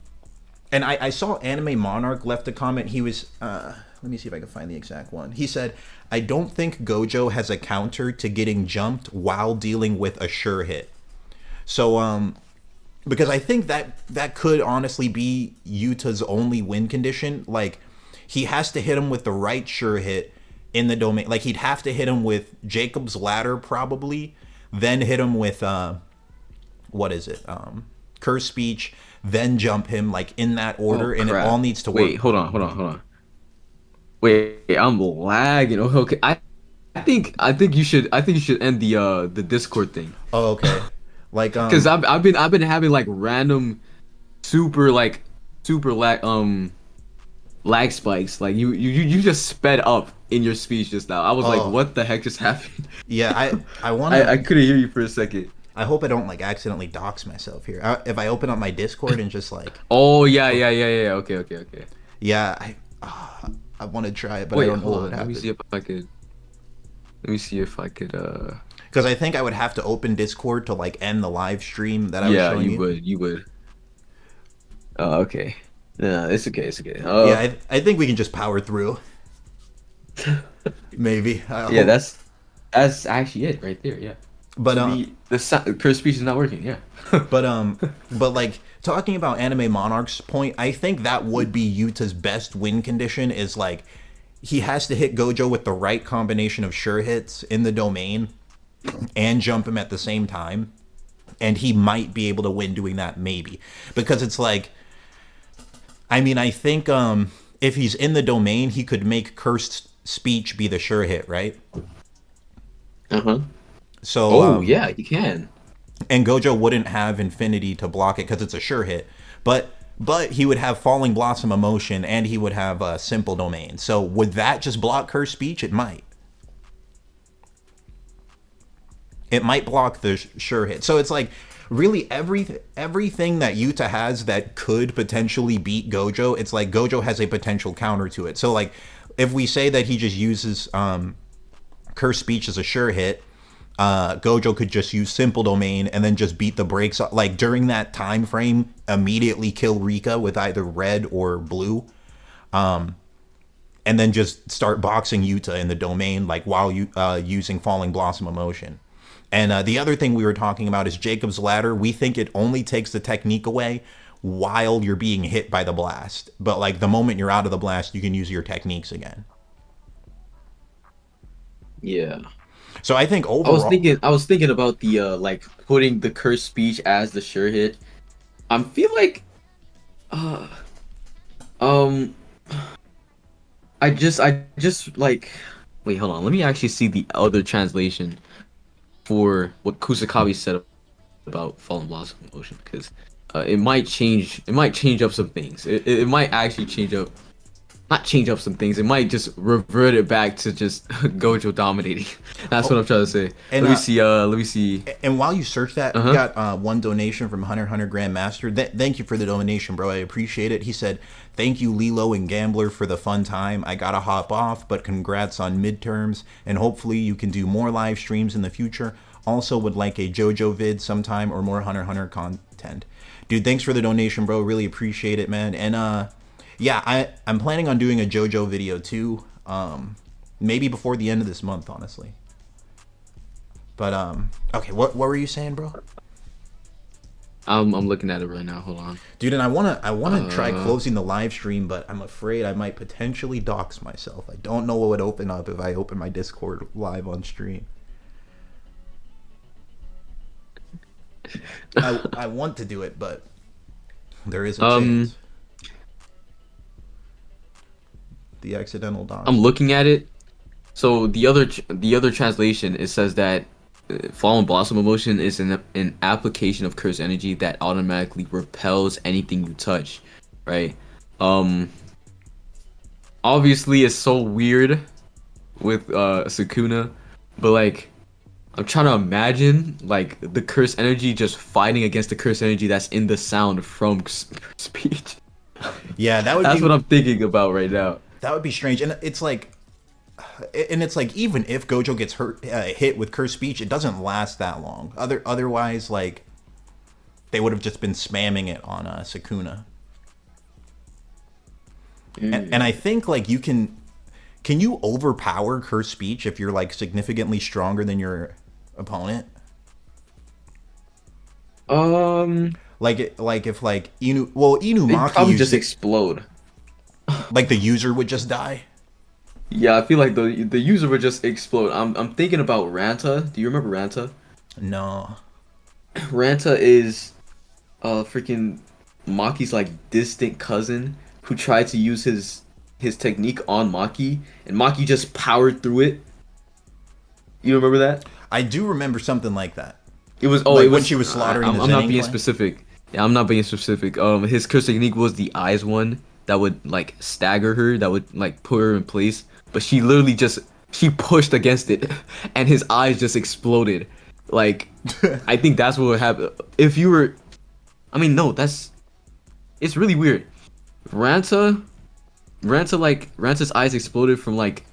I saw Anime Monarch left a comment. He was let me see if I can find the exact one. He said, I don't think Gojo has a counter to getting jumped while dealing with a sure hit. So, because I think that could honestly be Yuta's only win condition. Like, he has to hit him with the right sure hit in the domain. Like, he'd have to hit him with Jacob's Ladder, probably. Then hit him with, what is it? Curse Speech. Then jump him, like, in that order. And it all needs to work. Wait, hold on. Wait, I'm lagging. Okay, I think you should end the Discord thing. Oh, okay. Like because I've been having like random super lag spikes. Like you just sped up in your speech just now. I was like, what the heck just happened? Yeah, I want I couldn't hear you for a second. I hope I don't like accidentally dox myself here. If I open up my Discord and just like oh yeah. Okay. Yeah, I want to try it, but I don't know what would happen. Let me see if I could. Because I think I would have to open Discord to like end the live stream that I was showing you. Yeah, you would. Okay. No, it's okay. Yeah, I think we can just power through. Maybe. Yeah, that's actually it right there. Yeah. But the curse speech is not working. Yeah. but like talking about Anime Monarch's point, I think that would be Yuta's best win condition is like he has to hit Gojo with the right combination of sure hits in the domain and jump him at the same time, and he might be able to win doing that, maybe, because it's like, I mean, I think if he's in the domain, he could make cursed speech be the sure hit, right? So yeah, you can. And Gojo wouldn't have infinity to block it because it's a sure hit, but he would have falling blossom emotion and he would have a simple domain. So would that just block cursed speech? It might. It might block the sure hit. So it's like really everything that Yuta has that could potentially beat Gojo, it's like Gojo has a potential counter to it. So like if we say that he just uses cursed speech as a sure hit, Gojo could just use simple domain and then just beat the brakes, like during that time frame, immediately kill Rika with either red or blue, and then just start boxing Yuta in the domain, like while using Falling Blossom emotion. And the other thing we were talking about is Jacob's Ladder. We think it only takes the technique away while you're being hit by the blast, but like the moment you're out of the blast, you can use your techniques again. So I think overall, I was thinking about the like putting the cursed speech as the sure hit. I feel like, I just like, wait, hold on. Let me actually see the other translation for what Kusakabe said about Fallen Blossom emotion, because it might change up some things. It might actually not change up some things. It might just revert it back to just Gojo dominating. That's what I'm trying to say. And, let me see. And while you search that, we got one donation from Hunter Grandmaster. Thank you for the donation, bro. I appreciate it. He said, "Thank you, Lilo and Gambler, for the fun time. I gotta hop off, but congrats on midterms, and hopefully you can do more live streams in the future. Also would like a JoJo vid sometime or more Hunter content." Dude, thanks for the donation, bro. Really appreciate it, man. And Yeah, I'm planning on doing a JoJo video too. Maybe before the end of this month, honestly. But okay, what were you saying, bro? I'm looking at it right now. Hold on. Dude, and I wanna try Uh, closing the live stream, but I'm afraid I might potentially dox myself. I don't know what would open up if I open my Discord live on stream. I want to do it, but there is a um, chance. The accidental I'm doxing. looking at it. So the other translation, it says that Fallen Blossom emotion is an application of curse energy that automatically repels anything you touch, right? Um, Obviously it's so weird with Sukuna, but like I'm trying to imagine like the curse energy just fighting against the curse energy that's in the sound from speech. Yeah, That's what I'm thinking about right now. that would be strange, and it's like even if Gojo gets hit with cursed speech, it doesn't last that long. Otherwise, like they would have just been spamming it on Sukuna. And I think like can you overpower cursed speech if you're like significantly stronger than your opponent? Um, Like if like they'd Inumaki probably used just it, explode. like the user would just die. Yeah, I feel like the user would just explode. I'm thinking about Ranta. Do you remember Ranta? No. Ranta is freaking Maki's like distant cousin who tried to use his technique on Maki, and Maki just powered through it. You remember that? I do remember something like that. It was Like it when was she was slaughtering the I'm not Zenning being clan? specific. Yeah, I'm not being specific. His curse technique was the eyes one that would like stagger her, that would like put her in place. But she literally just she pushed against it, and his eyes just exploded. Like, I think that's what would happen if you were. I mean, no, that's it's really weird. Ranta, Ranta's eyes exploded from like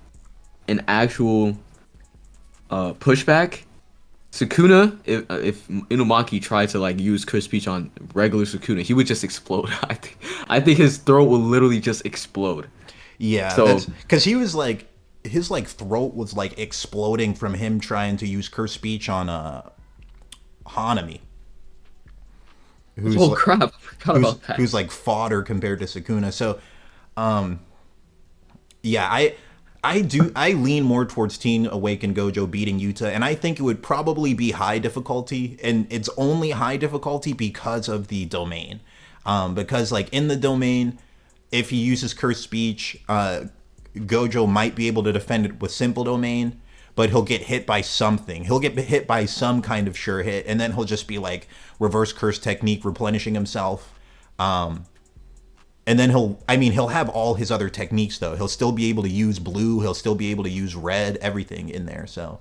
an actual pushback. Sukuna, if Inumaki tried to like use curse speech on regular Sukuna, he would just explode. I think his throat will literally just explode. Yeah, So that's because he was like his like throat was like exploding from him trying to use curse speech on Hanami, who's oh like crap, I forgot about that. who's like fodder compared to Sukuna. So yeah, I lean more towards Teen Awakened Gojo beating Yuta, and I think it would probably be high difficulty, and it's only high difficulty because of the domain. Because like in the domain, if he uses cursed speech, Gojo might be able to defend it with simple domain, but he'll get hit by something. He'll get hit by some kind of sure hit, and then he'll just be like reverse curse technique replenishing himself. And then he'll have all his other techniques though. He'll still be able to use blue, he'll still be able to use red, everything in there. So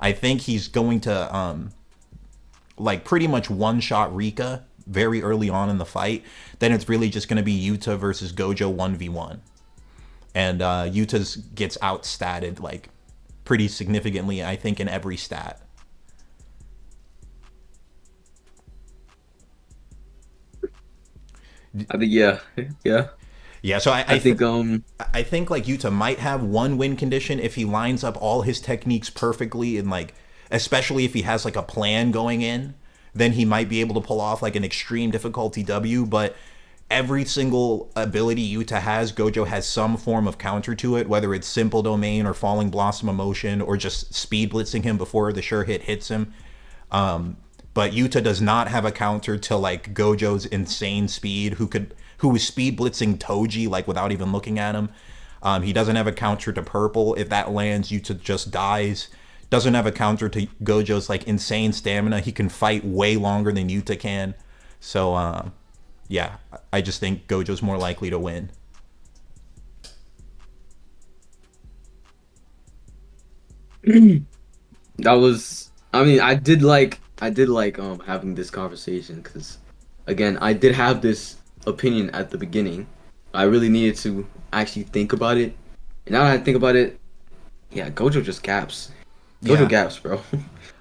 I think he's going to like pretty much one shot Rika very early on in the fight. Then it's really just going to be Yuta versus Gojo 1v1. And Yuta gets outstatted like pretty significantly, I think, in every stat. I think yeah, yeah. Yeah, so I think I think like Yuta might have one win condition if he lines up all his techniques perfectly, and like especially if he has like a plan going in, then he might be able to pull off like an extreme difficulty W. But every single ability Yuta has, Gojo has some form of counter to it, whether it's simple domain or falling blossom emotion or just speed blitzing him before the sure hit hits him. But Yuta does not have a counter to like Gojo's insane speed, who was speed blitzing Toji like without even looking at him. He doesn't have a counter to purple. If that lands, Yuta just dies. Doesn't have a counter to Gojo's like insane stamina. He can fight way longer than Yuta can. So yeah, I just think Gojo's more likely to win. that was. I mean, I did like having this conversation because, again, I did have this opinion at the beginning. I really needed to actually think about it, and now that I think about it, yeah, Gojo just gaps. Gojo Yeah. gaps, bro.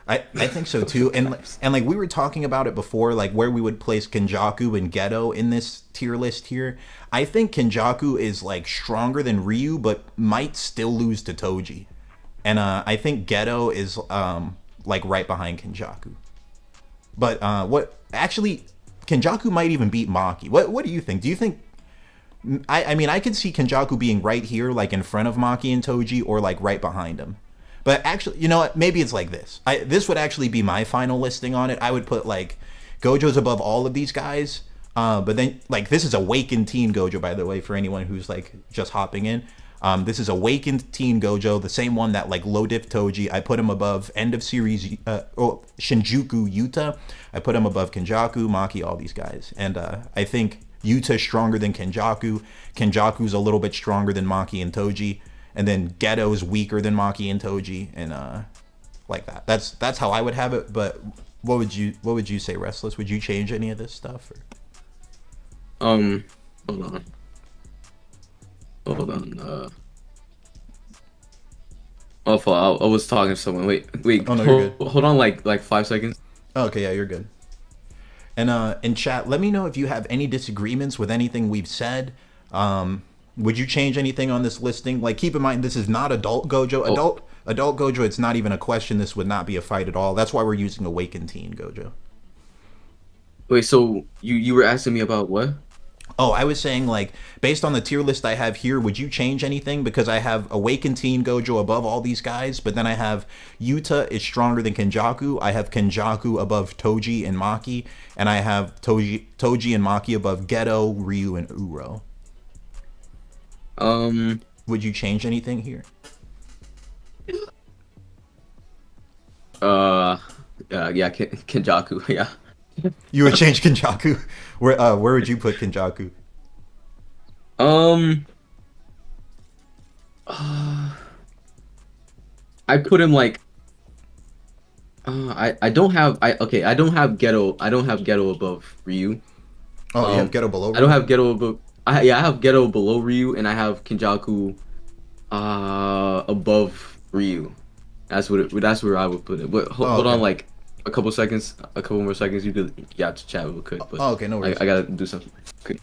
I think so too, and like we were talking about it before, like where we would place Kenjaku and Geto in this tier list here. I think Kenjaku is like stronger than Ryu, but might still lose to Toji, and I think Geto is like right behind Kenjaku. But what actually Kenjaku might even beat Maki. What do you think? Do you think? I mean I could see Kenjaku being right here, like in front of Maki and Toji, or like right behind him. But actually, you know what? Maybe it's like this. This would actually be my final listing on it. I would put like Gojo's above all of these guys. But then like this is Awakened Teen Gojo, by the way, for anyone who's like just hopping in. This is Awakened Teen Gojo, the same one that like low diff Toji. I put him above end of series Shinjuku Yuta. I put him above Kenjaku, Maki, all these guys. And I think Yuta's stronger than Kenjaku. Kenjaku's a little bit stronger than Maki and Toji. And then Geto's weaker than Maki and Toji, and like that. That's how I would have it. But what would you say, Restless? Would you change any of this stuff? Or? Hold on. Oh, fuck, I was talking to someone. Wait. Oh, no, you're good. Hold on, like 5 seconds. Oh, okay, yeah, you're good. And in chat, let me know if you have any disagreements with anything we've said. Would you change anything on this listing? Like, keep in mind, this is not adult Gojo. Adult Gojo, it's not even a question. This would not be a fight at all. That's why we're using Awakened Teen Gojo. Wait, so you were asking me about what? Oh, I was saying, like, based on the tier list I have here, would you change anything? Because I have Awakened Teen Gojo above all these guys, but then I have Yuta is stronger than Kenjaku. I have Kenjaku above Toji and Maki, and I have Toji and Maki above Geto, Ryu, and Uro. Would you change anything here? Yeah, Kenjaku, yeah. You would change Kenjaku? Where would you put Kenjaku? I put him like I don't have Geto above Ryu. Oh, you have Geto below Ryu? I don't have Geto above I have Geto below Ryu, and I have Kenjaku above Ryu. That's where I would put it. But hold on, like a couple more seconds. You have to chat real quick. But okay, no worries. I gotta do something. Okay.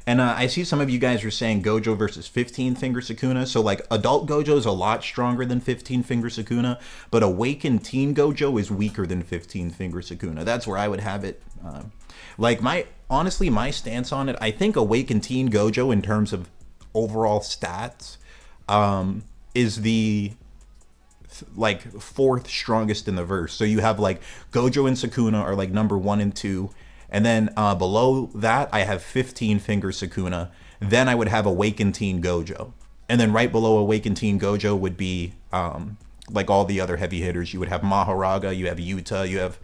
And I see some of you guys are saying Gojo versus 15 Finger Sukuna. So like adult Gojo is a lot stronger than 15 Finger Sukuna, but Awakened Teen Gojo is weaker than 15 Finger Sukuna. That's where I would have it. Like my stance on it, I think Awakened Teen Gojo in terms of overall stats is the like fourth strongest in the verse. So you have like Gojo and Sukuna are like number 1 and 2, and then below that I have 15 Finger Sukuna. Then I would have Awakened Teen Gojo, and then right below Awakened Teen Gojo would be like all the other heavy hitters. You would have Maharaga, you have Yuta, you have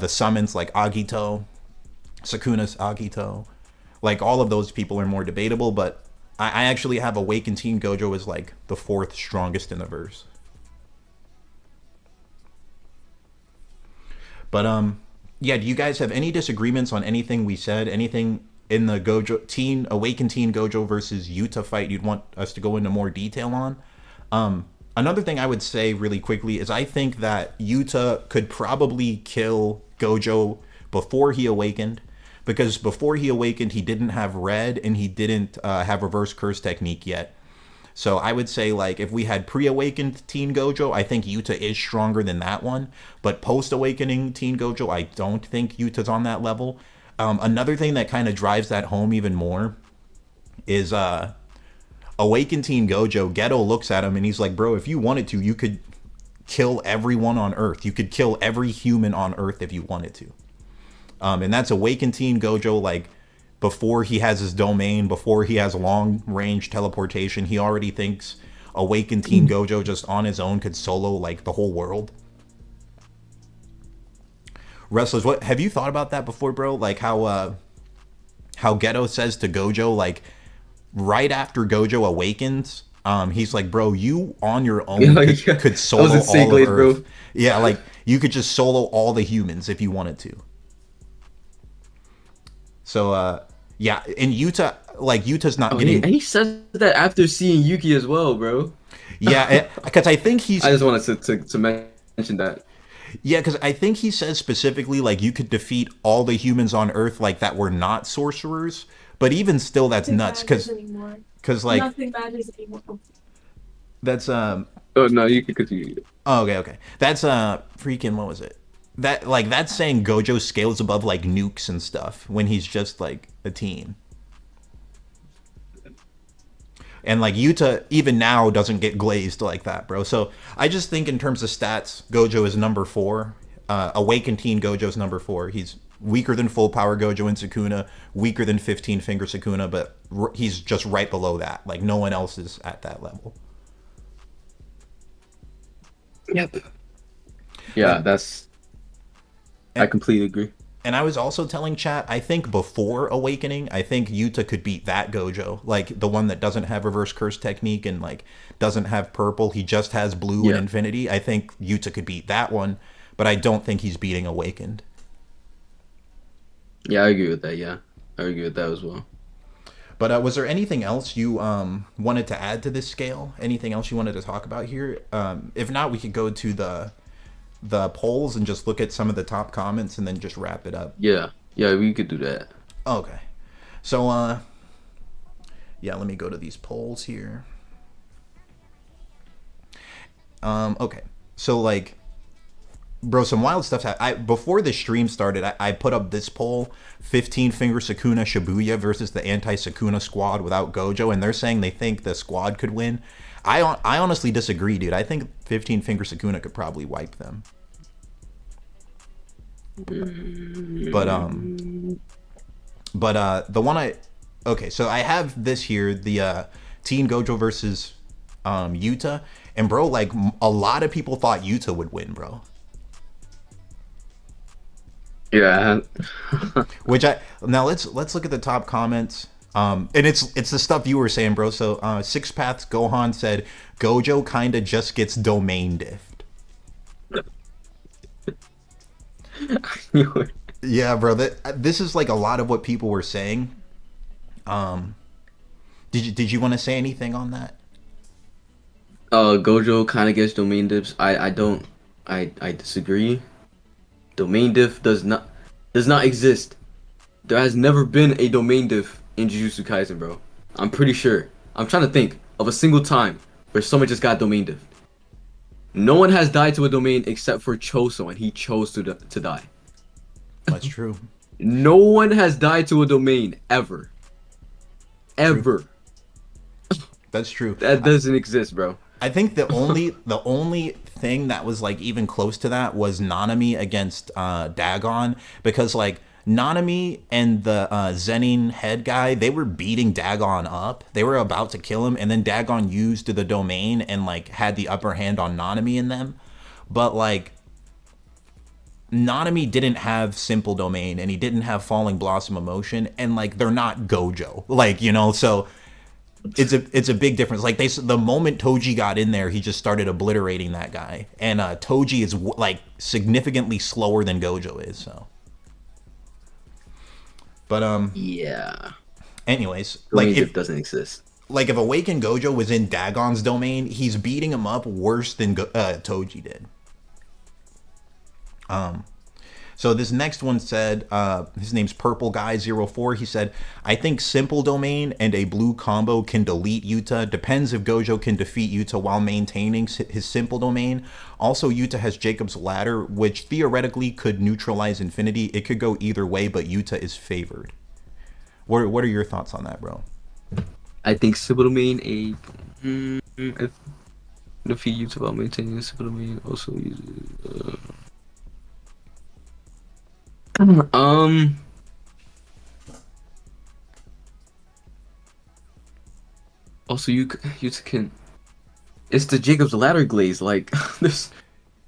the summons like Agito, Sukuna's Agito. Like all of those people are more debatable, but I actually have Awakened Teen Gojo as like the fourth strongest in the verse. But yeah, do you guys have any disagreements on anything we said? Anything in the Gojo Awakened Teen Gojo versus Yuta fight you'd want us to go into more detail on? Another thing I would say really quickly is I think that Yuta could probably kill Gojo before he awakened, because before he awakened he didn't have red and he didn't have reverse curse technique yet. So I would say, like, if we had pre-awakened Teen Gojo, I think Yuta is stronger than that one. But post-awakening Teen Gojo, I don't think Yuta's on that level. Another thing that kind of drives that home even more is awakened Teen Gojo. Geto looks at him and he's like, bro, if you wanted to, you could kill everyone on Earth. You could kill every human on Earth if you wanted to. And that's awakened Teen Gojo, like, before he has his domain, before he has long-range teleportation, he already thinks Awakened Teen Gojo just on his own could solo, like, the whole world. Wrestlers, what have you thought about that before, bro? Like, how Geto says to Gojo, like, right after Gojo awakens, he's like, bro, you on your own could solo all of Earth. Bro. Yeah, like, you could just solo all the humans if you wanted to. So, yeah, and Yuta, like, Yuta's not getting... And he says that after seeing Yuki as well, bro. Yeah, because I think he's... I just wanted to mention that. Yeah, because I think he says specifically like you could defeat all the humans on Earth like that were not sorcerers. But even still, that's Nothing nuts. matters Because anymore. like Nothing matters anymore. that's Oh no, you can continue. oh, okay. That's freaking what was it? That like that's saying Gojo scales above like nukes and stuff when he's just like a teen. And like Yuta even now doesn't get glazed like that, bro. So I just think in terms of stats, Gojo is number 4. Awakened Teen Gojo's number 4. He's weaker than full power Gojo and Sukuna, weaker than 15 finger Sukuna, but he's just right below that. Like no one else is at that level. Yep. Yeah, I completely agree. And I was also telling chat, I think before Awakening, I think Yuta could beat that Gojo. Like the one that doesn't have reverse curse technique and like doesn't have purple. He just has blue and infinity. I think Yuta could beat that one, but I don't think he's beating Awakened. Yeah, I agree with that. Yeah, I agree with that as well. But was there anything else you wanted to add to this scale? Anything else you wanted to talk about here? If not, we could go to the polls and just look at some of the top comments and then just wrap it up. Yeah, we could do that. Okay. So, yeah, let me go to these polls here. Okay. So, like, bro, some wild stuff happened. Before the stream started, I put up this poll: 15 finger Sukuna Shibuya versus the anti-Sukuna squad without Gojo, and they're saying they think the squad could win. I honestly disagree, dude. I think 15 finger Sukuna could probably wipe them. But the one okay, so I have this here, the Teen Gojo versus Yuta, and bro, like a lot of people thought Yuta would win, bro. Yeah. Which now let's look at the top comments. And it's the stuff you were saying, bro. So Six Paths Gohan said Gojo kinda just gets domain diffed. Yeah, bro. This is like a lot of what people were saying. Did you want to say anything on that? Gojo kind of gets domain diffs. I disagree. Domain diff does not exist. There has never been a domain diff in Jujutsu Kaisen, bro. I'm pretty sure. I'm trying to think of a single time where someone just got domain diffed. No one has died to a domain except for Choso, and he chose to die. That's true. No one has died to a domain ever. Ever. That's true. That doesn't exist, bro. I think the only thing that was like even close to that was Nanami against Dagon, because like Nanami and the Zenin head guy, they were beating Dagon up. They were about to kill him, and then Dagon used the domain and like had the upper hand on Nanami and them. But like Nanami didn't have simple domain and he didn't have falling blossom emotion, and like they're not Gojo. Like, you know, so it's a big difference. Like the moment Toji got in there, he just started obliterating that guy. And Toji is like significantly slower than Gojo is, so. But yeah. Anyways, domain like diff doesn't exist. Like if Awakened Gojo was in Dagon's domain, he's beating him up worse than Toji did. So this next one said, his name's Purple Guy 04. He said, I think simple domain and a blue combo can delete Yuta. Depends if Gojo can defeat Yuta while maintaining his simple domain. Also, Yuta has Jacob's Ladder, which theoretically could neutralize Infinity. It could go either way, but Yuta is favored. What are your thoughts on that, bro? I think simple domain if defeat Yuta while maintaining the simple domain also uses. Also, you can. It's the Jacob's Ladder glaze, like this.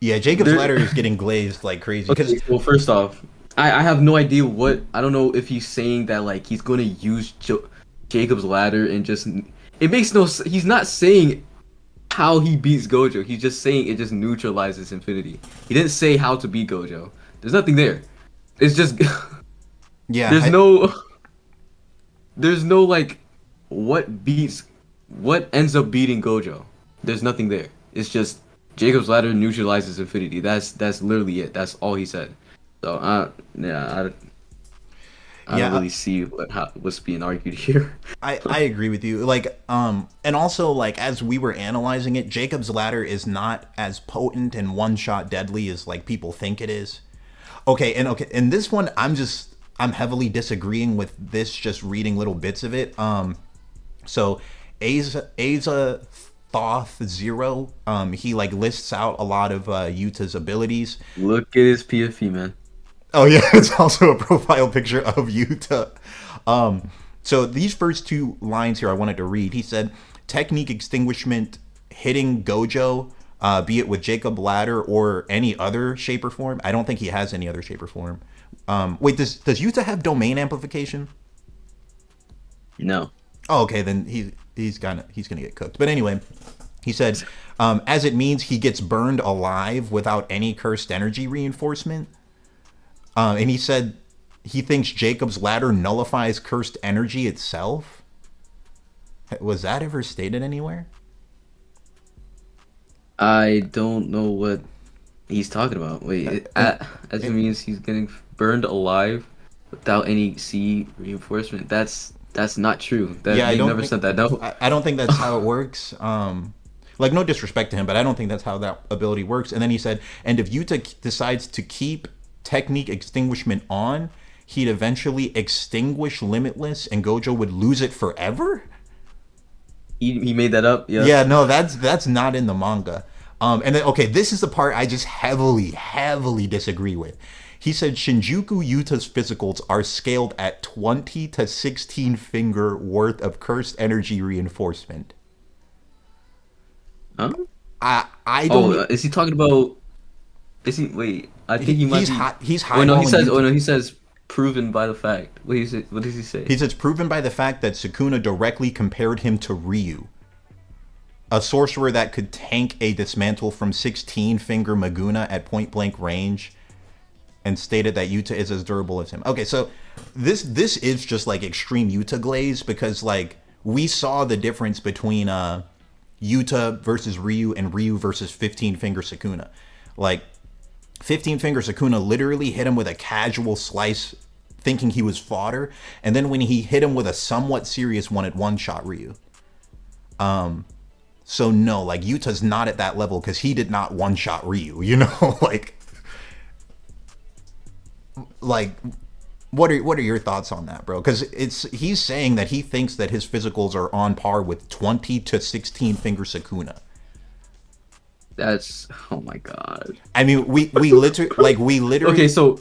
Yeah, Jacob's Ladder is getting glazed like crazy. Okay, well, first off, I have no idea what. I don't know if he's saying that like he's gonna use Jacob's Ladder and just. It makes no. He's not saying how he beats Gojo. He's just saying it just neutralizes Infinity. He didn't say how to beat Gojo. There's nothing there. It's just. Yeah. There's no like what ends up beating Gojo. There's nothing there. It's just Jacob's ladder neutralizes infinity. That's literally it. That's all he said. So I don't Yeah, really see what's being argued here. I agree with you. Like, and also like as we were analyzing it, Jacob's ladder is not as potent and one shot deadly as like people think it is. Okay, and this one I'm heavily disagreeing with this. Just reading little bits of it. So Asa Thoth Zero, he like lists out a lot of Yuta's abilities. Look at his PFP, man. Oh yeah, it's also a profile picture of Yuta. So these first two lines here I wanted to read. He said, "Technique extinguishment hitting Gojo, be it with Jacob Ladder or any other shape or form." I don't think he has any other shape or form. Wait, does Yuta have domain amplification? No. Oh, okay, then he's gonna get cooked. But anyway, he said, as it means he gets burned alive without any cursed energy reinforcement. And he said he thinks Jacob's ladder nullifies cursed energy itself. Was that ever stated anywhere? I don't know what he's talking about. Wait, as it means he's getting burned alive without any C reinforcement. That's not true. Yeah, They never said that. No. I don't think that's how it works. Like, no disrespect to him, but I don't think that's how that ability works. And then he said, and if Yuta decides to keep technique extinguishment on, he'd eventually extinguish Limitless and Gojo would lose it forever? He made that up. Yeah. Yeah, no, that's not in the manga. And then, okay, this is the part I just heavily disagree with. He said Shinjuku Yuta's physicals are scaled at 20 to 16 finger worth of cursed energy reinforcement. Huh? I don't. Oh, is he talking about? Is he? Wait, I think he might. He's high. Oh no, he says. Oh no, he says proven by the fact. What does he say? He says proven by the fact that Sukuna directly compared him to Ryu, a sorcerer that could tank a dismantle from 16 finger Maguna at point blank range, and stated that Yuta is as durable as him. Okay, so this is just like extreme Yuta glaze, because like we saw the difference between Yuta versus Ryu and Ryu versus 15 finger Sukuna. Like 15 finger Sukuna literally hit him with a casual slice thinking he was fodder, and then when he hit him with a somewhat serious one, it one shot Ryu. So no, like Yuta's not at that level because he did not one shot Ryu, you know. like what are your thoughts on that, bro? Because he's saying that he thinks that his physicals are on par with 20 to 16 finger Sukuna. That's, oh my god. I mean, we literally. Okay, so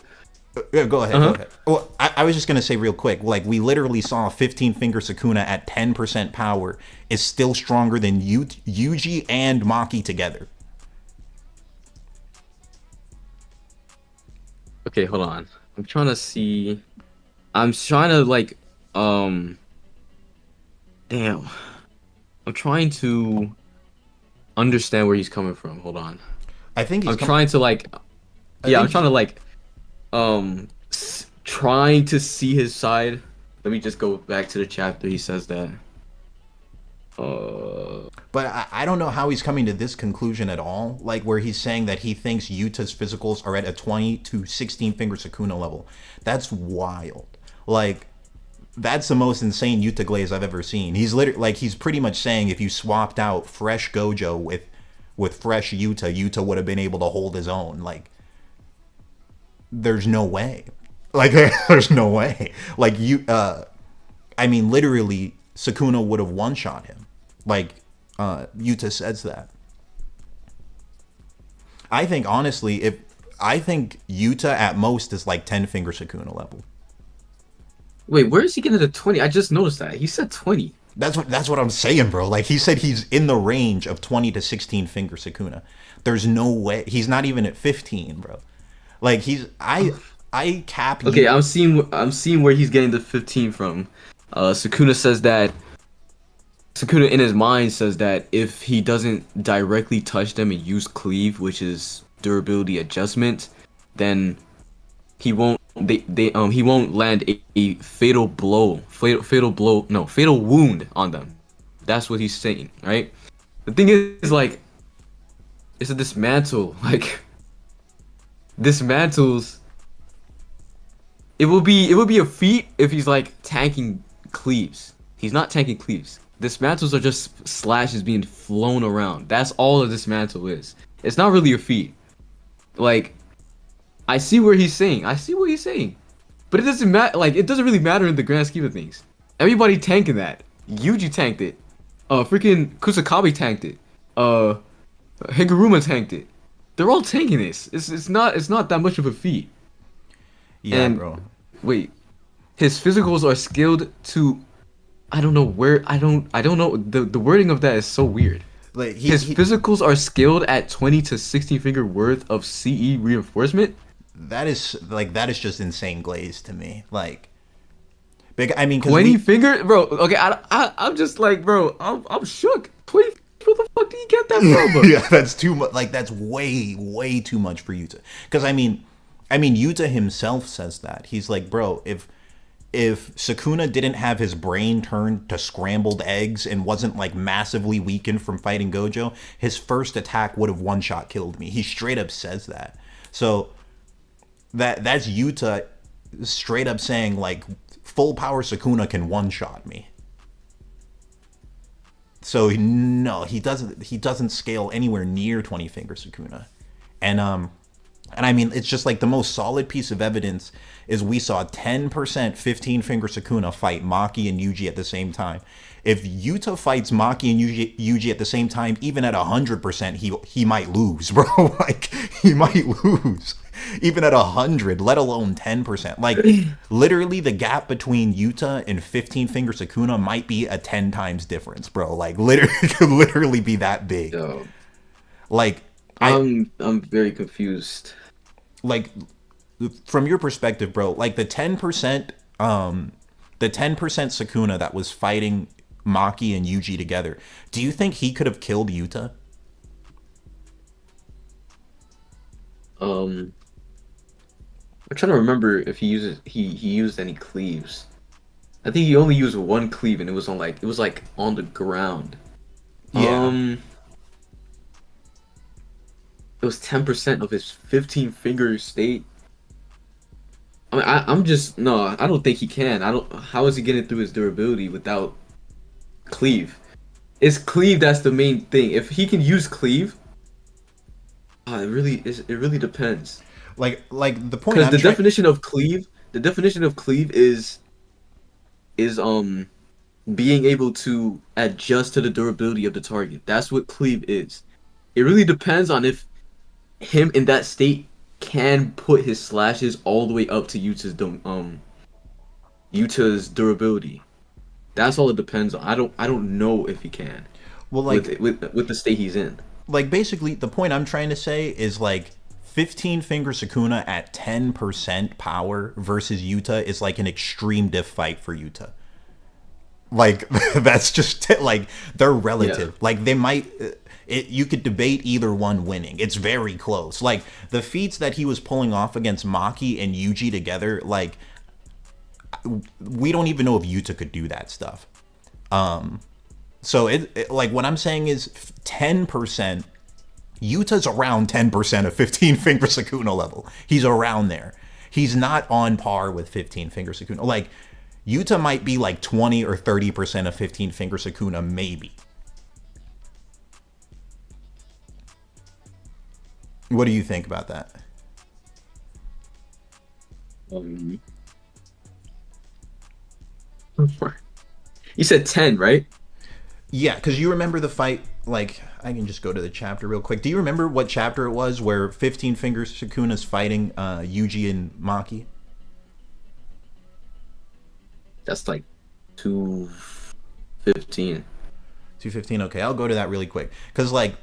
yeah, go ahead. Go ahead. Well, I was just gonna say real quick, like we literally saw 15 finger Sukuna at 10% power is still stronger than Yuji and Maki together. okay, hold on. I'm trying to see. I'm trying to like, damn. I'm trying to understand where he's coming from. Hold on. I think I'm trying to like, yeah, I'm trying to like, trying to see his side. Let me just go back to the chapter. He says that. But I don't know how he's coming to this conclusion at all. Like where he's saying that he thinks Yuta's physicals are at a 20 to 16 finger Sukuna level. That's wild. Like that's the most insane Yuta glaze I've ever seen. He's literally like he's pretty much saying if you swapped out fresh Gojo with fresh Yuta would have been able to hold his own. Like there's no way. Like there's no way. Like I mean literally Sukuna would have one shot him. Like Yuta says that. I think honestly, I think Yuta at most is like 10 finger Sukuna level. Wait, where is he getting the 20? I just noticed that. He said 20. That's what I'm saying, bro. Like he said he's in the range of 20 to 16 finger Sukuna. There's no way he's not even at 15, bro. Like I cap Okay, I'm seeing where he's getting the 15 from. Sukuna says that Sukuna in his mind says that if he doesn't directly touch them and use cleave, which is durability adjustment, then he won't he won't land a fatal wound on them. That's what he's saying, right? The thing is like It's a dismantle. Like dismantles. It will be a feat if he's like tanking cleaves. He's not tanking cleaves. Dismantles are just slashes being flown around. That's all a dismantle is. It's not really a feat. Like, I see where he's saying. I see what he's saying. But it doesn't matter. Like, it doesn't really matter in the grand scheme of things. Everybody tanking that. Yuji tanked it. Freaking Kusakabe tanked it. Higuruma tanked it. They're all tanking this. It's not that much of a feat. Yeah, And bro. wait, his physicals are scaled to. I don't know where. I don't know. The wording of that is so weird. Like His physicals are scaled at 20 to 16 finger worth of CE reinforcement. that is just insane glaze to me. Like, big. I mean, 20 finger, bro. Okay, I'm just like, bro. I'm shook. 20. Where the fuck do you get that from, bro? Yeah, that's too much. Like, that's way too much for Yuta. Because I mean, Yuta himself says that. He's like, bro, if Sukuna didn't have his brain turned to scrambled eggs and wasn't like massively weakened from fighting Gojo, his first attack would have one shot killed me. He straight up says that. So that's Yuta straight up saying like full power Sukuna can one shot me. So no, he doesn't scale anywhere near 20 finger Sukuna. And I mean, it's just like the most solid piece of evidence is we saw 10% 15 finger Sukuna fight Maki and Yuji at the same time. If Yuta fights Maki and Yuji at the same time, even at 100%, he might lose, bro. Like, he might lose. Even at 100, let alone 10%. Like, literally the gap between Yuta and 15 finger Sukuna might be a 10 times difference, bro. Like, literally, it could literally be that big. Yo, Like, I'm very confused. like, from your perspective, bro, like the 10% Sukuna that was fighting Maki and Yuji together, do you think he could have killed Yuta? I'm trying to remember if he used any cleaves. I think he only used one cleave, and it was on the ground. Yeah. It was 10% of his 15 finger state. I mean, I don't think he can. How is he getting through his durability without cleave? It's cleave that's the main thing. If he can use cleave, it really depends. Like the point Because I'm the trying. definition of cleave is being able to adjust to the durability of the target. That's what cleave is. It really depends on if him in that state can put his slashes all the way up to Yuta's durability. That's all it depends on. I don't know if he can. Well, like with the state he's in. like basically the point I'm trying to say is like 15 finger Sukuna at 10% power versus Yuta is like an extreme diff fight for Yuta. Like that's just like they're relative. Yeah. Like they might you could debate either one winning. It's very close. Like the feats that he was pulling off against Maki and Yuji together, like we don't even know if Yuta could do that stuff. So it like what I'm saying is 10%. Yuta's around 10% of 15 finger Sukuna level. He's around there. He's not on par with 15 finger Sukuna. Like Yuta might be like 20 or 30% of 15 finger Sukuna, maybe. What do you think about that? You said 10, right? Yeah, because you remember the fight, like, I can just go to the chapter real quick. Do you remember what chapter it was where 15 Fingers Sukuna's fighting Yuji and Maki? That's like 215. 215, okay, I'll go to that really quick. Because, like,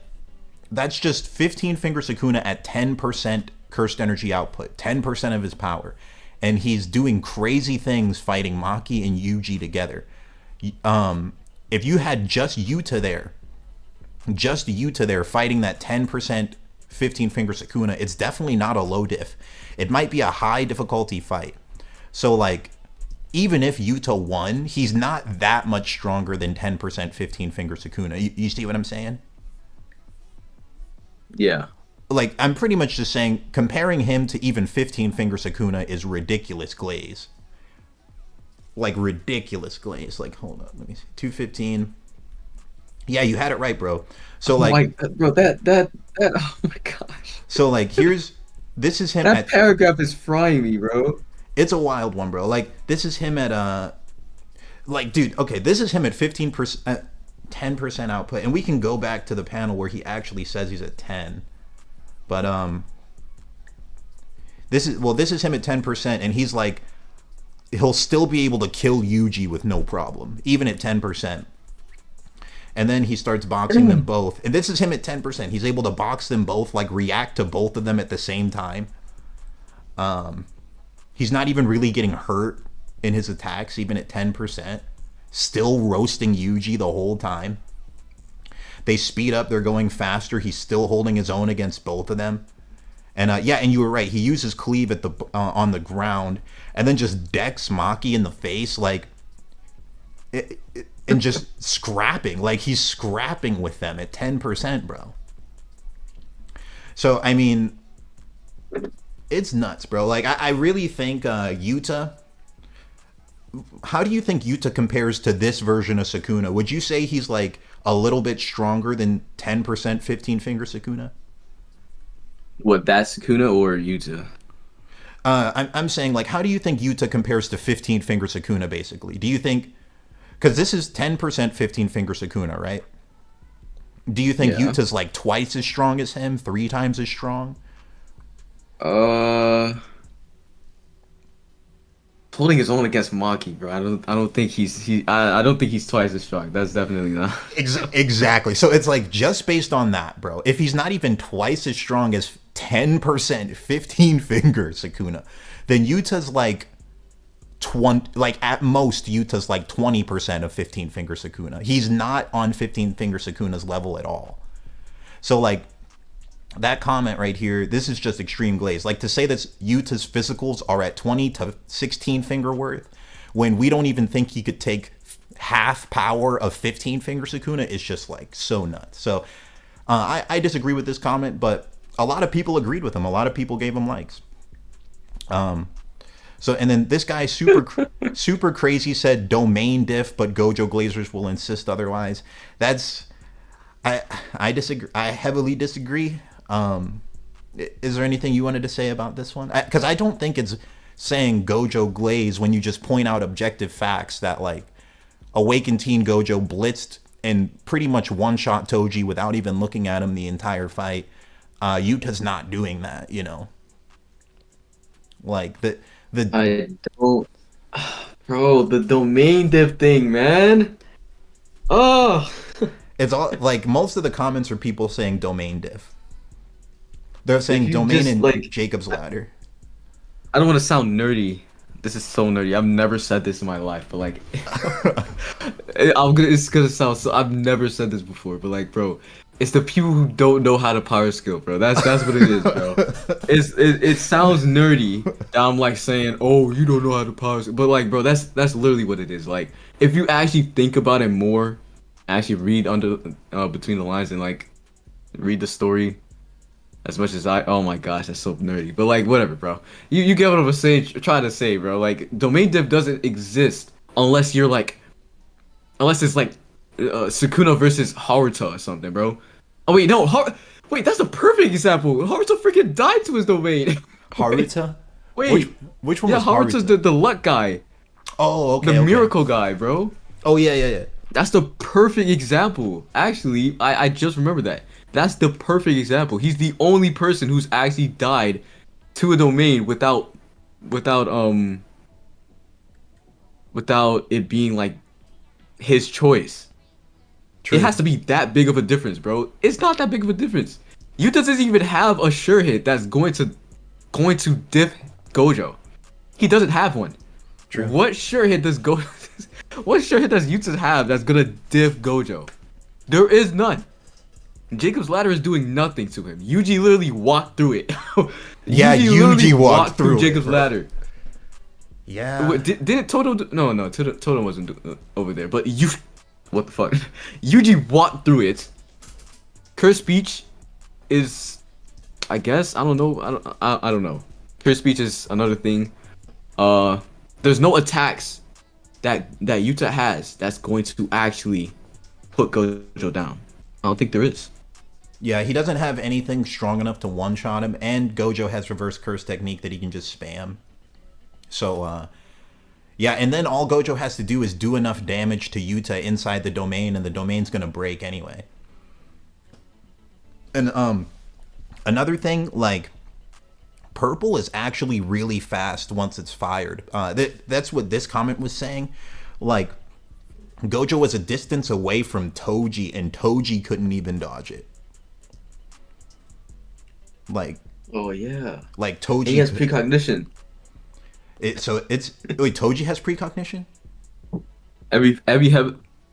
that's just 15 Finger Sukuna at 10% cursed energy output, 10% of his power. And he's doing crazy things fighting Maki and Yuji together. If you had just Yuta there fighting that 10% 15 Finger Sukuna, it's definitely not a low diff. It might be a high difficulty fight. So, like, even if Yuta won, he's not that much stronger than 10% 15 Finger Sukuna. You see what I'm saying? Yeah. Like, I'm pretty much just saying comparing him to even 15 finger Sukuna is ridiculous glaze. Like, ridiculous glaze. Like, hold up, let me see. 215. Yeah, you had it right, bro. So Oh like, my, bro, that. Oh my gosh. so like, this is him That at. paragraph is frying me, bro. It's a wild one, bro. Like, this is him at like, dude. Okay, this is him at 15%, 10% output, and we can go back to the panel where he actually says he's at 10. But this is him at 10%, and he's like, he'll still be able to kill Yuji with no problem, even at 10%. And then he starts boxing them both. And this is him at 10%. He's able to box them both, like react to both of them at the same time. He's not even really getting hurt in his attacks, even at 10%. Still roasting Yuji the whole time. They speed up, they're going faster. He's still holding his own against both of them. And yeah, and you were right. He uses cleave at the on the ground, and then just decks Maki in the face, like, and just scrapping. Like, he's scrapping with them at 10%, bro. So I mean, it's nuts, bro. Like, I really think Yuta. How do you think Yuta compares to this version of Sukuna? Would you say he's like a little bit stronger than 10% 15 finger Sukuna? What, that Sukuna or Yuta? I'm saying, like, how do you think Yuta compares to 15 finger Sukuna, basically? Do you think, because this is 10% 15 finger Sukuna, right? Do you think Yuta's like twice as strong as him, 3 times as strong? Holding his own against Maki, bro. I don't think I don't think he's twice as strong. That's definitely not. Exactly. So it's like, just based on that, bro. If he's not even twice as strong as 10% 15 finger Sukuna, then Yuta's like 20. Like, at most, Yuta's like 20% of 15 finger Sukuna. He's not on 15 finger Sukuna's level at all. So like, that comment right here, this is just extreme glaze. Like, to say that Yuta's physicals are at 20 to 16 finger worth, when we don't even think he could take half power of 15 finger Sukuna, is just like so nuts. So I disagree with this comment, but a lot of people agreed with him. A lot of people gave him likes. So, and then this guy, super crazy, said domain diff, but Gojo Glazers will insist otherwise. That's, I disagree. I heavily disagree. Is there anything you wanted to say about this one? Because I don't think it's saying Gojo Glaze when you just point out objective facts that, like, Awakened Teen Gojo blitzed and pretty much one-shot Toji without even looking at him the entire fight. Yuta's not doing that, you know? Like, I don't, bro. The domain diff thing, man. Oh, it's all, like, most of the comments are people saying domain diff. They're saying domain just, and like, Jacob's ladder. I don't want to sound nerdy. This is so nerdy. I've never said this in my life, but like, it's gonna sound so. I've never said this before, but like, bro, it's the people who don't know how to power skill, bro. That's what it is, bro. It sounds nerdy. I'm like saying, oh, you don't know how to power skill, but like, bro, that's literally what it is. Like, if you actually think about it more, actually read under between the lines and like read the story. As much as oh my gosh, that's so nerdy. But like, whatever, bro. You get what I'm trying to say, bro. Like, domain diff doesn't exist unless you're like, unless it's like Sukuna versus Haruta or something, bro. Oh wait, no, wait, that's a perfect example. Haruta freaking died to his domain. Haruta? Wait, which one yeah, was Haruta's Haruta? the luck guy. Oh, okay. The okay. miracle guy, bro. Oh, yeah. That's the perfect example. Actually, I just remembered that. That's the perfect example. He's the only person who's actually died to a domain without it being like his choice. True. It has to be that big of a difference, bro. It's not that big of a difference. Yuta doesn't even have a sure hit that's going to diff Gojo. He doesn't have one. True. What sure hit does what sure hit does Yuta have that's gonna diff Gojo? There is none. Jacob's ladder is doing nothing to him. Yuji literally walked through it. Yeah, Yuji walked through Jacob's it, ladder. Yeah. Wait, didn't Toto no, Toto wasn't over there. But what the fuck? Yuji walked through it. Curse speech, is, I guess, I don't know. I don't know. Pure speech is another thing. There's no attacks that Yuta has that's going to actually put Gojo down. I don't think there is. Yeah, he doesn't have anything strong enough to one-shot him, and Gojo has reverse curse technique that he can just spam. So, yeah, and then all Gojo has to do is do enough damage to Yuta inside the domain, and the domain's gonna break anyway. And, another thing, like, purple is actually really fast once it's fired. That's what this comment was saying. Like, Gojo was a distance away from Toji, and Toji couldn't even dodge it. Like, Oh yeah. like Toji. He has precognition. Wait, Toji has precognition?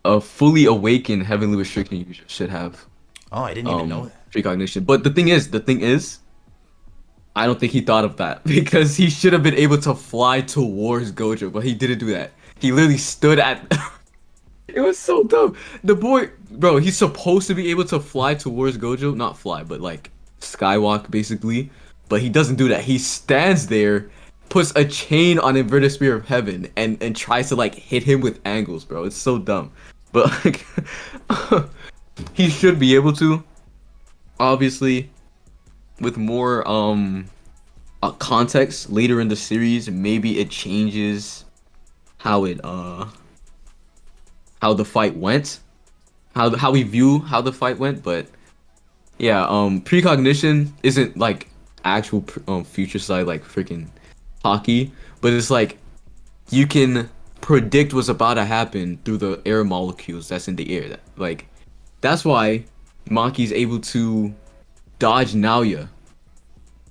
A fully awakened heavenly restricting user should have Oh, I didn't even know that. precognition. But the thing is, I don't think he thought of that because he should have been able to fly towards Gojo, but he didn't do that. He literally stood at. It was so dumb. The boy, bro, he's supposed to be able to fly towards Gojo, not fly, but like skywalk basically. But he doesn't do that. He stands there, puts a chain on Inverted Spear of Heaven, and tries to like hit him with angles, bro. It's so dumb. But like, he should be able to. Obviously, with more context later in the series, maybe it changes how the fight went, how we view how the fight went. But yeah, precognition isn't like actual future side like freaking hockey, but it's like you can predict what's about to happen through the air molecules that's in the air. Like that's why Maki's able to dodge Naoya.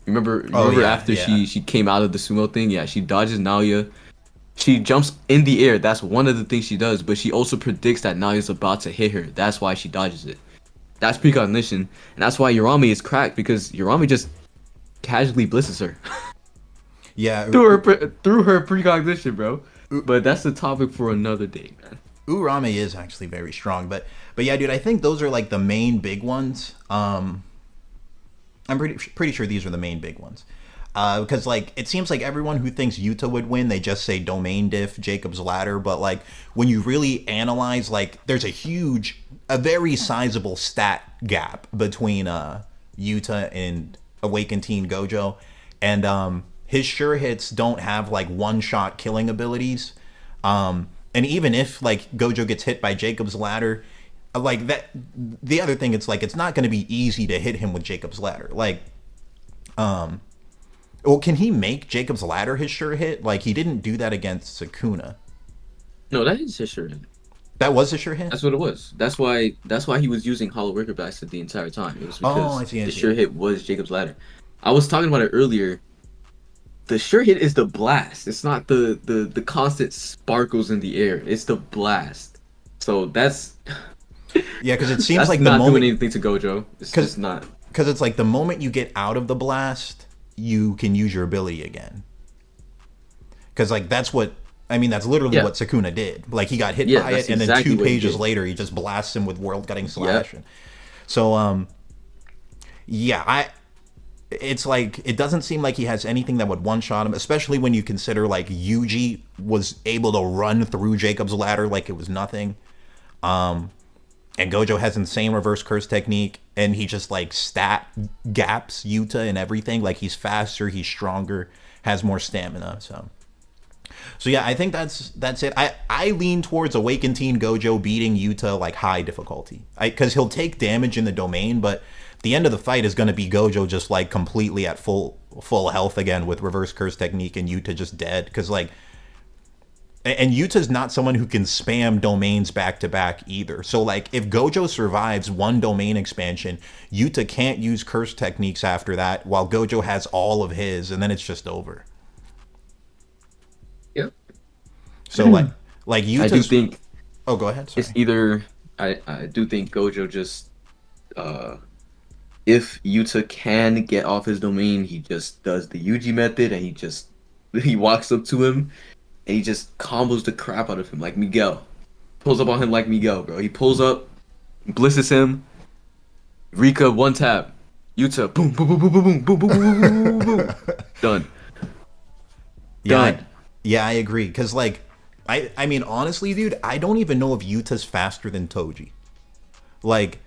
Remember after she came out of the sumo thing? Yeah, she dodges Naoya. She jumps in the air. That's one of the things she does. But she also predicts that Naoya's about to hit her. That's why she dodges it. That's precognition. And that's why Urami is cracked, because Urami just casually blisses her. Yeah. through her precognition, bro. But that's the topic for another day, man. Urami is actually very strong. But yeah, dude, I think those are like the main big ones. I'm pretty sure these are the main big ones. Because like it seems like everyone who thinks Yuta would win, they just say domain diff, Jacob's ladder. But like when you really analyze, like there's a very sizable stat gap between Yuta and Awakened Teen Gojo, and his sure hits don't have like one shot killing abilities. And even if like Gojo gets hit by Jacob's ladder, like that, the other thing, it's like it's not going to be easy to hit him with Jacob's ladder. Like, well, can he make Jacob's ladder his sure hit? Like he didn't do that against Sukuna. No, that is his sure hit. That was his sure hit? That's what it was. That's why he was using Hollow Wicker Bastard the entire time. It was because the sure hit was Jacob's ladder. I was talking about it earlier. The sure hit is the blast. It's not the constant sparkles in the air. It's the blast. So that's yeah, because it seems that's like not the moment doing anything to Gojo. It's just not. Because it's like the moment you get out of the blast, you can use your ability again. Because like that's literally what Sukuna did. Like he got hit by it, and then 2 pages later he just blasts him with world cutting slash. Yep. So it's like it doesn't seem like he has anything that would one shot him, especially when you consider like Yuji was able to run through Jacob's ladder like it was nothing. And Gojo has insane reverse curse technique, and he just like stat gaps Yuta and everything. Like he's faster, he's stronger, has more stamina. So yeah, I think that's it. I lean towards Awakened Teen Gojo beating Yuta like high difficulty, because he'll take damage in the domain, but the end of the fight is going to be Gojo just like completely at full health again with reverse curse technique, and Yuta just dead. Because like, and Yuta's not someone who can spam domains back to back either. So like, if Gojo survives one domain expansion, Yuta can't use curse techniques after that, while Gojo has all of his, and then it's just over. Yep. So like Yuta's... I do think... Oh, go ahead. Sorry. It's either... I do think Gojo just... if Yuta can get off his domain, he just does the Yuji method, and he walks up to him, and he just combos the crap out of him like Miguel. Pulls up on him like Miguel, bro. He pulls up, blisses him, Rika one tap, Yuta, boom, boom, boom, boom, boom, boom, boom, boom, boom, boom, boom, boom. Done. Yeah, Done. yeah, I agree. Cause like, I mean, honestly, dude, I don't even know if Yuta's faster than Toji. Like,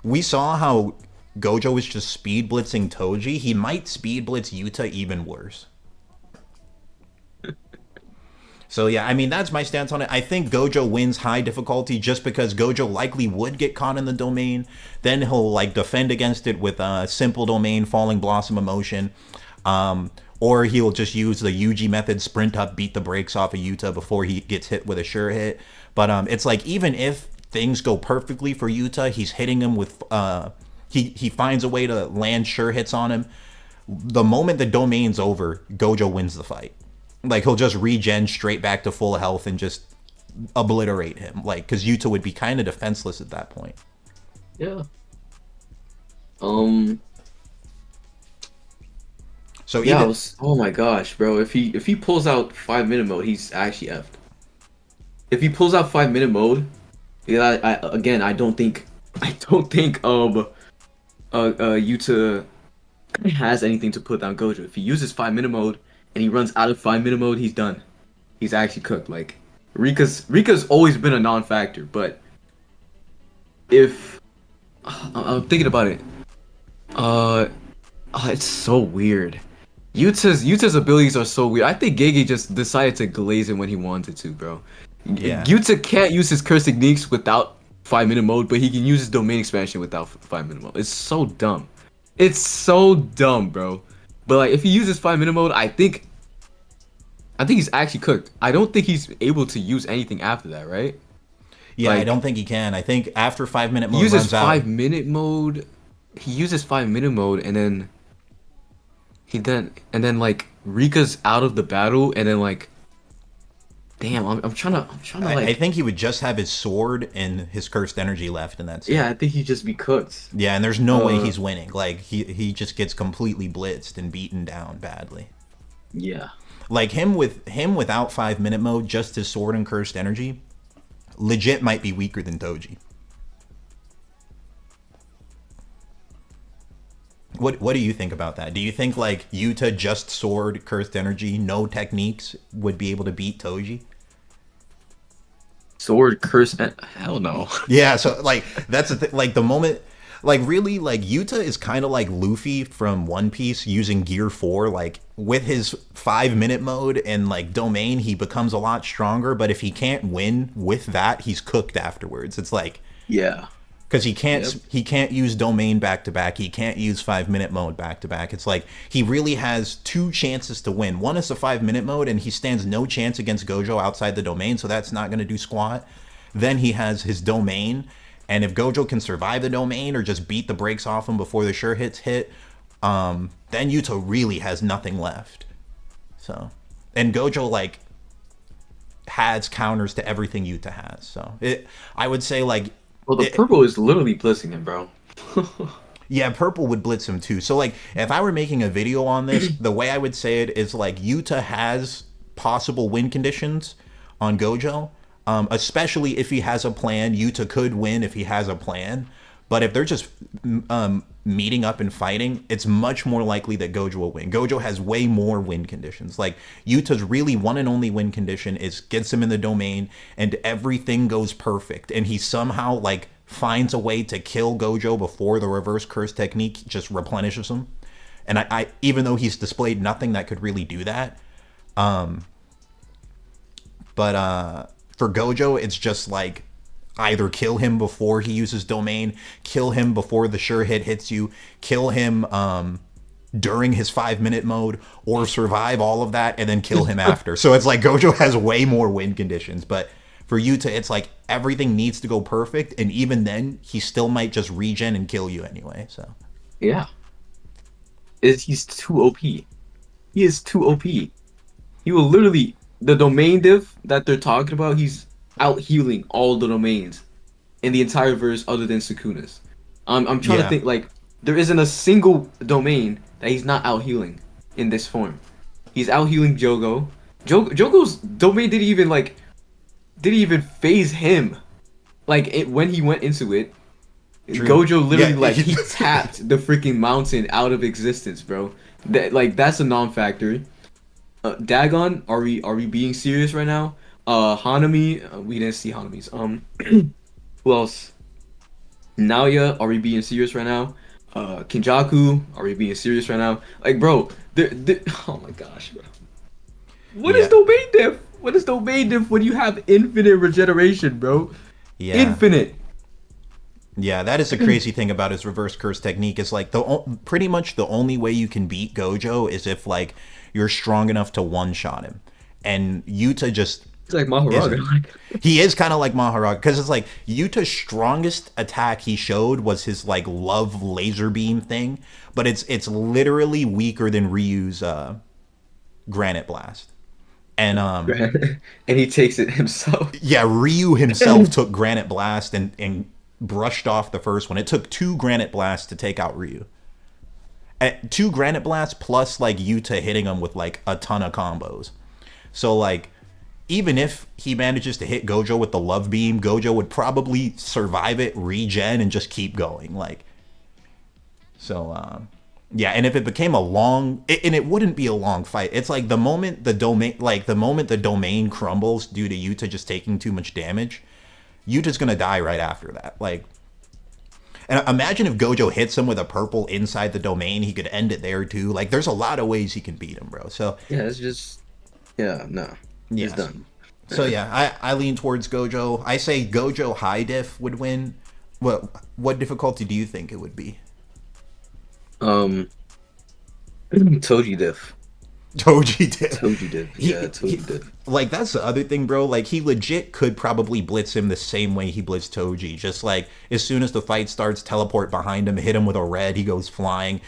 we saw how Gojo was just speed blitzing Toji. He might speed blitz Yuta even worse. So yeah, I mean, that's my stance on it. I think Gojo wins high difficulty just because Gojo likely would get caught in the domain. Then he'll like defend against it with a simple domain, falling blossom emotion. Or he'll just use the Yuji method, sprint up, beat the brakes off of Yuta before he gets hit with a sure hit. But it's like, even if things go perfectly for Yuta, he's hitting him with he finds a way to land sure hits on him. The moment the domain's over, Gojo wins the fight. Like, he'll just regen straight back to full health and just obliterate him. Like, because Yuta would be kind of defenseless at that point. Yeah. So Yeah. even Oh my gosh, bro. If he pulls out 5 minute mode, he's actually effed. If he pulls out 5 minute mode, yeah. I don't think Yuta has anything to put down Gojo. If he uses 5 minute mode and he runs out of 5 minute mode, he's done. He's actually cooked. Like, Rika's always been a non-factor, but if I'm thinking about it, it's so weird. Yuta's abilities are so weird. I think Gege just decided to glaze him when he wanted to, bro. Yeah. Yuta can't use his curse techniques without 5 minute mode, but he can use his domain expansion without 5 minute mode. It's so dumb. It's so dumb, bro. But like, if he uses 5 minute mode, I think he's actually cooked. I don't think he's able to use anything after that, right? Yeah, Like, I don't think he can. I think after 5 minute he mode uses runs out. 5 minute mode. He uses 5 minute mode, and then like Rika's out of the battle, and then like, damn, I'm trying to like. I think he would just have his sword and his cursed energy left, and that's it. Yeah, I think he'd just be cooked. Yeah, and there's no way he's winning. Like, he just gets completely blitzed and beaten down badly. Yeah. Like, him without 5 minute mode, just his sword and cursed energy, legit might be weaker than Toji. What do you think about that? Do you think like Yuta just sword, cursed energy, no techniques would be able to beat Toji? Sword, curse, hell no. Yeah, so like that's the thing. Like, the moment, like, really, like, Yuta is kind of like Luffy from One Piece using Gear 4. Like, with his 5 minute mode and like domain, he becomes a lot stronger. But if he can't win with that, he's cooked afterwards. It's like, Yeah. because he can't use domain back to back. He can't use 5 minute mode back to back. It's like, he really has two chances to win. One is the 5 minute mode, and he stands no chance against Gojo outside the domain, so that's not going to do squat. Then he has his domain, and if Gojo can survive the domain or just beat the brakes off him before the sure hits hit, then Yuta really has nothing left. So, and Gojo like has counters to everything Yuta has. So I would say like. Well, the purple is literally blitzing him, bro. Yeah, purple would blitz him too. So like, if I were making a video on this, the way I would say it is like, Yuta has possible win conditions on Gojo, especially if he has a plan. Yuta could win if he has a plan, but if they're just meeting up and fighting, it's much more likely that Gojo will win. Gojo has way more win conditions. Like, Yuta's really one and only win condition is gets him in the domain and everything goes perfect, and he somehow like finds a way to kill Gojo before the reverse curse technique just replenishes him. And I even though he's displayed nothing that could really do that, but for Gojo, it's just like, either kill him before he uses domain, kill him before the sure hit hits you, kill him during his 5 minute mode, or survive all of that and then kill him after. So it's like, Gojo has way more win conditions, but for Yuta, it's like everything needs to go perfect, and even then, he still might just regen and kill you anyway. So Yeah. He's too OP. He is too OP. He will literally, the domain div that they're talking about, he's out healing all the domains in the entire verse other than Sukuna's. I'm trying to think, like, there isn't a single domain that he's not out healing in this form. He's out healing Jogo. Jogo's domain didn't even phase him. Like, when he went into it, True. Gojo literally Yeah. like he tapped the freaking mountain out of existence, bro. That's a non-factor. Dagon, are we being serious right now? Hanami, we didn't see Hanami's. Who else? Naoya, are we being serious right now? Kenjaku, are we being serious right now? Like, bro, oh my gosh, bro. What is Yeah. domain diff? What is domain diff when you have infinite regeneration, bro? Yeah. Infinite. Yeah, that is the crazy thing about his reverse curse technique is like pretty much the only way you can beat Gojo is if like you're strong enough to one shot him, and Yuta just It's like Mahoraga. isn't. Like, He is kind of like Maharaga because it's like Yuta's strongest attack he showed was his like love laser beam thing, but it's literally weaker than Ryu's granite blast, and and he takes it himself. yeah, Ryu himself took granite blast and brushed off the first one. It took 2 granite blasts to take out Ryu. 2 granite blasts plus like Yuta hitting him with like a ton of combos. So like even if he manages to hit Gojo with the love beam, Gojo would probably survive it, regen, and just keep going. Like so yeah, and if it became a long and it wouldn't be a long fight. It's like the moment the domain crumbles due to Yuta just taking too much damage, Yuta's gonna die right after that. Like, and imagine if Gojo hits him with a purple inside the domain, he could end it there too. Like, there's a lot of ways he can beat him, bro. So Yeah, it's just no. yes. It's done. So yeah, I lean towards Gojo. I say Gojo high diff would win. What difficulty do you think it would be? Toji diff. Toji diff. Toji diff. Yeah, Toji diff. Like, that's the other thing, bro. Like, he legit could probably blitz him the same way he blitzed Toji. Just like, as soon as the fight starts, teleport behind him, hit him with a red, he goes flying,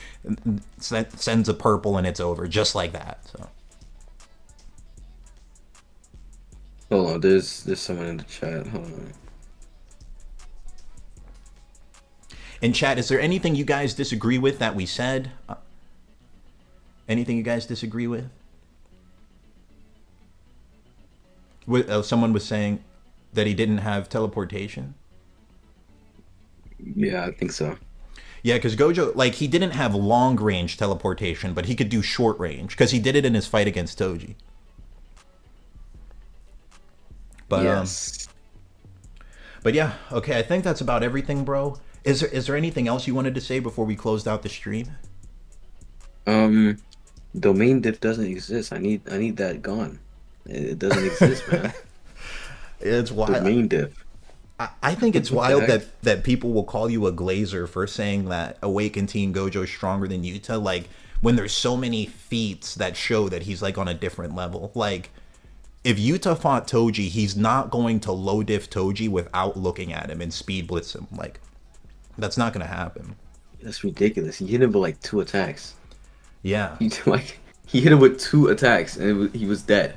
sends a purple, and it's over. Just like that. So. Hold on, there's someone in the chat. Hold on. In chat, is there anything you guys disagree with that we said? Anything you guys disagree with? Someone was saying that he didn't have teleportation. Yeah, I think so. Yeah, because Gojo, like, he didn't have long range teleportation, but he could do short range because he did it in his fight against Toji. But yes. But yeah, okay. I think that's about everything, bro. Is there anything else you wanted to say before we closed out the stream? Domain diff doesn't exist. I need that gone. It doesn't exist, man. It's wild. Domain diff. I think it's wild that people will call you a glazer for saying that Awakened Teen Gojo is stronger than Yuta. Like, when there's so many feats that show that he's like on a different level. Like, if Yuta fought Toji, he's not going to low diff Toji without looking at him and speed blitz him. Like, that's not going to happen. That's ridiculous. He hit him with like 2 attacks. Yeah. He hit him with 2 attacks and he was dead.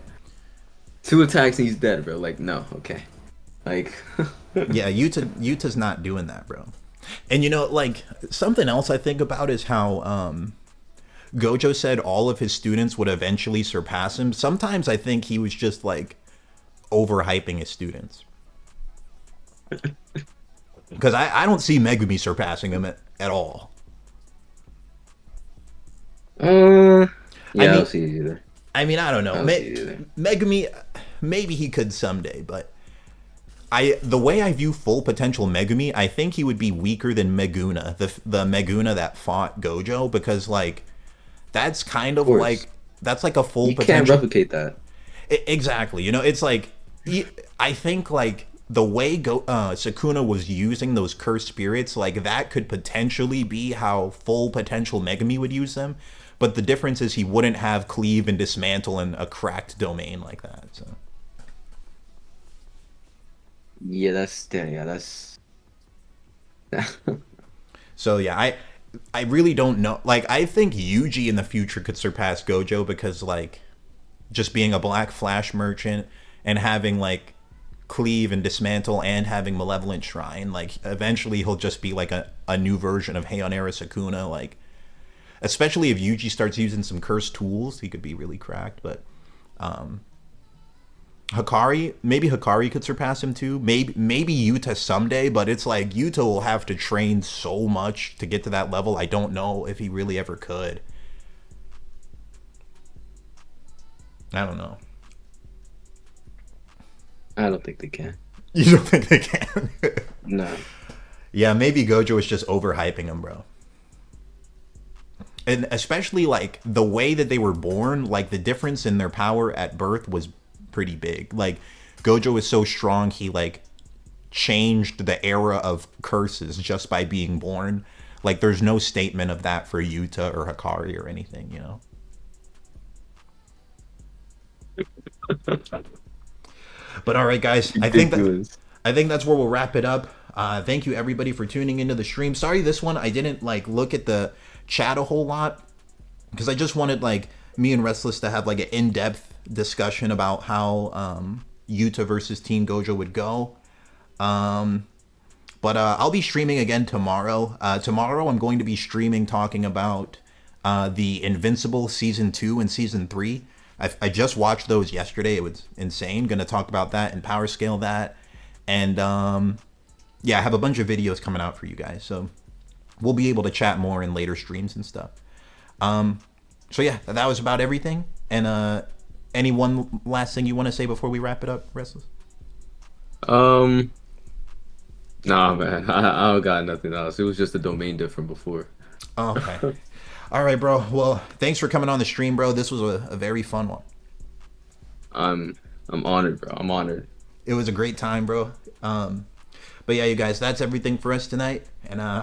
2 attacks and he's dead, bro. Like, no, okay. Like yeah, Yuta's not doing that, bro. And you know, like, something else I think about is how Gojo said all of his students would eventually surpass him. Sometimes I think he was just like overhyping his students. Because I don't see Megumi surpassing him at all. Yeah, I don't see it either. I mean, I don't know. Megumi, maybe he could someday, but the way I view full potential Megumi, I think he would be weaker than Meguna, the Meguna that fought Gojo, because like that's kind of like that's like a full you potential. You can't replicate that. Exactly. You know, it's like I think like the way Sukuna was using those cursed spirits, like that could potentially be how full potential Megumi would use them. But the difference is he wouldn't have cleave and dismantle in a cracked domain like that. So. Yeah, that's. So yeah, I really don't know. Like, I think Yuji in the future could surpass Gojo because like just being a black flash merchant and having like cleave and dismantle and having malevolent shrine, like eventually he'll just be like a new version of Heian era Sukuna. Like, especially if Yuji starts using some cursed tools, he could be really cracked. But Maybe Hikari could surpass him too. Maybe Yuta someday, but it's like Yuta will have to train so much to get to that level. I don't know if he really ever could. I don't know. I don't think they can. You don't think they can? No. Yeah, maybe Gojo is just overhyping him, bro. And especially like the way that they were born, like the difference in their power at birth was pretty big. Like Gojo is so strong, he like changed the era of curses just by being born. Like there's no statement of that for Yuta or Hikari or anything, you know. But all right, guys, Ridiculous. I think that's where we'll wrap it up. Thank you everybody for tuning into the stream. Sorry, this one I didn't like look at the chat a whole lot because I just wanted like me and Restless to have like an in-depth discussion about how Yuta versus Team Gojo would go. But I'll be streaming again tomorrow. Tomorrow I'm going to be streaming talking about the Invincible Season 2 and Season 3. I just watched those yesterday. It was insane. Going to talk about that and power scale that. And yeah, I have a bunch of videos coming out for you guys. So we'll be able to chat more in later streams and stuff. So yeah, that was about everything. And any one last thing you want to say before we wrap it up, Restless? Nah, man. I don't got nothing else. It was just a domain different before. Oh, okay. All right, bro. Well, thanks for coming on the stream, bro. This was a very fun one. I'm honored, bro. I'm honored. It was a great time, bro. But yeah, you guys, that's everything for us tonight. And I'll